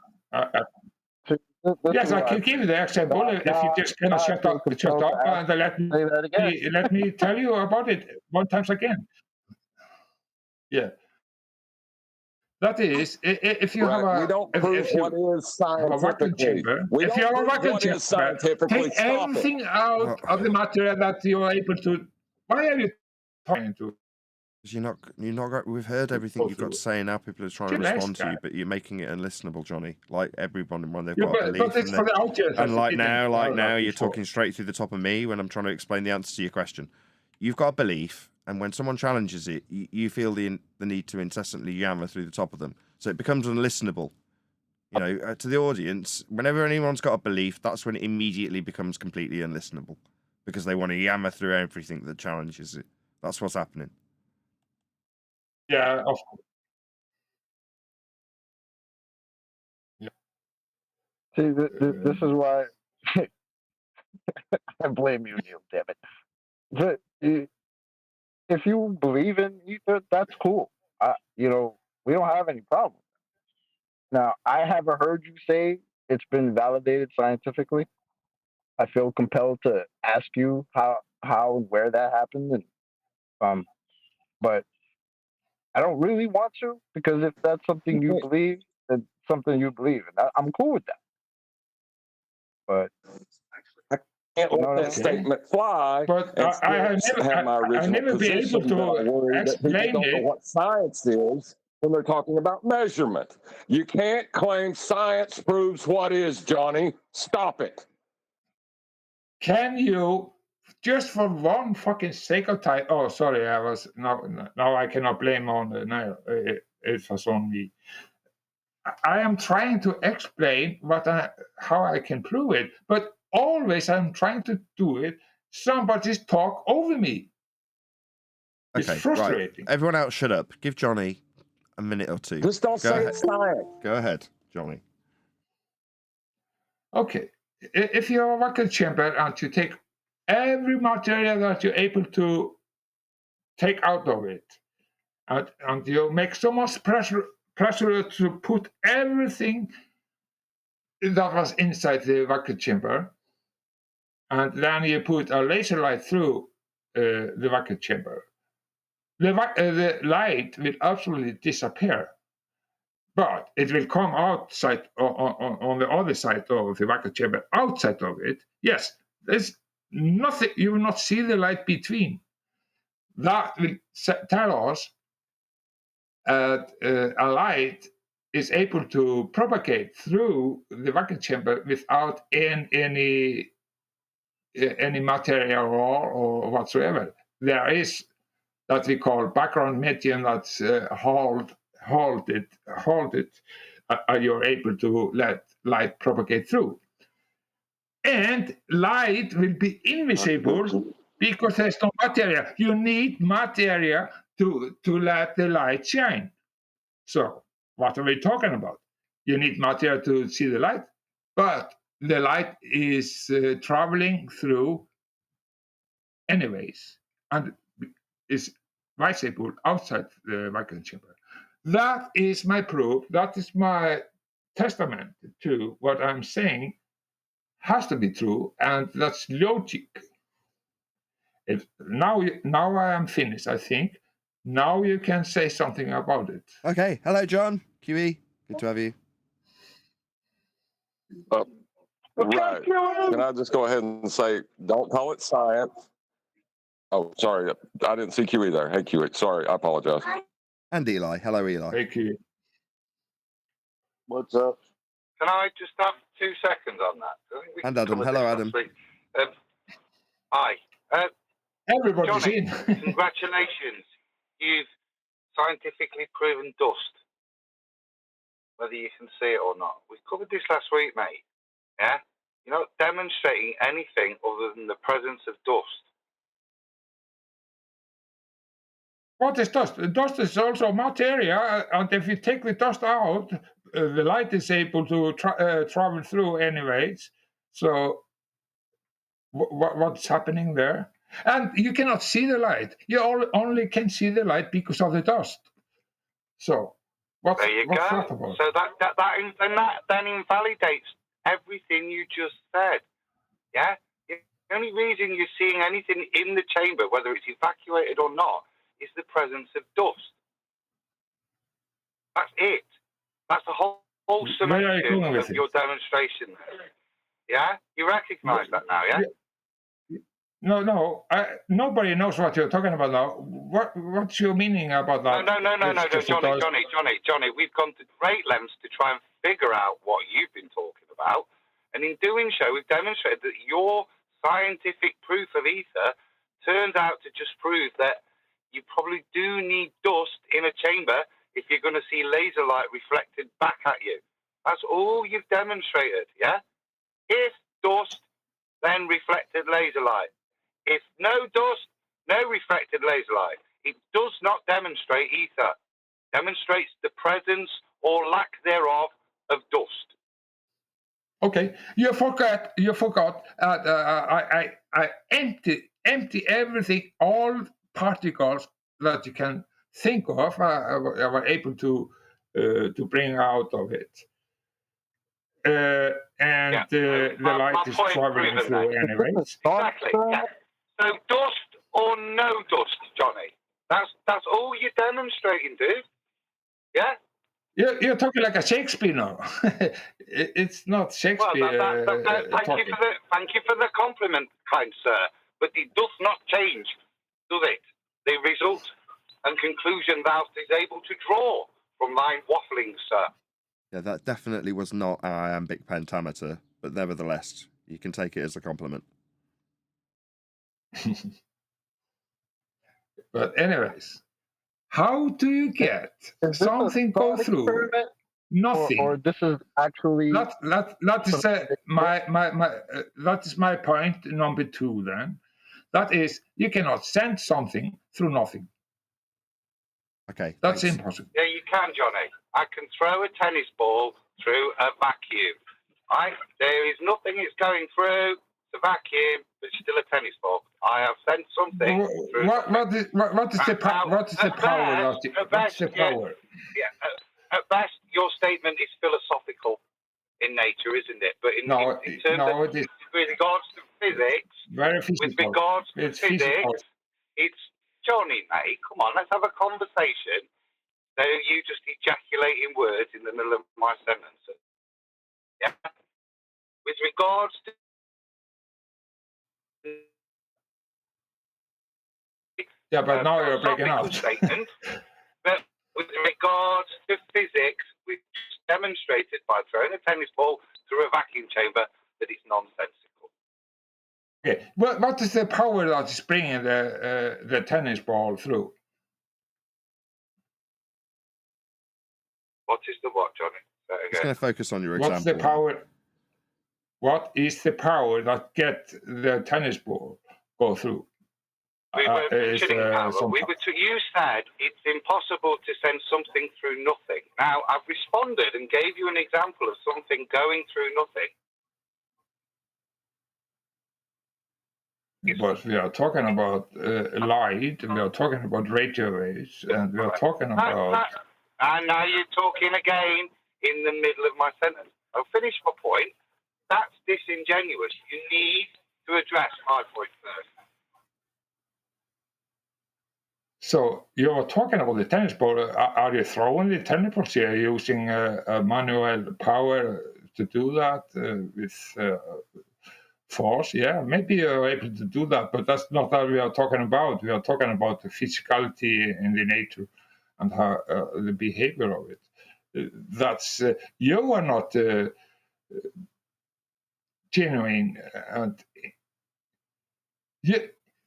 Yes, I can give you the example if you just cannot shut up and let me tell you about it one time again. Yeah. That is, if you have a, we don't prove what is vacuum scientifically. chamber, if you have a vacuum chamber, take everything out of the material that you are able to. Why are you trying to? You're not. We've heard everything you've got to say, and now people are trying to respond to you, but you're making it unlistenable, Johnny. Like everyone when they've got a belief. But it's for the audience. And like now, you're talking straight through the top of me when I'm trying to explain the answer to your question. You've got a belief, and when someone challenges it, you feel the need to incessantly yammer through the top of them, so it becomes unlistenable. You know, to the audience, whenever anyone's got a belief, that's when it immediately becomes completely unlistenable, because they want to yammer through everything that challenges it. That's what's happening. Yeah, of course. Yeah. See, this is why I blame you, Neil. Damn it. If you believe in ether, that's cool. We don't have any problem. Now, I haven't heard you say it's been validated scientifically. I feel compelled to ask you how and where that happened, and but I don't really want to, because if that's something you believe, then something you believe, and I'm cool with that. But Can't let that statement fly. But I have my original never be position. able to I worry that people explain don't know it. what science is when they're talking about measurement. You can't claim science proves what is, Johnny. Stop it. Can you, just for one fucking sake of time? Oh, sorry, now I cannot blame on it was on me. I am trying to explain how I can prove it, but always I'm trying to do it. Somebody's talk over me. It's Okay, frustrating. right. Everyone else, shut up. Give Johnny a minute or two. Just don't say it's science. Go ahead, Johnny. Okay, if you're a vacuum chamber and you take every material that you're able to take out of it, and you make so much pressure to put everything that was inside the vacuum chamber, and then you put a laser light through the vacuum chamber, the light will absolutely disappear. But it will come outside on the other side of the vacuum chamber. Outside of it, yes, there's nothing. You will not see the light between. That will tell us that a light is able to propagate through the vacuum chamber without any material or whatsoever. There is that we call background medium that's hold it. You're able to let light propagate through. And light will be invisible because there's no material. You need material to let the light shine. So what are we talking about? You need material to see the light, but the light is traveling through anyways. and is visible outside the vacuum chamber. That is my proof. That is my testament to what I'm saying has to be true, and that's logic. Now I am finished, I think. Now you can say something about it. Okay. Hello, John. QE. Good to have you. Right. Can I just go ahead and say, don't call it science? Oh, sorry. I didn't see QE there. Hey, QE. Sorry. I apologize. And Eli. Hello, Eli. Hey, QE. What's up? Can I just have 2 seconds on that? I think we And Adam. covered Hello, this Adam. last week. Hi. Everybody's Johnny, in. congratulations. You've scientifically proven dust, whether you can see it or not. We covered this last week, mate. Yeah? You're not demonstrating anything other than the presence of dust. What is dust? Dust is also materia, and if you take the dust out, the light is able to travel through anyways. So what's happening there? And you cannot see the light. You only can see the light because of the dust. So what's There you go. that about? So that then invalidates everything you just said. Yeah? The only reason you're seeing anything in the chamber, whether it's evacuated or not, is the presence of dust. That's it. That's the whole summation of your demonstration there. Yeah? You recognise that now, yeah? No. Nobody knows what you're talking about now. What's your meaning about that? No, Johnny. We've gone to great lengths to try and figure out what you've been talking about. And in doing so, we've demonstrated that your scientific proof of ether turns out to just prove that you probably do need dust in a chamber if you're going to see laser light reflected back at you. That's all you've demonstrated, yeah? If dust, then reflected laser light. If no dust, no reflected laser light. It does not demonstrate ether. It demonstrates the presence or lack thereof of dust. Okay, you forgot. I empty everything, all particles that you can think of. I were able to bring out of it, and the light is traveling through anyways. Exactly. Yeah. So dust or no dust, Johnny. That's all you're demonstrating, dude. Yeah. You're talking like a Shakespeare now. It's not Shakespeare. Thank you for the compliment, kind sir. But it does not change, does it? The result and conclusion thou is able to draw from thine waffling, sir. Yeah, that definitely was not an iambic pentameter, but nevertheless, you can take it as a compliment. But anyways, how do you get something go through? Nothing. Or this is actually that is my point number 2. Then that is you cannot send something through nothing. Okay, that's impossible. Yeah, you can, Johnny. I can throw a tennis ball through a vacuum. Right? There is nothing it's going through. It's a vacuum, but it's still a tennis ball. I have sent something through. What is the power? Yeah, at best, your statement is philosophical in nature, isn't it? But in terms of with regards to physics, it's Johnny, mate. Come on, let's have a conversation. So you just ejaculating words in the middle of my sentences. Yeah. With regards to but now you're breaking out. Statement, but with regards to physics, we've demonstrated by throwing a tennis ball through a vacuum chamber that it's nonsensical. Okay. What is the power that is bringing the tennis ball through? What is the what, Johnny? Just going to focus on your example. What's the power? What is the power that get the tennis ball go through? We were mentioning power. You said it's impossible to send something through nothing. Now, I've responded and gave you an example of something going through nothing. But we are talking about light, we are talking about radio waves, and we are talking about. And now you're talking again in the middle of my sentence. I'll finish my point. That's disingenuous. You need to address my point first. So you're talking about the tennis ball. Are you throwing the tennis balls here using manual power to do that with force? Yeah, maybe you're able to do that, but that's not what we are talking about. We are talking about the physicality in the nature and how the behavior of it. That's you are not genuine, and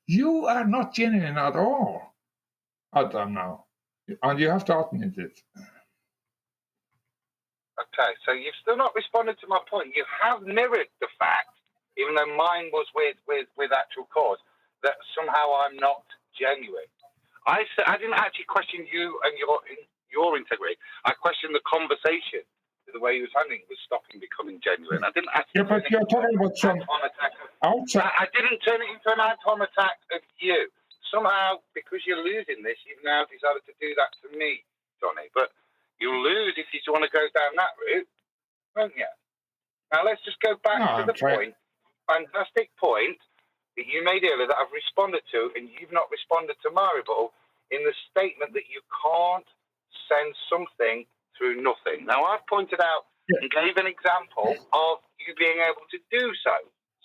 you are not genuine at all, Adam. Now, and you have to admit it. Okay, so you've still not responded to my point. You have mirrored the fact, even though mine was with actual cause, that somehow I'm not genuine. I didn't actually question you and your integrity. I questioned the conversation. The way he was handling was stopping becoming genuine. I didn't actually. Yeah, but you're talking about some outside. I didn't turn it into an ad-hom attack of you. Somehow, because you're losing this, you've now decided to do that to me, Johnny. But you'll lose if you want to go down that route, won't you? Now let's just go back to the point. Fantastic point that you made earlier that I've responded to, and you've not responded to my rebuttal in the statement that you can't send something through nothing. Now, I've pointed out and gave an example of you being able to do so.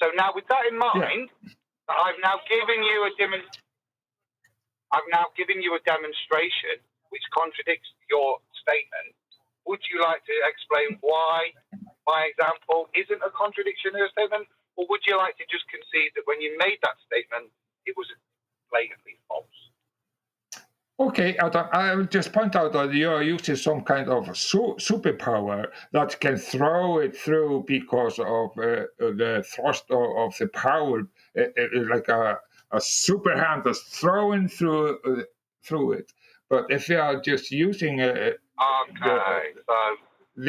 So now, with that in mind, I've now given you a demonstration which contradicts your statement. Would you like to explain why my example isn't a contradiction of your statement, or would you like to just concede that when you made that statement, it was blatantly false? Okay, I will just point out that you are using some kind of superpower that can throw it through because of the thrust of the power, like a super hand that's thrown through it. But if you are just using the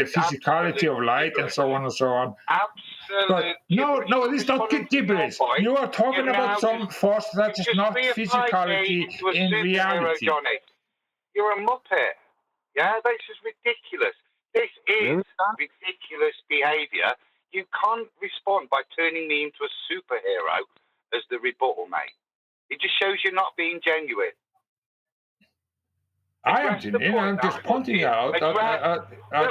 physicality of light and so on and so on. Absolutely. But no, this is not gibberish. You are talking about some force that is not physicality in reality. Johnny. You're a muppet. Yeah, that's just ridiculous. This is ridiculous behaviour. You can't respond by turning me into a superhero as the rebuttal, mate. It just shows you're not being genuine. I am genuine. I'm just pointing out that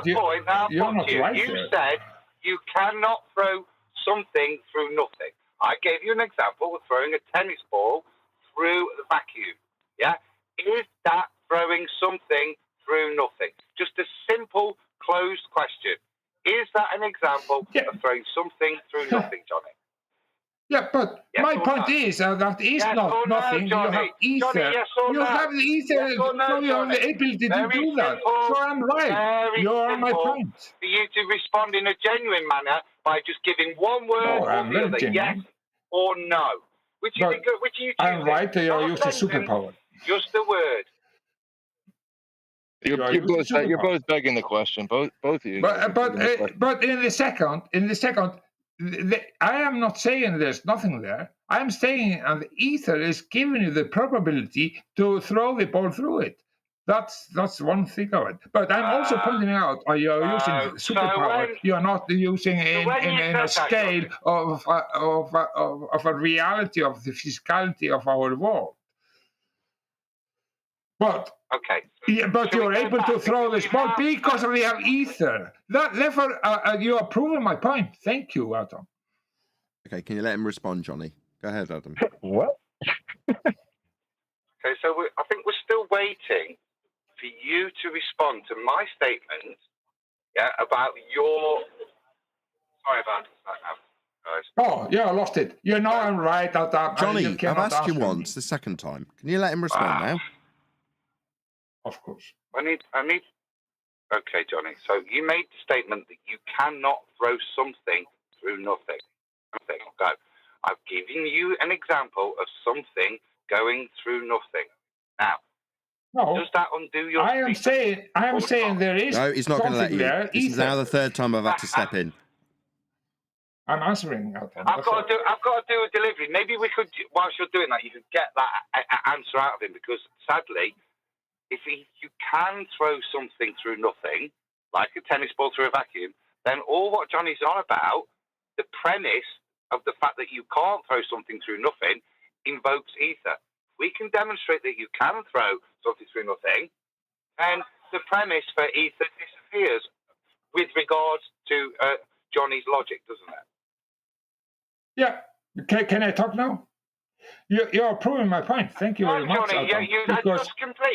you're not right You there. said you cannot throw something through nothing. I gave you an example of throwing a tennis ball through the vacuum. Yeah? Is that throwing something through nothing? Just a simple, closed question. Is that an example of throwing something through nothing, Johnny? Yeah, but my point is that is not nothing. Johnny? You have ether. Johnny, yes or you no? have the ether, Yes or no, so you have the Johnny? ability to Very do that. simple, So I'm right. very You're on my simple point. for you to respond in a genuine manner by just giving one word No, or I'm the very other, genuine. yes or no. Which is which are you choosing? I'm right. You're Not a using sentence, superpower. just a word. You're both begging the question. Both of you. But in the second, I am not saying there's nothing there. I'm saying the ether is giving you the probability to throw the ball through it. That's one thing of it. But I'm also pointing out you're using superpower. You're not using in a scale of a reality of the physicality of our world. But but you're able to throw this ball because we have ether. Therefore, you are proving my point. Thank you, Adam. Okay, can you let him respond, Johnny? Go ahead, Adam. What? Okay, so I think we're still waiting for you to respond to my statement, about your. Sorry about that now, guys. Oh, yeah, I lost it. You know I'm right, Adam. Johnny, I've asked you once, the second time. Can you let him respond now? Of course. I need. Okay, Johnny. So you made the statement that you cannot throw something through nothing. Go. I've given you an example of something going through nothing. Now, does that undo your? I am saying there is. No, he's not going to let you. This is now the third time I've had to step in. I'm answering out there. I've got to do a delivery. Maybe we could, whilst you're doing that, you could get that answer out of him, because sadly, if you can throw something through nothing, like a tennis ball through a vacuum, then all what Johnny's on about, the premise of the fact that you can't throw something through nothing, invokes ether. If we can demonstrate that you can throw something through nothing, then the premise for ether disappears with regards to Johnny's logic, doesn't it? Yeah. Can I talk now? You're proving my point. Thank you very much, Johnny, Adam.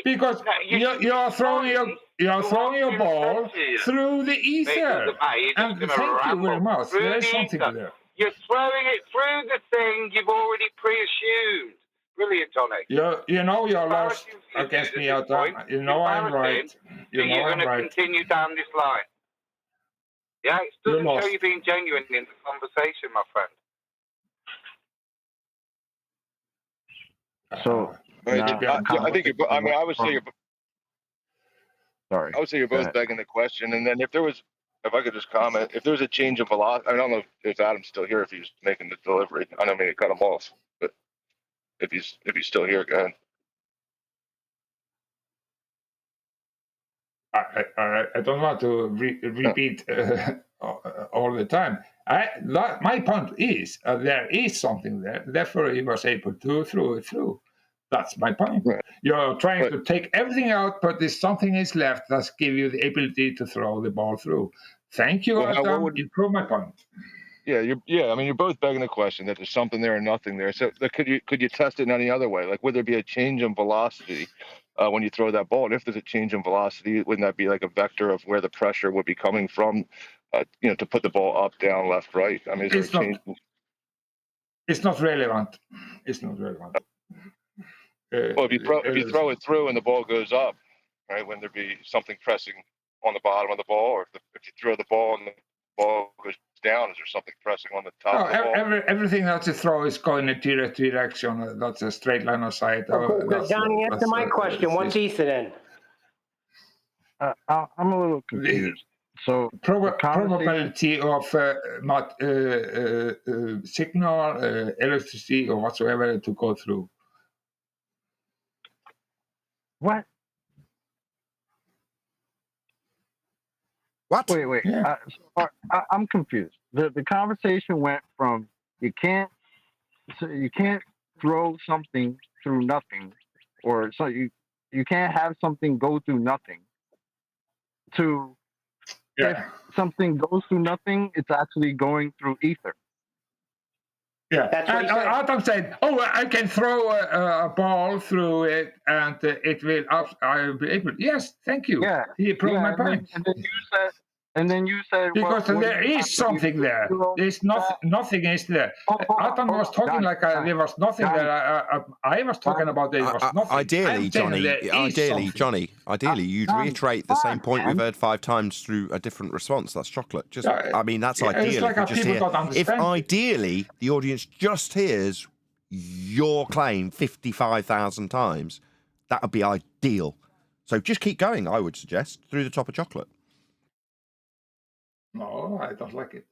Because you're throwing your ball through the ether. And thank you very much. There is something there. You're throwing it through the thing you've already pre-assumed. Brilliant, Johnny. You know you're lost against me, Adam. You know I'm right. You know I'm right. You're going to continue down this line. Yeah, it doesn't show you being genuine in the conversation, my friend. So I think you're. I mean, I would say you're. Sorry. I would say you're both begging the question, and then if I could just comment, if there was a change of velocity, I don't know if Adam's still here, if he's making the delivery. I don't mean to cut him off, but if he's still here, go ahead. I don't want to repeat all the time. My point is there is something there. Therefore, he was able to throw it through. That's my point. Right. You're trying to take everything out, but there's something is left that gives you the ability to throw the ball through. Thank you, Adam. You prove my point. Yeah, I mean, you're both begging the question that there's something there and nothing there. So could you test it in any other way? Like, would there be a change in velocity when you throw that ball? And if there's a change in velocity, wouldn't that be like a vector of where the pressure would be coming from? To put the ball up, down, left, right. I mean, is there a change? It's not relevant. It's not relevant. Well, if you throw it through and the ball goes up, right? Wouldn't there be something pressing on the bottom of the ball, or if you throw the ball and the ball goes down, is there something pressing on the top of the ball? Everything that you throw is going in a direct direction. That's a straight line of sight. Johnny, answer my question. What's ether then? I'm a little confused. So probability of signal, electricity, or whatsoever to go through. What? Wait. Yeah. I'm confused. The conversation went from you can't throw something through nothing, or so you can't have something go through nothing, to if something goes through nothing, it's actually going through ether. Yeah, and Adam said, "Oh, I can throw a ball through it, and it will. I'll be able." Yes, thank you. Yeah, he proved my point. And then you said, because well, there is something there. There's nothing is there. Adam was talking like there was nothing there. I was talking about there was nothing. Ideally, Johnny, you'd reiterate the same point we've heard 5 times through a different response. That's chocolate. I mean, that's ideal. If ideally the audience just hears your claim 55,000 times, that would be ideal. So just keep going, I would suggest, through the top of chocolate. No, I don't like it.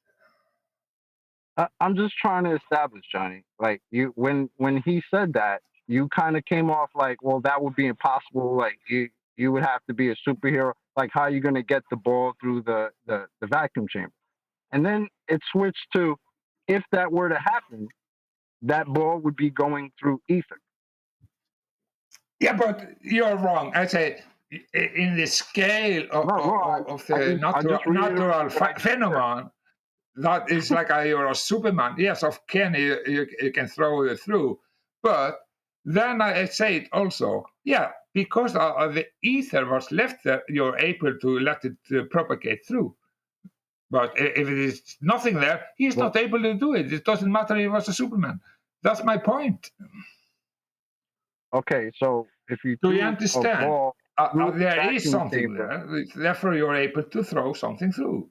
I'm just trying to establish, Johnny. Like you, when he said that, you kind of came off like, well, that would be impossible. Like you would have to be a superhero. Like, how are you going to get the ball through the vacuum chamber? And then it switched to, if that were to happen, that ball would be going through ether. Yeah, but you're wrong. I say, in the scale of the natural phenomenon, that is like you're a Superman. Yes, of course you can throw it through. But then I say it also, because the ether was left there, you're able to let it propagate through. But if it is nothing there, he's not able to do it. It doesn't matter if he was a Superman. That's my point. Okay, so if you do you understand? There is something there. Therefore, you're able to throw something through.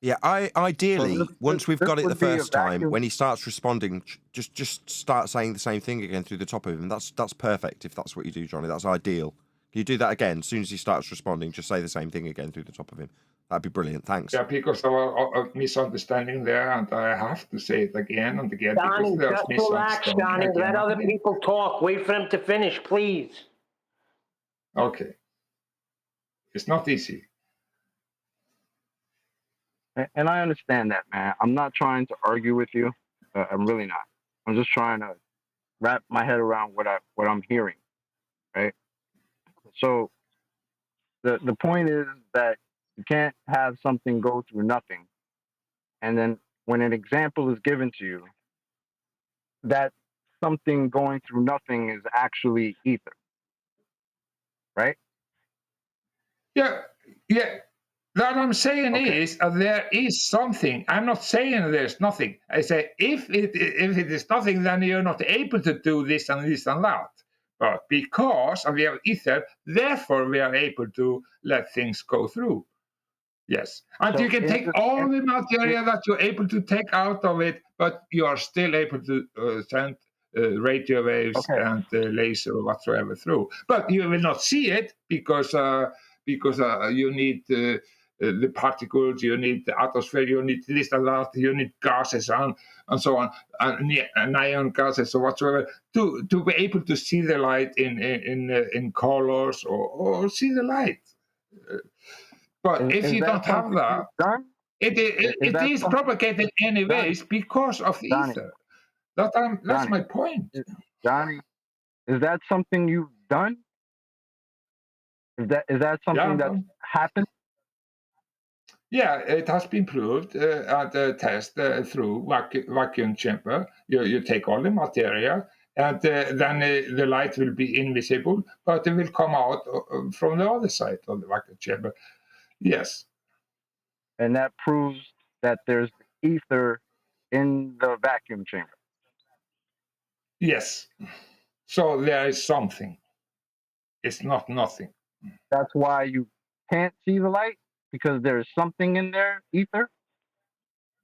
Yeah, ideally, once we've got it the first time, when he starts responding, just start saying the same thing again through the top of him. That's perfect if that's what you do, Johnny. That's ideal. Can you do that again? As soon as he starts responding, just say the same thing again through the top of him. That'd be brilliant. Thanks. Yeah, because of a misunderstanding there, and I have to say it again and again Donnie, because there's just relax, misunderstanding Donnie. again Let and other again. people talk. Wait for them to finish, please. Okay. It's not easy. And I understand that, man. I'm not trying to argue with you. I'm really not. I'm just trying to wrap my head around what I'm hearing, right? So the point is that you can't have something go through nothing, and then when an example is given to you, that something going through nothing is actually ether, right? Yeah, yeah. What I'm saying Okay. is there is something. I'm not saying there's nothing. I say if it is nothing, then you're not able to do this and this and that. But because we have ether, therefore we are able to let things go through. Yes, and So you can take all the material that you're able to take out of it, but you are still able to send radio waves and laser or whatsoever through. But you will not see it because you need the particles, you need the atmosphere, you need this and that, you need gases and so on, and ion gases or whatsoever to be able to see the light in colors or see the light. But if you don't have that, it is propagated anyways because of Donnie, ether. That's my point. Donnie, is that something you've done? Is that something that's happened? Yeah, it has been proved at a test through vacuum chamber. You take all the material, and then the light will be invisible, but it will come out from the other side of the vacuum chamber. Yes. And that proves that there's ether in the vacuum chamber. Yes. So there is something. It's not nothing. That's why you can't see the light, because there's something in there, ether?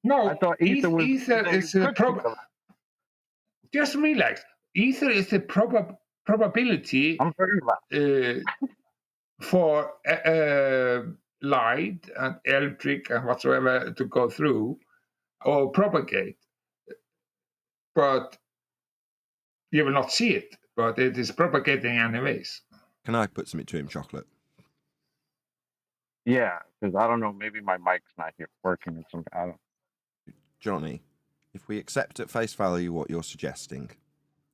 No, I thought ether was ether is the just relax. Ether is the probability for light and electric and whatsoever to go through or propagate. But you will not see it, but it is propagating anyways. Can I put something to him, Chocolate? Yeah, because I don't know, maybe my mic's not here working or something. I don't. Johnny, if we accept at face value what you're suggesting,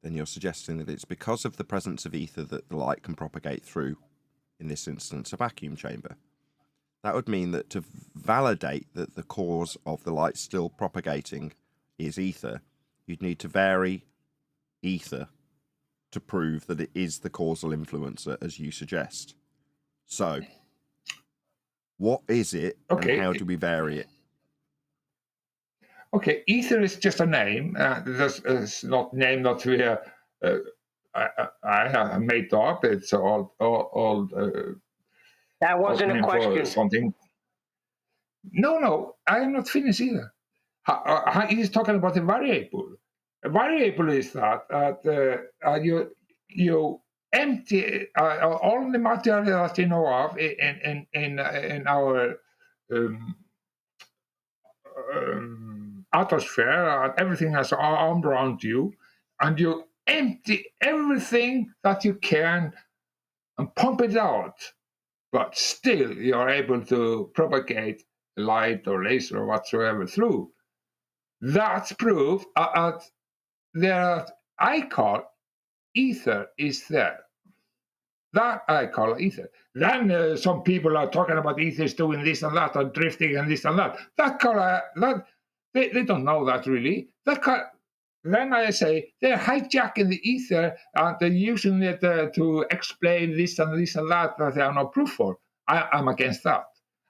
then you're suggesting that it's because of the presence of ether that the light can propagate through, in this instance, a vacuum chamber. That would mean that to validate that the cause of the light still propagating is ether, you'd need to vary ether to prove that it is the causal influencer, as you suggest. So, what is it, and how do we vary it? Okay, ether is just a name. It's not name that we I have made up. It's all that wasn't a question. Something. No, I am not finished either. He's talking about a variable. A variable is that you empty all the material that you know of in our atmosphere, and everything has armed around you, and you empty everything that you can and pump it out, but still you're able to propagate light or laser or whatsoever through. That's proof that I call ether is there. That I call ether. Then some people are talking about ethers doing this and that, or drifting and this and that. They don't know that really. Then I say they're hijacking the ether and they're using it to explain this and this and that they have no proof for. I'm against that.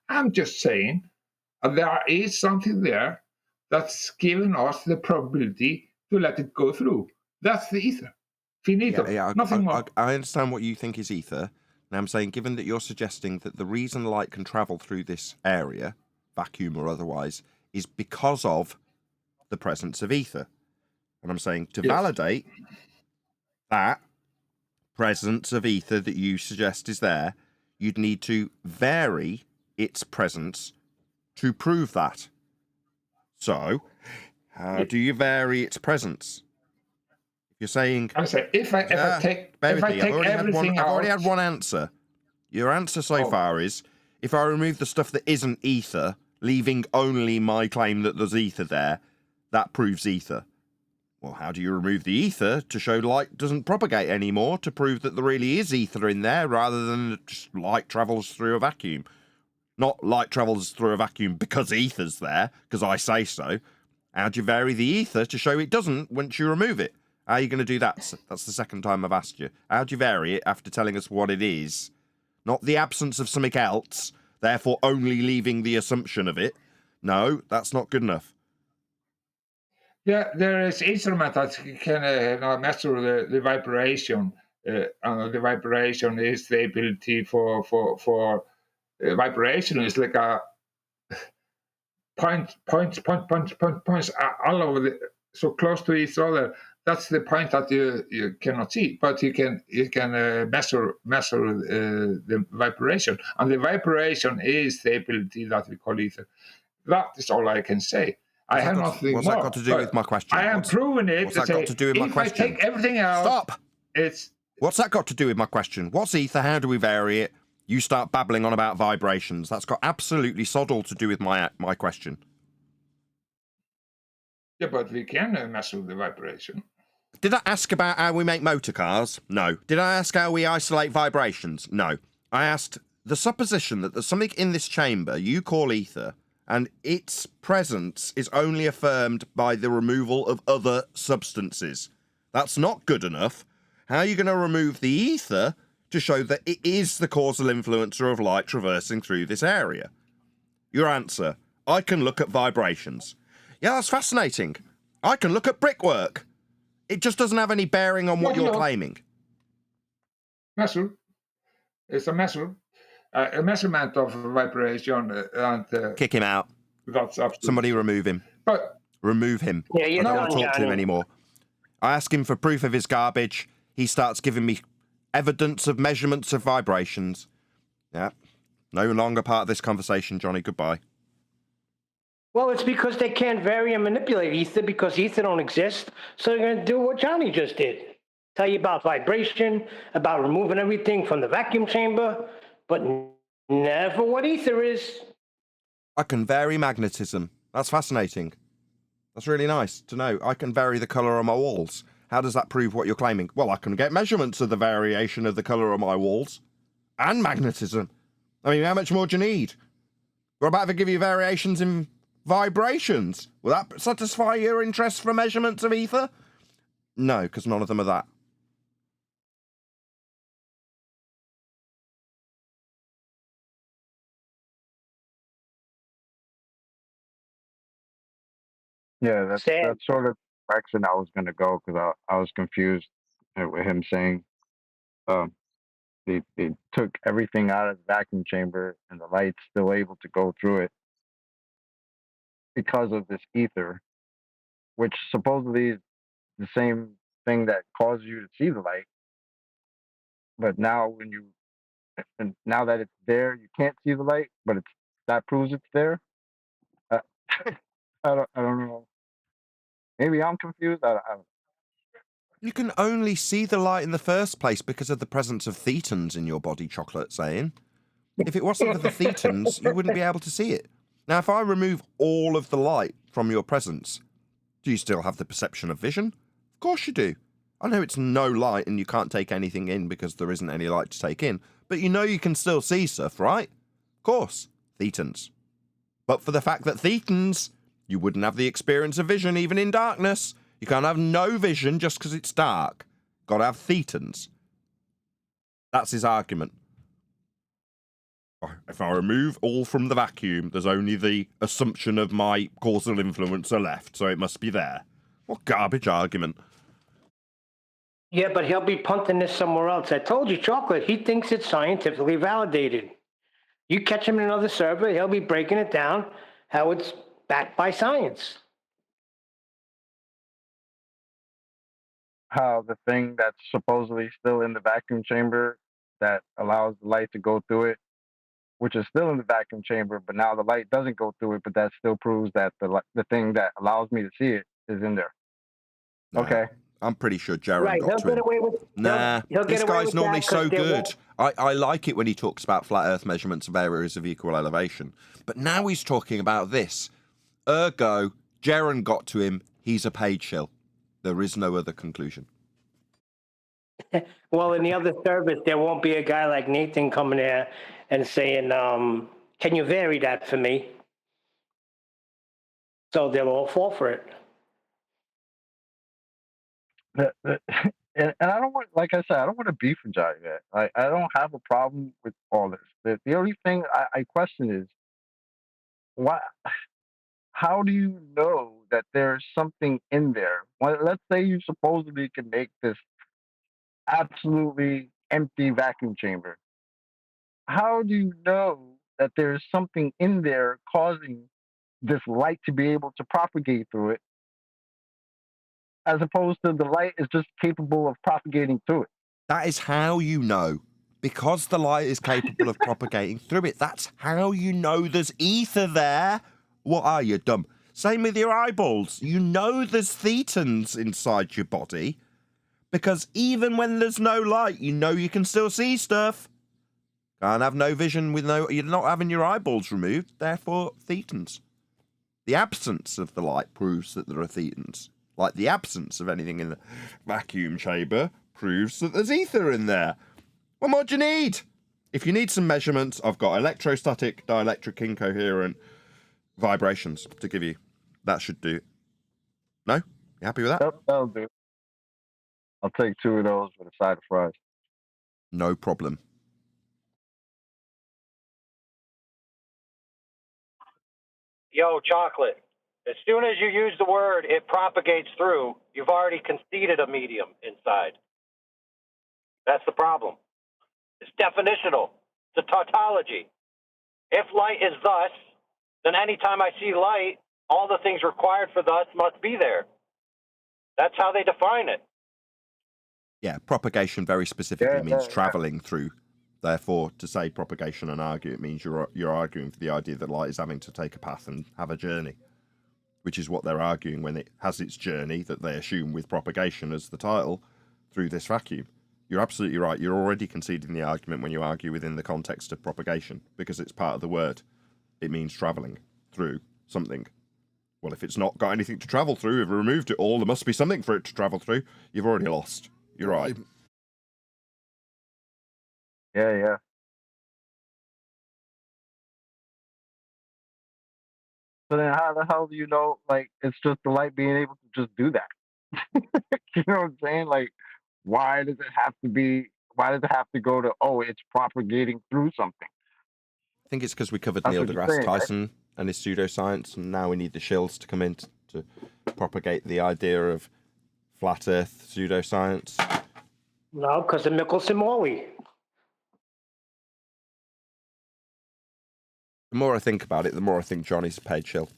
I'm just saying there is something there that's giving us the probability to let it go through. That's the ether. Finito. Nothing more. I understand what you think is ether. Now I'm saying, given that you're suggesting that the reason light can travel through this area, vacuum or otherwise, is because of the presence of ether. And I'm saying to validate that presence of ether that you suggest is there, you'd need to vary its presence to prove that. So, how do you vary its presence? If you're saying, I say if I take everything I've out, already had one answer. Your answer so far is, if I remove the stuff that isn't ether, leaving only my claim that there's ether there, that proves ether. Well, how do you remove the ether to show light doesn't propagate anymore, to prove that there really is ether in there, rather than just light travels through a vacuum? Not light travels through a vacuum because ether's there, because I say so. How do you vary the ether to show it doesn't once you remove it? How are you going to do that? That's the second time I've asked you. How do you vary it after telling us what it is? Not the absence of something else, therefore only leaving the assumption of it. No, that's not good enough. yeah, there is instrument that can measure the vibration. The vibration is the ability for vibration is like a points all over so close to each other. That's the point that you cannot see, but you can measure the vibration, and the vibration is the ability that we call ether. That is all I can say. I have nothing more. What's that got to do with my question? I am proving it. What's that got to do with my question? If I take everything out, stop. It's what's that got to do with my question? What's ether? How do we vary it? You start babbling on about vibrations. That's got absolutely sod all to do with my question. Yeah, but we can measure the vibration. Did I ask about how we make motor cars? No. Did I ask how we isolate vibrations? No. I asked the supposition that there's something in this chamber you call ether, and its presence is only affirmed by the removal of other substances. That's not good enough. How are you going to remove the ether to show that it is the causal influencer of light traversing through this area? Your answer, I can look at vibrations. Yeah, that's fascinating. I can look at brickwork. It just doesn't have any bearing on what you're claiming. Measure. It's a measure. A measurement of vibration and... Kick him out. That's absolutely... Somebody remove him. Remove him. Yeah, I don't want to talk to him anymore. I ask him for proof of his garbage. He starts giving me evidence of measurements of vibrations. Yeah. No longer part of this conversation, Johnny. Goodbye. Well, it's because they can't vary and manipulate ether because ether don't exist. So they're going to do what Johnny just did. Tell you about vibration, about removing everything from the vacuum chamber, but never what ether is. I can vary magnetism. That's fascinating. That's really nice to know. I can vary the colour on my walls. How does that prove what you're claiming? Well, I can get measurements of the variation of the colour on my walls. And magnetism. I mean, how much more do you need? What about if I give you variations in vibrations? Will that satisfy your interest for measurements of ether? No, because none of them are that. Yeah, that's sort of the direction I was going to go because I was confused with him saying they took everything out of the vacuum chamber and the light's still able to go through it because of this ether, which supposedly is the same thing that causes you to see the light. But now now that it's there, you can't see the light, but that proves it's there. I don't know. Maybe I'm confused. I don't. You can only see the light in the first place because of the presence of thetans in your body, Chocolate saying. If it wasn't for the thetans, you wouldn't be able to see it. Now, if I remove all of the light from your presence, do you still have the perception of vision? Of course you do. I know it's no light and you can't take anything in because there isn't any light to take in, but you know you can still see stuff, right? Of course, thetans. But for the fact that thetans, you wouldn't have the experience of vision even in darkness. You can't have no vision just because it's dark. Got to have thetans. That's his argument. If I remove all from the vacuum, there's only the assumption of my causal influencer left, so it must be there. What garbage argument. Yeah, but he'll be punting this somewhere else. I told you, Chocolate, he thinks it's scientifically validated. You catch him in another server, he'll be breaking it down how it's backed by science. How the thing that's supposedly still in the vacuum chamber that allows the light to go through it which is still in the vacuum chamber, but now the light doesn't go through it, but that still proves that the thing that allows me to see it is in there. Nah, Okay. I'm pretty sure Jaron Right, got he'll to get him. away with. Nah, he'll this get away guy's with normally that 'cause so there good. won't- I like it when he talks about flat Earth measurements of areas of equal elevation. But now he's talking about this. Ergo, Jaron got to him. He's a paid shill. There is no other conclusion. Well, in the other service, there won't be a guy like Nathan coming there and saying, "Can you vary that for me?" So they'll all fall for it. And I don't want, like I said, I don't want to beef with Johnny yet. I don't have a problem with all this. The only thing I question is why. How do you know that there's something in there? Well, let's say you supposedly can make this absolutely empty vacuum chamber. How do you know that there's something in there causing this light to be able to propagate through it, as opposed to the light is just capable of propagating through it? That is how you know. Because the light is capable of propagating through it, that's how you know there's ether there. What are you, dumb? Same with your eyeballs. You know there's thetans inside your body. Because even when there's no light, you know you can still see stuff. Can't have no vision with no... You're not having your eyeballs removed, therefore thetans. The absence of the light proves that there are thetans. Like the absence of anything in the vacuum chamber proves that there's ether in there. What more do you need? If you need some measurements, I've got electrostatic, dielectric, incoherent vibrations to give you. That should do. No? You happy with that? Yep, that'll do. I'll take 2 of those with a side of fries. No problem. Yo, chocolate. As soon as you use the word "it propagates through," you've already conceded a medium inside. That's the problem. It's definitional. It's a tautology. If light is thus, then anytime I see light, all the things required for thus must be there. That's how they define it. Yeah, propagation very specifically means travelling through. Therefore, to say propagation and argue, it means you're arguing for the idea that light is having to take a path and have a journey, which is what they're arguing when it has its journey that they assume with propagation as the title through this vacuum. You're absolutely right. You're already conceding the argument when you argue within the context of propagation because it's part of the word. It means travelling through something. Well, if it's not got anything to travel through, we've removed it all, there must be something for it to travel through. You've already lost. You're right. Yeah. So then how the hell do you know, like, it's just the light being able to just do that? You know what I'm saying? Like, why does it have to go to, oh, it's propagating through something? I think it's because we covered That's Neil what you're deGrasse saying, right? Tyson and his pseudoscience, and now we need the shills to come in to propagate the idea of flat Earth pseudoscience. No, because of Mickelson-Morley. The more I think about it, the more I think Johnny's a paid shill.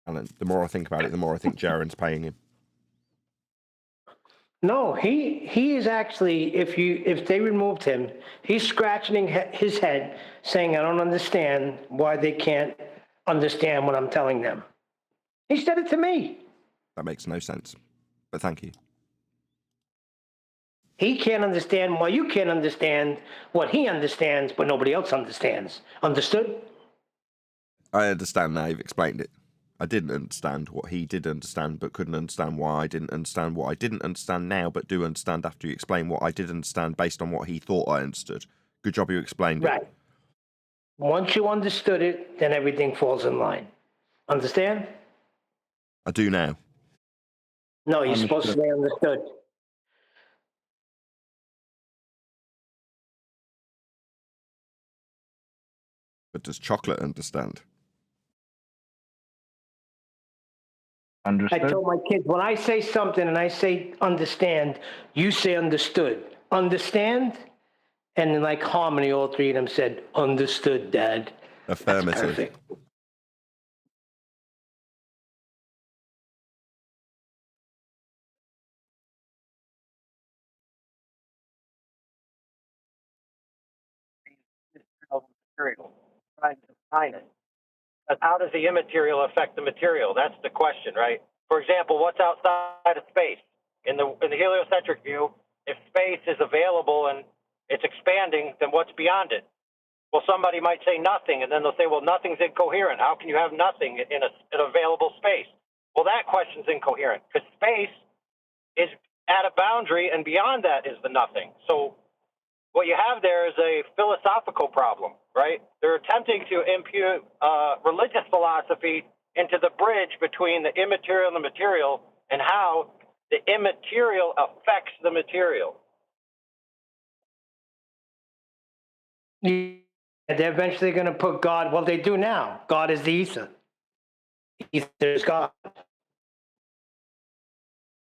And then the more I think about it, the more I think Jaron's paying him. No, he is actually, if they removed him, he's scratching his head saying, "I don't understand why they can't understand what I'm telling them." He said it to me. That makes no sense. But thank you. He can't understand why you can't understand what he understands, but nobody else understands. Understood? I understand now. You've explained it. I didn't understand what he did understand, but couldn't understand why I didn't understand what I didn't understand now, but do understand after you explain what I did understand based on what he thought I understood. Good job you explained it. Right. Once you understood it, then everything falls in line. Understand? I do now. No, you're supposed to say understood. But does chocolate understand? Understood. I told my kids, when I say something and I say understand, you say understood. Understand? And in like harmony, all three of them said, understood, Dad. Affirmative. That's perfect. material. Trying to define it. But how does the immaterial affect the material? That's the question, right? For example, what's outside of space? In the heliocentric view, if space is available and it's expanding, then what's beyond it? Well, somebody might say nothing, and then they'll say, well, nothing's incoherent. How can you have nothing in an available space? Well, that question's incoherent because space is at a boundary, and beyond that is the nothing. So what you have there is a philosophical problem, right? They're attempting to impute religious philosophy into the bridge between the immaterial and the material and how the immaterial affects the material. Yeah, they're eventually going to put God, well, they do now. God is the ether. Ether is God.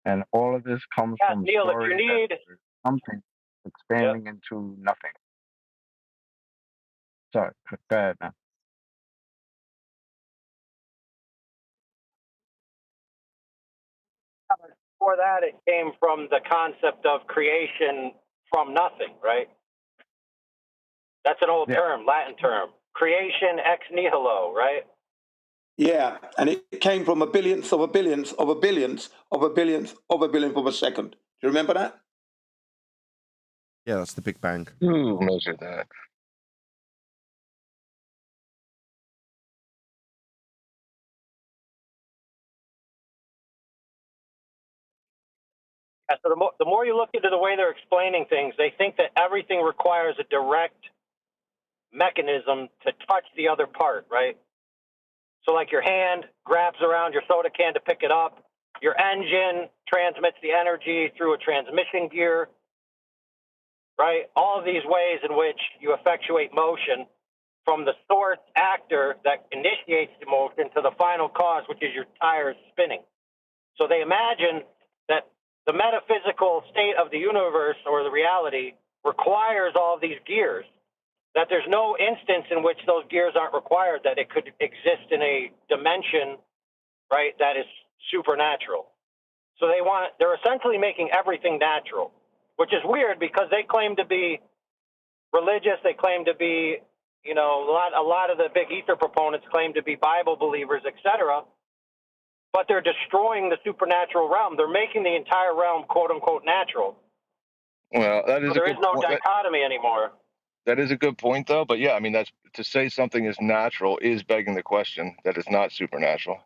And all of this comes from Neil, if stories you need that there's something expanding into nothing. Sorry, go ahead now. Before that, it came from the concept of creation from nothing, right? That's an old term, Latin term. Creation ex nihilo, right? Yeah, and it came from a billionth of a billionth of a billionth of a billionth of a billionth of a second. Do you remember that? Yeah, that's the Big Bang. Who measured that? Yeah, so the more you look into the way they're explaining things, they think that everything requires a direct mechanism to touch the other part, right? So like your hand grabs around your soda can to pick it up. Your engine transmits the energy through a transmission gear, right? All of these ways in which you effectuate motion from the source actor that initiates the motion to the final cause, which is your tires spinning. So they imagine that the metaphysical state of the universe or the reality requires all of these gears, that there's no instance in which those gears aren't required, that it could exist in a dimension, right, that is supernatural. So they're essentially making everything natural, which is weird because they claim to be religious, they claim to be, a lot of the big ether proponents claim to be Bible believers, etc., but they're destroying the supernatural realm. They're making the entire realm, quote unquote, natural. Well, that is So there is no dichotomy anymore. That is a good point, though. But yeah, I mean, that's to say something is natural is begging the question that it's not supernatural.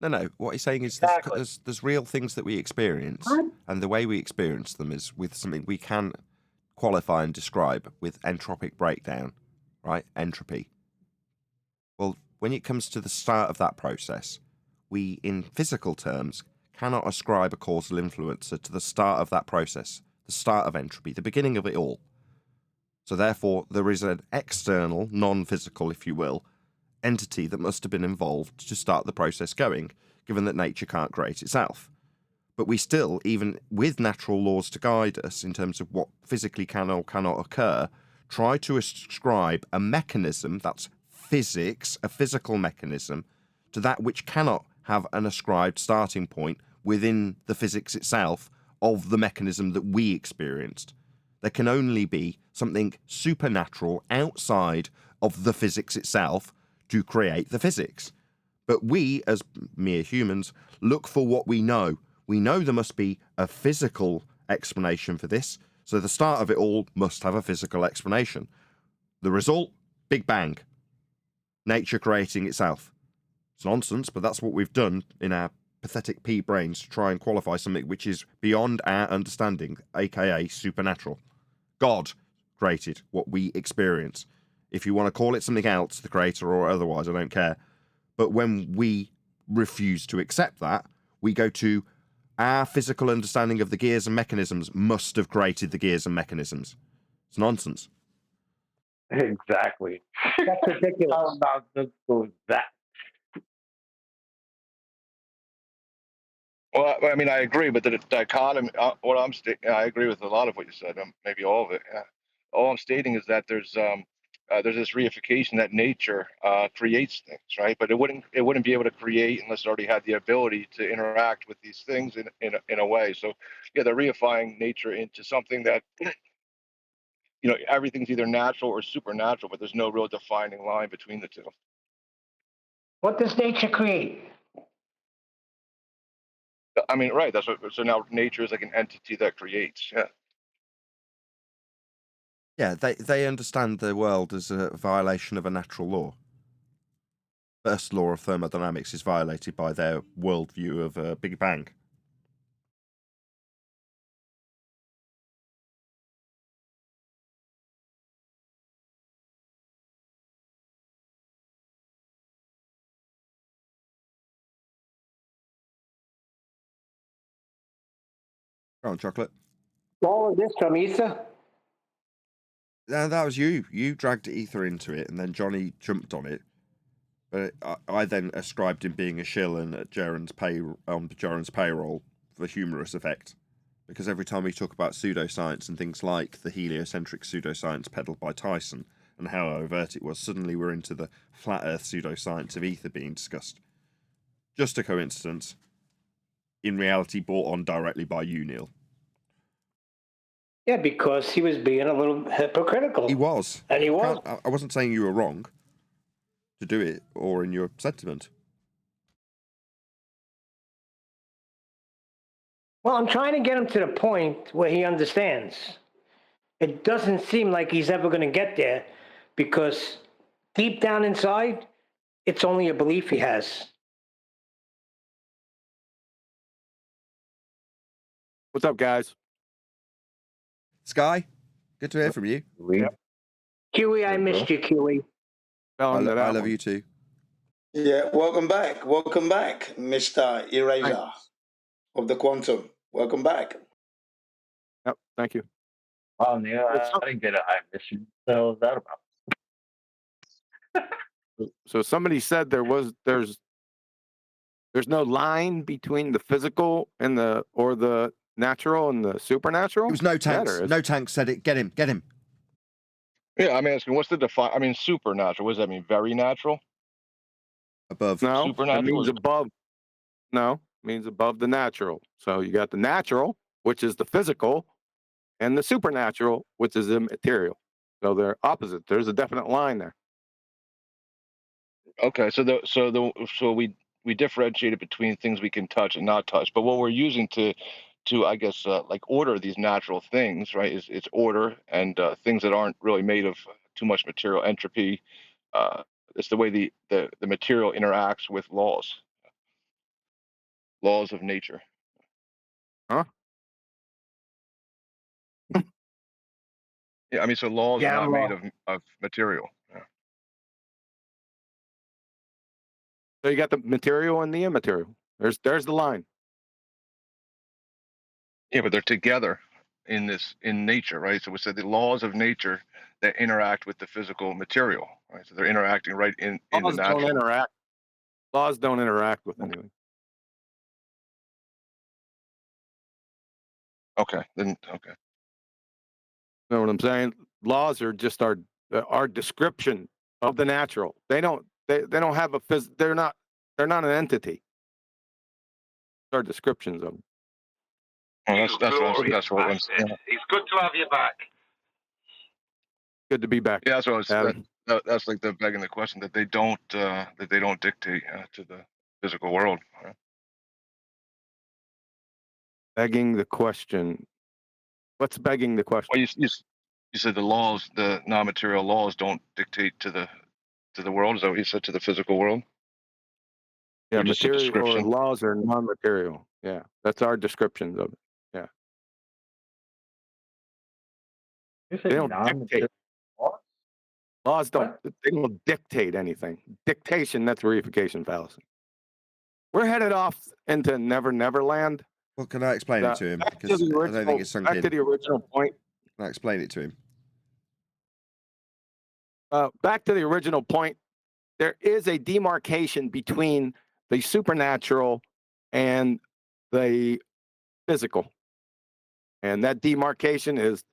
No. What he's saying is there's real things that we experience, and the way we experience them is with something we can qualify and describe with entropic breakdown, right? Entropy. Well, when it comes to the start of that process, we, in physical terms, cannot ascribe a causal influencer to the start of that process, the start of entropy, the beginning of it all. So therefore, there is an external, non-physical, if you will, entity that must have been involved to start the process going, given that nature can't create itself. But we still, even with natural laws to guide us in terms of what physically can or cannot occur, try to ascribe a mechanism that's physics, a physical mechanism, to that which cannot have an ascribed starting point within the physics itself of the mechanism that we experienced. There can only be something supernatural outside of the physics itself to create the physics. But we, as mere humans, look for what we know. We know there must be a physical explanation for this, so the start of it all must have a physical explanation. The result? Big Bang. Nature creating itself. It's nonsense, but that's what we've done in our pathetic pea brains to try and qualify something which is beyond our understanding, aka supernatural. God created what we experience. If you want to call it something else, the creator or otherwise, I don't care. But when we refuse to accept that, we go to our physical understanding of the gears and mechanisms must have created the gears and mechanisms. It's nonsense. Exactly. That's ridiculous. How nonsensical is that? Well, I mean, I agree, but the dichotomy. I agree with a lot of what you said. Maybe all of it. Yeah. All I'm stating is that there's this reification that nature creates things, right? But it wouldn't be able to create unless it already had the ability to interact with these things in a way. So yeah, they're reifying nature into something that everything's either natural or supernatural, but there's no real defining line between the two. What does nature create? I mean, right. That's what. So now nature is like an entity that creates. Yeah. Yeah, they understand the world as a violation of a natural law. First law of thermodynamics is violated by their worldview of a Big Bang. Go on, Chocolate. All of this from ether? That was you. You dragged ether into it, and then Johnny jumped on it. But I then ascribed him being a shill and at Jaron's payroll for humorous effect. Because every time we talk about pseudoscience and things like the heliocentric pseudoscience peddled by Tyson and how overt it was, suddenly we're into the flat earth pseudoscience of ether being discussed. Just a coincidence. In reality, brought on directly by you, Neil. Yeah, because he was being a little hypocritical. He was. And he was. I wasn't saying you were wrong to do it or in your sentiment. Well, I'm trying to get him to the point where he understands. It doesn't seem like he's ever going to get there because deep down inside, it's only a belief he has. What's up, guys? Sky, good to hear from you. Yep. Huey, I missed you, Huey. I love you too. Yeah, welcome back, Mr. Eraser of the Quantum. Welcome back. Yep, thank you. Oh, Neil, I didn't get it. I miss you. What was that about? So somebody said there's no line between the physical and the natural and the supernatural. It was No Tanks. No Tanks said it. Get him. Yeah, I'm asking, what's the define? I mean, supernatural. What does that mean? Very natural? Above. No, Supernatural it means above. No, it means above the natural. So you got the natural, which is the physical, and the supernatural, which is immaterial. So they're opposite. There's a definite line there. Okay, so we differentiated between things we can touch and not touch. But what we're using to I guess like order these natural things, right? Is it's order and things that aren't really made of too much material entropy. It's the way the material interacts with laws of nature. Huh? Yeah, I mean, so laws Yeah, are not I'm made of material. Yeah. So you got the material and the immaterial. There's the line. Yeah, but they're together in nature, right? So we said the laws of nature that interact with the physical material, right? So they're interacting right in the Laws natural. don't interact. Laws don't interact with anything. Okay. Know what I'm saying? Laws are just our description of the natural. They don't have a they're not an entity. Our descriptions of them. Oh, that's what was. Yeah. It's good to have you back. Good to be back. Yeah, that's what I was, that's like the begging the question that they don't dictate to the physical world. Right? Begging the question. What's begging the question? Well, you said the non-material laws don't dictate to the world. Is that what you said, to the physical world? Yeah, Or just a material or description? laws are non-material. Yeah, that's our descriptions of it. Yeah. They don't dictate. Laws don't. They don't dictate anything. Dictation, that's reification fallacy. We're headed off into Never Land. Well, can I explain it to him? Because I don't think it's sunk in. Back to the original point. Can I explain it to him? Back to the original point. There is a demarcation between the supernatural and the physical. And that demarcation is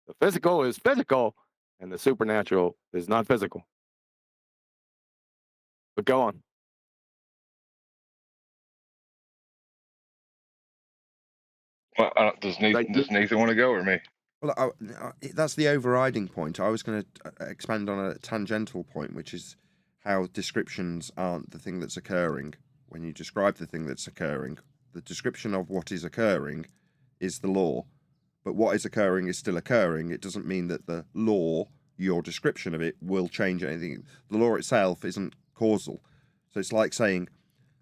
the physical is physical and the supernatural is not physical. But go on. Well, does Nathan want to go or me? Well, that's the overriding point. I was going to expand on a tangential point, which is how descriptions aren't the thing that's occurring. When you describe the thing that's occurring, the description of what is occurring is the law. But what is occurring is still occurring. It doesn't mean that the law, your description of it, will change anything. The law itself isn't causal. So it's like saying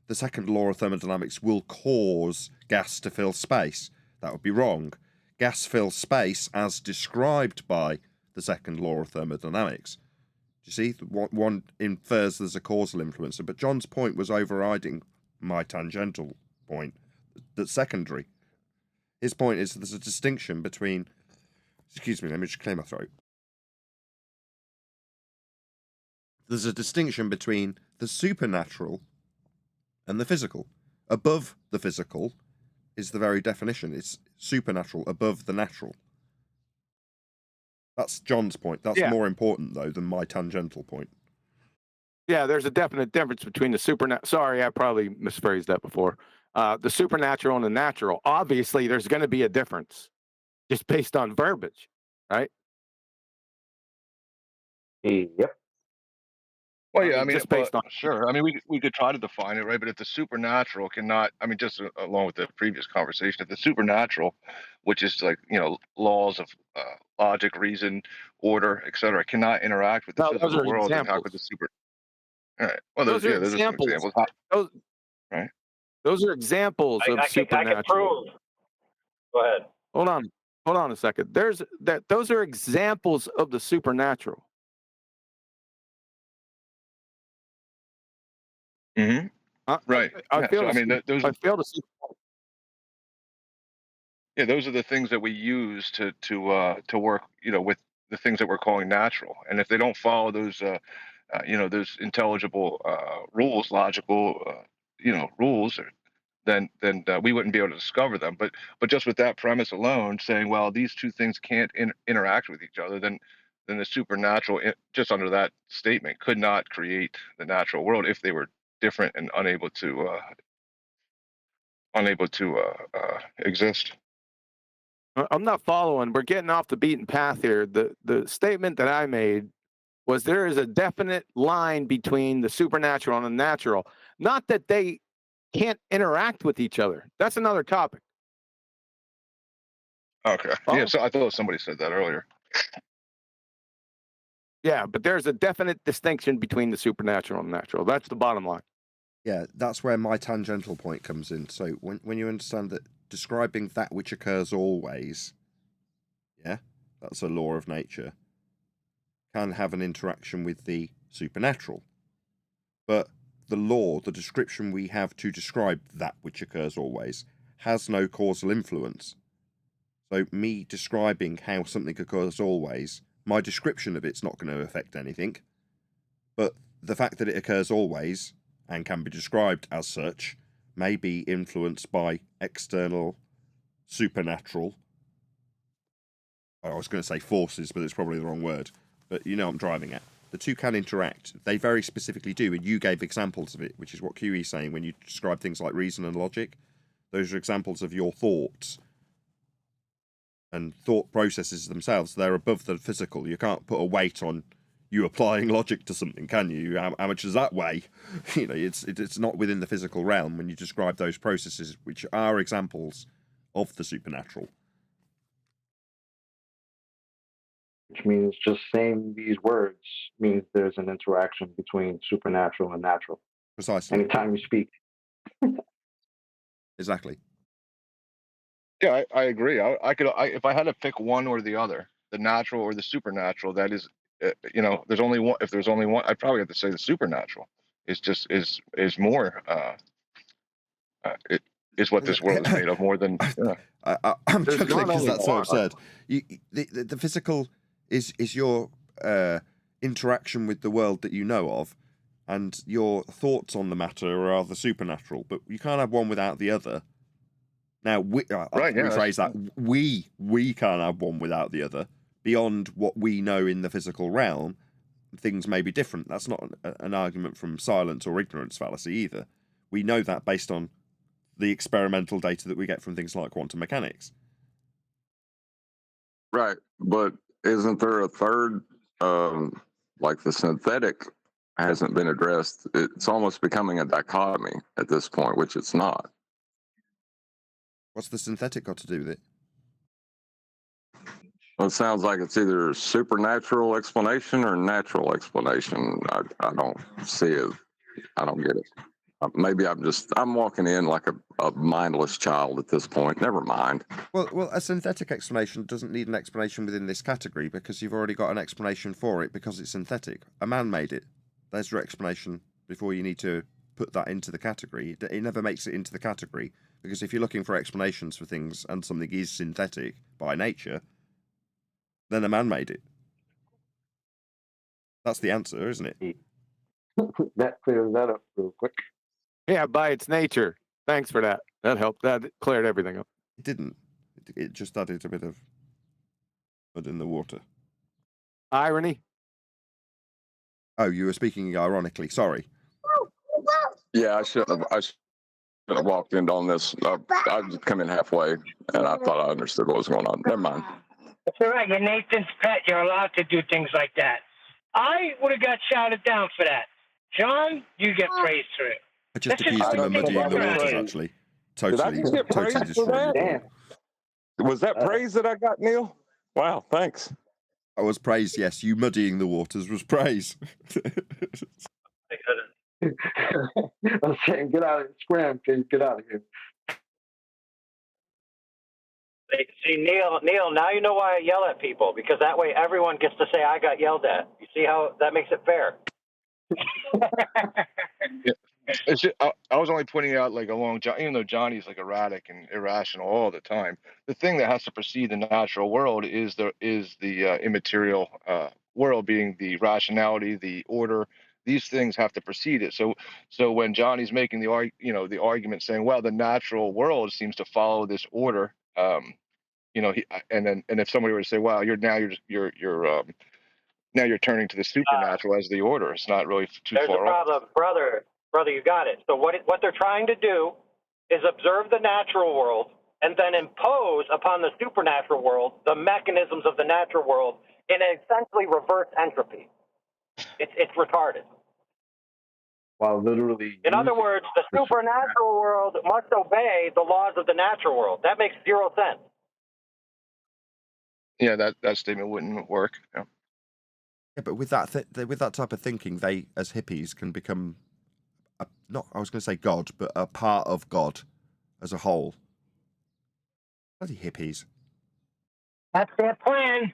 the second law of thermodynamics will cause gas to fill space. That would be wrong. Gas fills space as described by the second law of thermodynamics. Do you see? One infers there's a causal influence. But John's point was overriding my tangential point, that's secondary. His point is that there's a distinction between... Excuse me, let me just clear my throat. There's a distinction between the supernatural and the physical. Above the physical is the very definition. It's supernatural above the natural. That's John's point. That's more important, though, than my tangential point. Yeah, there's a definite difference between the supernatural. Sorry, I probably misphrased that before. The supernatural and the natural. Obviously, there's going to be a difference just based on verbiage, right? Yep. Well, yeah, I mean, just based on sure. I mean, we could try to define it, right? But if the supernatural cannot, I mean, just along with the previous conversation, if the supernatural, which is like laws of logic, reason, order, etc., cannot interact with the physical world, then how could the super? All right. Well, those are some examples. Right. Those are examples of supernatural. I can prove. Go ahead. Hold on a second. Those are examples of the supernatural. Mm-hmm. Right. I mean, those. I fail to see. Yeah, those are the things that we use to work, with the things that we're calling natural. And if they don't follow those, those intelligible rules, logical, rules, then we wouldn't be able to discover them. But just with that premise alone, saying, well, these two things can't interact with each other, then the supernatural, just under that statement, could not create the natural world if they were different and unable to exist. I'm not following. We're getting off the beaten path here. The statement that I made was there is a definite line between the supernatural and the natural. Not that they can't interact with each other. That's another topic. Okay. Yeah, so I thought somebody said that earlier. Yeah, but there's a definite distinction between the supernatural and the natural. That's the bottom line. Yeah, that's where my tangential point comes in. So when you understand that describing that which occurs always, yeah, that's a law of nature, can have an interaction with the supernatural. But the law, the description we have to describe that which occurs always, has no causal influence. So me describing how something occurs always, my description of it's not going to affect anything. But the fact that it occurs always, and can be described as such, may be influenced by external, supernatural, I was going to say forces, but it's probably the wrong word. But you know what I'm driving at. The two can interact. They very specifically do, and you gave examples of it, which is what QE is saying when you describe things like reason and logic. Those are examples of your thoughts. And thought processes themselves, they're above the physical. You can't put a weight on you applying logic to something, can you? How much does that weigh? It's not within the physical realm when you describe those processes, which are examples of the supernatural. Which means just saying these words means there's an interaction between supernatural and natural. Precisely. Anytime you speak. Exactly. Yeah, I agree. If I had to pick one or the other, the natural or the supernatural, that is, there's only one. If there's only one, I'd probably have to say the supernatural is more. It is what this world is made of more than. I'm chuckling because that's so absurd. The physical is your interaction with the world that you know of, and your thoughts on the matter are the supernatural. But you can't have one without the other. Now, rephrase that. We can't have one without the other. Beyond what we know in the physical realm, things may be different. That's not an argument from silence or ignorance fallacy either. We know that based on the experimental data that we get from things like quantum mechanics. Right, but isn't there a third, like the synthetic hasn't been addressed? It's almost becoming a dichotomy at this point, which it's not. What's the synthetic got to do with it? Well, it sounds like it's either supernatural explanation or natural explanation. I don't see it. I don't get it. Maybe I'm walking in like a mindless child at this point. Never mind. Well, a synthetic explanation doesn't need an explanation within this category because you've already got an explanation for it because it's synthetic. A man made it. There's your explanation before you need to put that into the category. It never makes it into the category because if you're looking for explanations for things and something is synthetic by nature, then a man made it. That's the answer, isn't it? That clears that up real quick. Yeah, by its nature. Thanks for that. That helped. That cleared everything up. It didn't. It just added a bit of mud in the water. Irony? Oh, you were speaking ironically. Sorry. Yeah, I shouldn't have walked in on this. I just come in halfway, and I thought I understood what was going on. Never mind. That's all right. You're Nathan's pet. You're allowed to do things like that. I would have got shouted down for that. John, you get praised for it. I just accused him of muddying the waters, actually. Totally, Did I just get totally praised for destroyed your that? point. Was that praise that I got, Neil? Wow, thanks. I was praised, yes. You muddying the waters was praise. I'm saying, get out of here. Scram, kid. Get out of here. See, Neil, now you know why I yell at people, because that way everyone gets to say I got yelled at. You see how that makes it fair? Yeah. It's just, I was only pointing out, like, even though Johnny's like erratic and irrational all the time, the thing that has to precede the natural world is the immaterial world, being the rationality, the order. These things have to precede it. So when Johnny's making the argument saying, well, the natural world seems to follow this order, and if somebody were to say, wow, now you're turning to the supernatural as the order. It's not really too There's far a off. problem, brother, you got it. So what they're trying to do is observe the natural world and then impose upon the supernatural world the mechanisms of the natural world in essentially reverse entropy. It's retarded. While literally, in other words, the supernatural world must obey the laws of the natural world. That makes zero sense. Yeah, that statement wouldn't work. Yeah. Yeah, but with that type of thinking, they, as hippies, can become I was going to say God, but a part of God as a whole. Bloody hippies. That's their plan.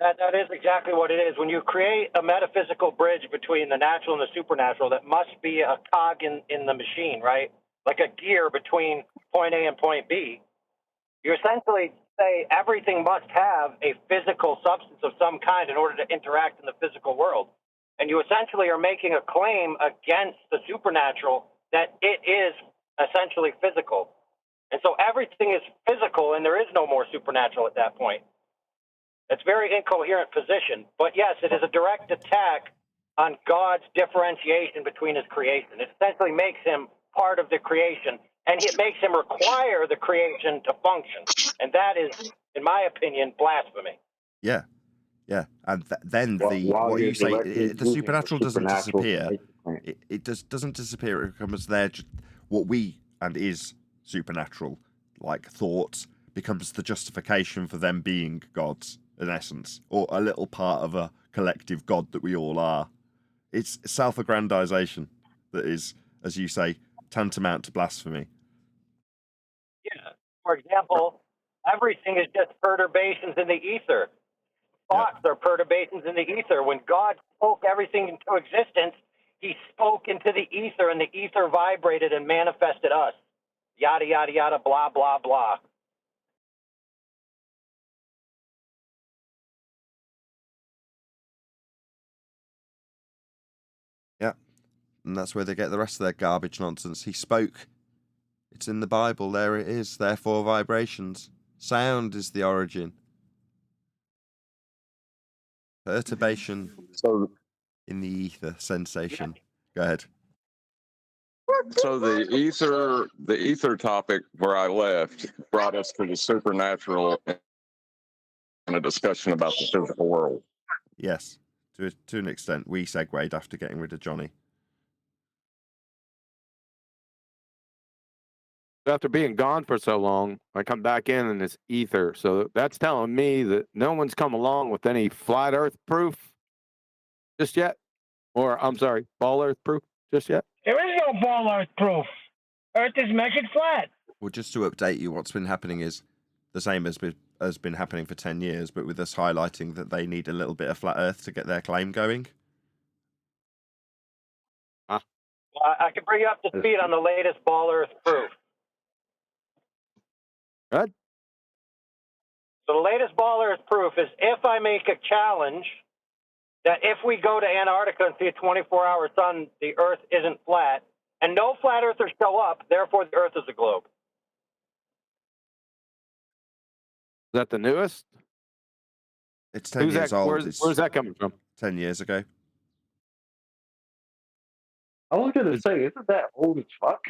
That is exactly what it is. When you create a metaphysical bridge between the natural and the supernatural, that must be a cog in the machine, right? Like a gear between point A and point B. You essentially say everything must have a physical substance of some kind in order to interact in the physical world. And you essentially are making a claim against the supernatural that it is essentially physical. And so everything is physical and there is no more supernatural at that point. It's a very incoherent position. But yes, it is a direct attack on God's differentiation between his creation. It essentially makes him part of the creation, and it makes him require the creation to function. And that is, in my opinion, blasphemy. Yeah. Yeah, and then what you say, the supernatural doesn't disappear. It doesn't disappear. It becomes what we and is supernatural, like thoughts, becomes the justification for them being gods in essence, or a little part of a collective God that we all are. It's self-aggrandization that is, as you say, tantamount to blasphemy. Yeah. For example, everything is just perturbations in the ether. Thoughts are perturbations in the ether. When God spoke everything into existence, he spoke into the ether, and the ether vibrated and manifested us. Yada, yada, yada, blah, blah, blah. Yeah, and that's where they get the rest of their garbage nonsense. He spoke. It's in the Bible. There it is. Therefore, vibrations. Sound is the origin. Perturbation in the ether, sensation. Go ahead. So the ether topic where I left brought us to the supernatural and a discussion about the physical world. Yes, to an extent, we segued after getting rid of Johnny. After being gone for so long, I come back in and it's ether. So that's telling me that no one's come along with any flat Earth proof just yet, or I'm sorry, ball Earth proof just yet. There is no ball Earth proof. Earth is measured flat. Well, just to update you, what's been happening is the same as has been happening for 10 years, but with us highlighting that they need a little bit of flat Earth to get their claim going. Well, I can bring you up to speed on the latest ball Earth proof. Good. So the latest ball Earth proof is if I make a challenge that if we go to Antarctica and see a 24-hour sun, the Earth isn't flat, and no flat earthers show up, therefore the Earth is a globe. Is that the newest? It's 10 years old. Where's that coming from? 10 years ago. I was going to say, isn't that old as fuck?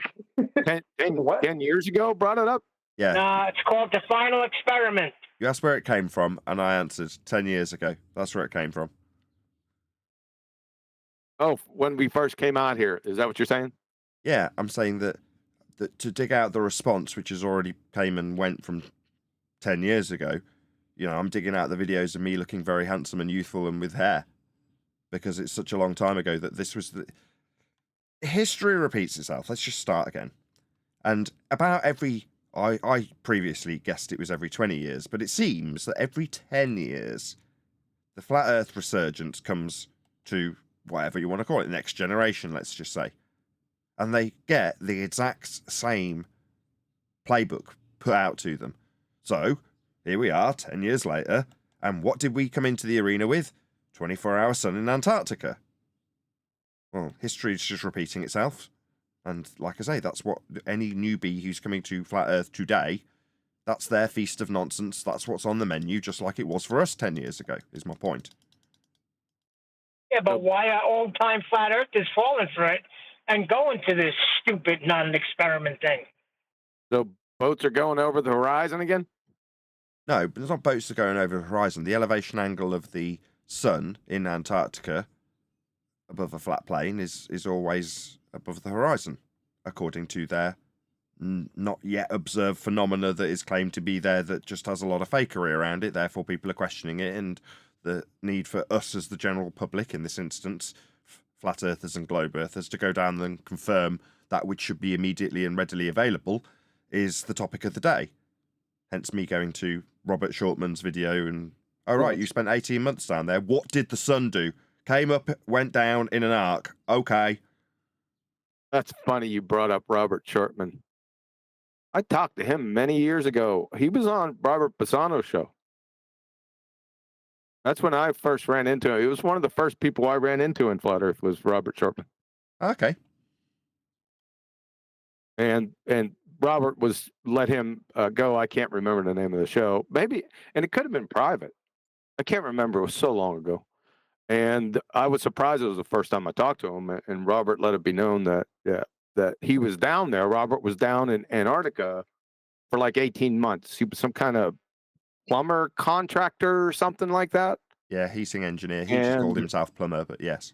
10 years ago brought it up? Yeah. Nah, it's called the final experiment. You asked where it came from, and I answered 10 years ago. That's where it came from. Oh, when we first came out here. Is that what you're saying? Yeah, I'm saying that to dig out the response, which has already came and went from 10 years ago, you know, I'm digging out the videos of me looking very handsome and youthful and with hair, because it's such a long time ago that this was the... History repeats itself. Let's just start again. And about every... I previously guessed it was every 20 years, but it seems that every 10 years, the flat Earth resurgence comes to whatever you want to call it, next generation, let's just say. And they get the exact same playbook put out to them. So, here we are, 10 years later, and what did we come into the arena with? 24-hour sun in Antarctica. Well, history is just repeating itself. And like I say, that's what any newbie who's coming to Flat Earth today, that's their feast of nonsense. That's what's on the menu, just like it was for us 10 years ago, is my point. Yeah, but why are old-time flat earthers falling for it and going to this stupid non-experiment thing? So boats are going over the horizon again? No, but it's not boats that are going over the horizon. The elevation angle of the sun in Antarctica above a flat plane is always above the horizon, according to their not yet observed phenomena that is claimed to be there that just has a lot of fakery around it. Therefore, people are questioning it, and the need for us as the general public, in this instance, flat earthers and globe earthers, to go down and confirm that which should be immediately and readily available is the topic of the day. Hence me going to Robert Shortman's video and, oh, right, you spent 18 months down there. What did the sun do? Came up, went down in an arc. Okay. That's funny you brought up Robert Shortman. I talked to him many years ago. He was on Robert Pisano's show. That's when I first ran into him. He was one of the first people I ran into in Flat Earth was Robert Shortman. Okay. And Robert was let him go. I can't remember the name of the show. Maybe, and it could have been private. I can't remember. It was so long ago. And I was surprised it was the first time I talked to him. And Robert let it be known that that he was down there. Robert was down in Antarctica for like 18 months. He was some kind of plumber contractor or something like that. Yeah, heating engineer. He just called himself plumber, but yes.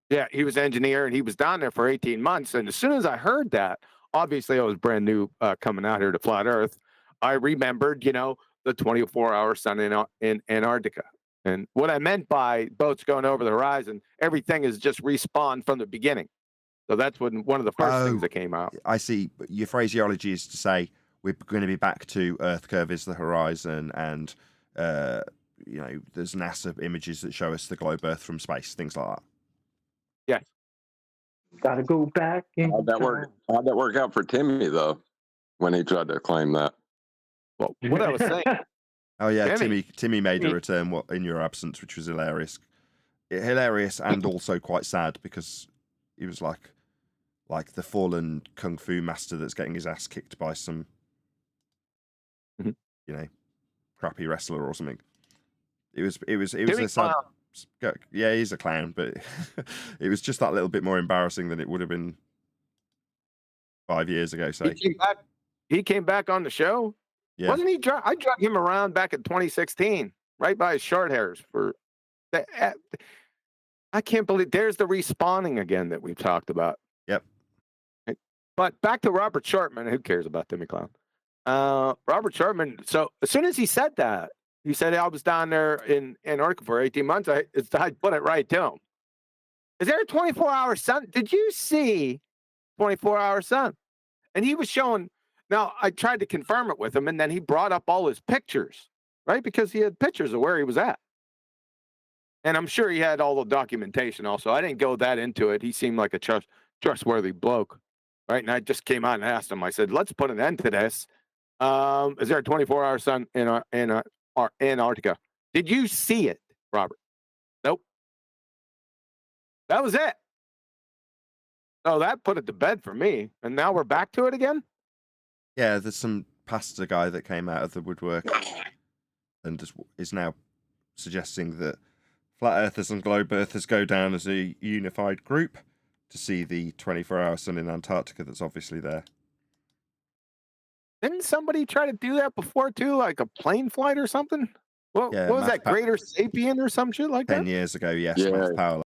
Yeah, he was engineer and he was down there for 18 months. And as soon as I heard that, obviously I was brand new coming out here to Flat Earth. I remembered, the 24-hour sun in Antarctica. And what I meant by boats going over the horizon, everything is just respawned from the beginning. So that's one of the first things that came out. I see. Your phraseology is to say we're going to be back to Earth curve is the horizon, and there's NASA images that show us the globe Earth from space, things like that. Yes. Gotta go back. How'd that work out for Timmy though, when he tried to claim that? Well, what I was saying. Oh yeah, Timmy made a return in your absence, which was hilarious. Hilarious and also quite sad because he was like the fallen kung fu master that's getting his ass kicked by some crappy wrestler or something. It was a sad. Yeah, he's a clown, but it was just that little bit more embarrassing than it would have been 5 years ago, say. He came back on the show. Yeah. Wasn't he? I dragged him around back in 2016, right by his short hairs. I can't believe there's the respawning again that we've talked about. Yep. But back to Robert Shortman. Who cares about Timmy Clown? Robert Shortman. So as soon as he said that, he said, I was down there in Antarctica for 18 months. I put it right to him. Is there a 24-hour sun? Did you see 24-hour sun? And he was showing. Now, I tried to confirm it with him, and then he brought up all his pictures, right? Because he had pictures of where he was at. And I'm sure he had all the documentation also. I didn't go that into it. He seemed like a trustworthy bloke, right? And I just came out and asked him. I said, let's put an end to this. Is there a 24-hour sun in Antarctica? Did you see it, Robert? Nope. That was it. Oh, that put it to bed for me. And now we're back to it again? Yeah, there's some pastor guy that came out of the woodwork and is now suggesting that flat earthers and globe earthers go down as a unified group to see the 24-hour sun in Antarctica that's obviously there. Didn't somebody try to do that before too, like a plane flight or something? What was that, Greater Sapien or some shit like that? 10 years ago, yes, Matt Powell